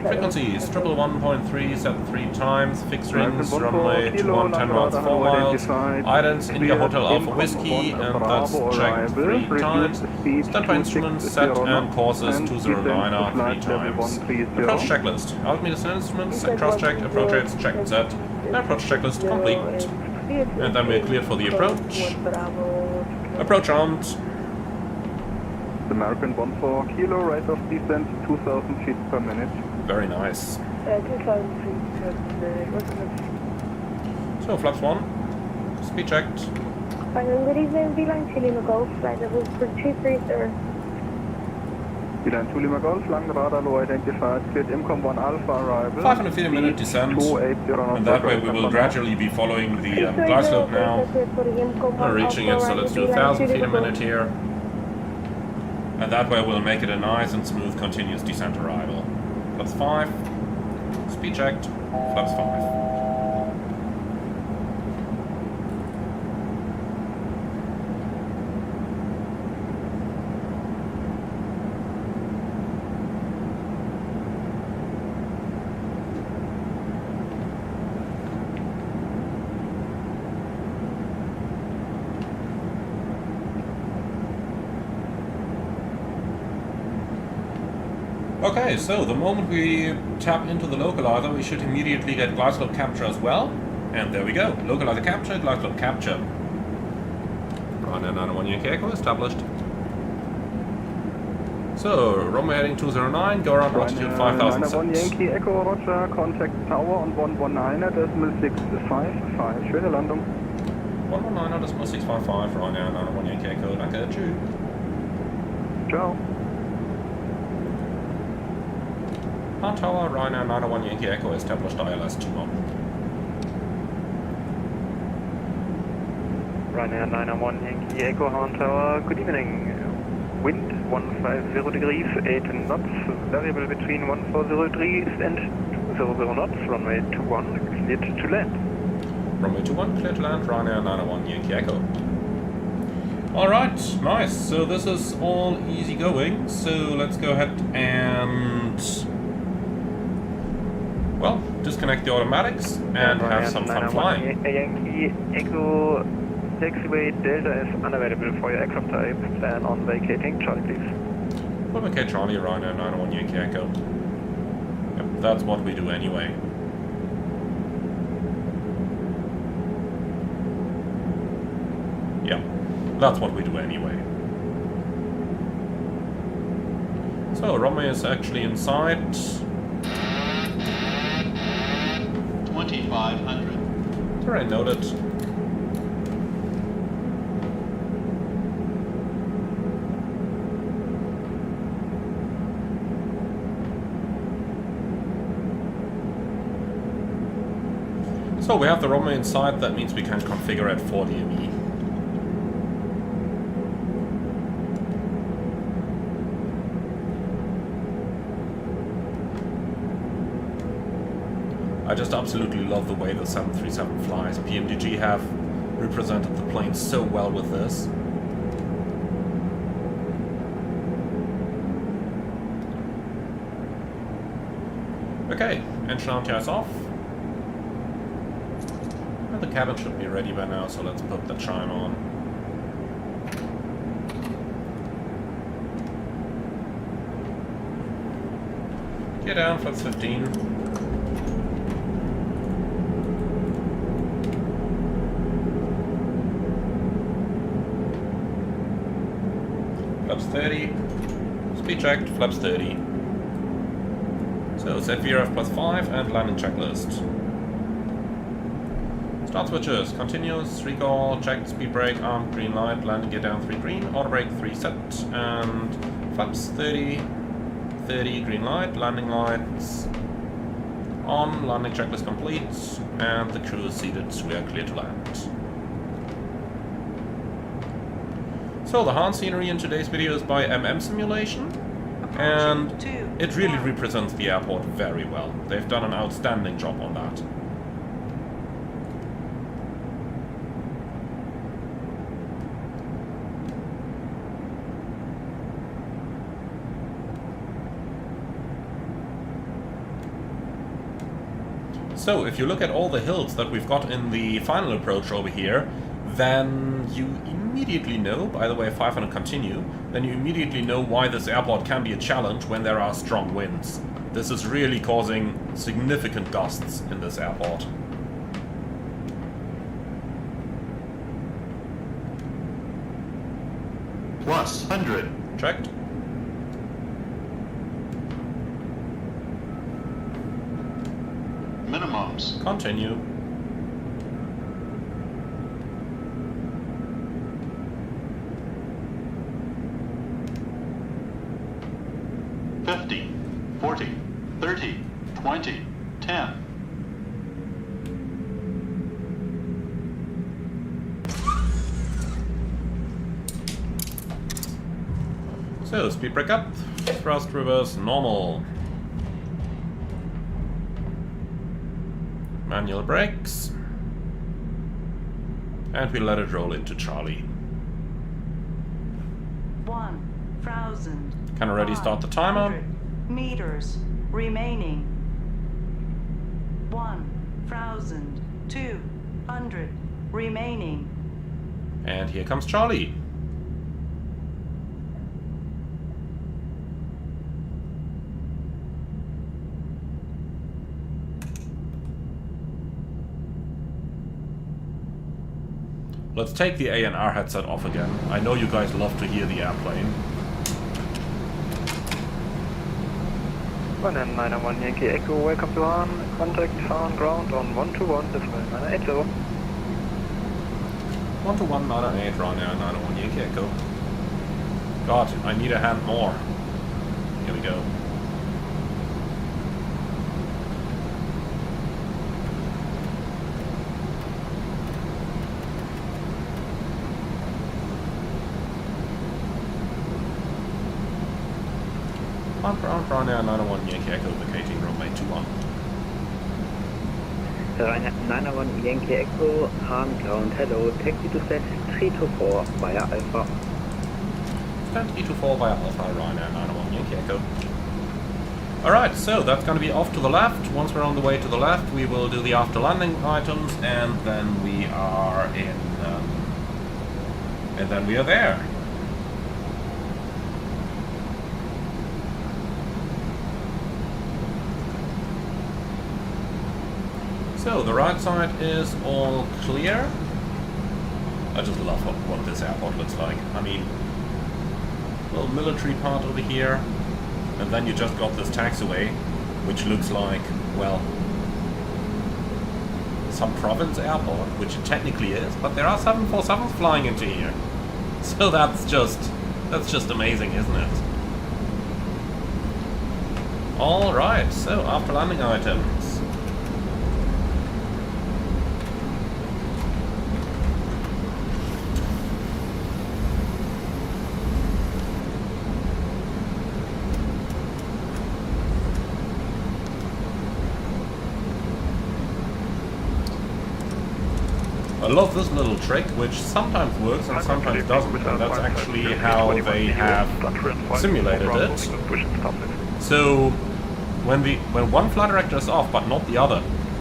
Speaker 1: Frequencies, 111.3, set 3 times, fixed rings, runway 21, 10 miles, 4 miles, Idents, India Hotel Alpha Whiskey, and that's checked 3 times, standby instruments, set and courses 209R 3 times. Approach checklist, altimeter set instruments, set cross check, approach rates, check and set, approach checklist complete. And then we're cleared for the approach. Approach armed.
Speaker 6: American 14 kilo, rate of descent 2000 feet per minute.
Speaker 1: Very nice.
Speaker 4: 2000 feet.
Speaker 1: So, flaps 1, speed checked.
Speaker 4: Good evening, Beeline 2 Lima Golf, flight level for 230.
Speaker 6: Beeline 2 Lima Golf, lang radar low identified, cleared IMCOM 1 Alpha arrival.
Speaker 1: 500 feet a minute descent, and that way we will gradually be following the glide slope now. We're reaching it, so let's do 1,000 feet a minute here. And that way we'll make it a nice and smooth continuous descent arrival. Flaps 5, speed checked, flaps 5. Okay, so the moment we tap into the localizer, we should immediately get glide slope capture as well. And there we go. Localizer capture, glide slope capture. Ryanair 91 Yankee Echo established. So, Romeo heading 209, go around altitude 5,000
Speaker 6: feet. 91 Yankee Echo, roger, contact tower on 119.655. Schöne Landung.
Speaker 1: 119.655, Ryanair 91 Yankee Echo, danke, tschüss.
Speaker 6: Ciao.
Speaker 1: Hard Tower, Ryanair 901 Yankee Echo, established ILS 21.
Speaker 8: Ryanair 901 Yankee Echo, Hard Tower, good evening. Wind 150 degrees, 8 knots, variable between 140 degrees and 200 knots, runway 21, cleared to land.
Speaker 1: Runway 21, cleared to land, Ryanair 901 Yankee Echo. Alright, nice, so this is all easy going, so let's go ahead and... well, disconnect the automatics and have some fun flying.
Speaker 8: Yankee Echo, taxiway Delta is unavailable for your aircraft type. Plan on vacating Charlie, please.
Speaker 1: We'll vacate Charlie, Ryanair 901 Yankee Echo. Yep, that's what we do anyway. Yeah, that's what we do anyway. So, Romeo is actually inside.
Speaker 11: 2500.
Speaker 1: Terrain noted. So we have the Romeo inside, that means we can configure at 4 DME. I just absolutely love the way the 737 flies. PMDG have represented the plane so well with this. Okay, engine anti-ice off. And the cabin should be ready by now, so let's put the chime on. Get down, flaps 15. Flaps 30. Speed checked, flaps 30. So set VRF +5 and landing checklist. Start switches, continuous, recall, checked, speed brake, armed, green light, landing gear down 3 green, auto brake 3 set, and flaps 30, 30, green light, landing lights on, landing checklist complete, and the crew is seated, we are clear to land. So the Han scenery in today's video is by Simulation. And it really represents the airport very well. They've done an outstanding job on that. So, if you look at all the hills that we've got in the final approach over here, then you immediately know, by the way, 500 continue, then you immediately know why this airport can be a challenge when there are strong winds. This is really causing significant gusts in this airport.
Speaker 11: Plus 100.
Speaker 1: Checked.
Speaker 11: Minimums.
Speaker 1: Continue.
Speaker 11: $50, $40, $30, $20, $10.
Speaker 1: So, speed brake up, thrust reverse normal. Manual brakes. And we let it roll into Charlie.
Speaker 2: 1,000.
Speaker 1: Can already start the timer.
Speaker 2: Meters remaining. 1,200 remaining.
Speaker 1: And here comes Charlie. Let's take the ANR headset off again. I know you guys love to hear the airplane.
Speaker 8: 191 Yankee Echo, welcome to Han. Contact Han ground on 121.980.
Speaker 1: 121.908, Ryanair 901 Yankee Echo. God, I need a hand more. Here we go. Ryanair 901 Yankee Echo vacating runway 21.
Speaker 5: Ryanair 901 Yankee Echo, Han ground, hello, taxi to set 324 via Alpha.
Speaker 1: Stand 324 via Alpha, Ryanair 901 Yankee Echo. Alright, so that's going to be off to the left. Once we're on the way to the left, we will do the after landing items, and then we are in... and then we are there. So, the right side is all clear. I just love what this airport looks like. I mean, little military part over here, and then you just got this taxiway, which looks like, well, some province airport, which it technically is, but there are 747s flying into here. So that's just amazing, isn't it? Alright, so after landing items. I love this little trick, which sometimes works and sometimes doesn't, and that's actually how they have simulated it. So when one flight director is off but not the other,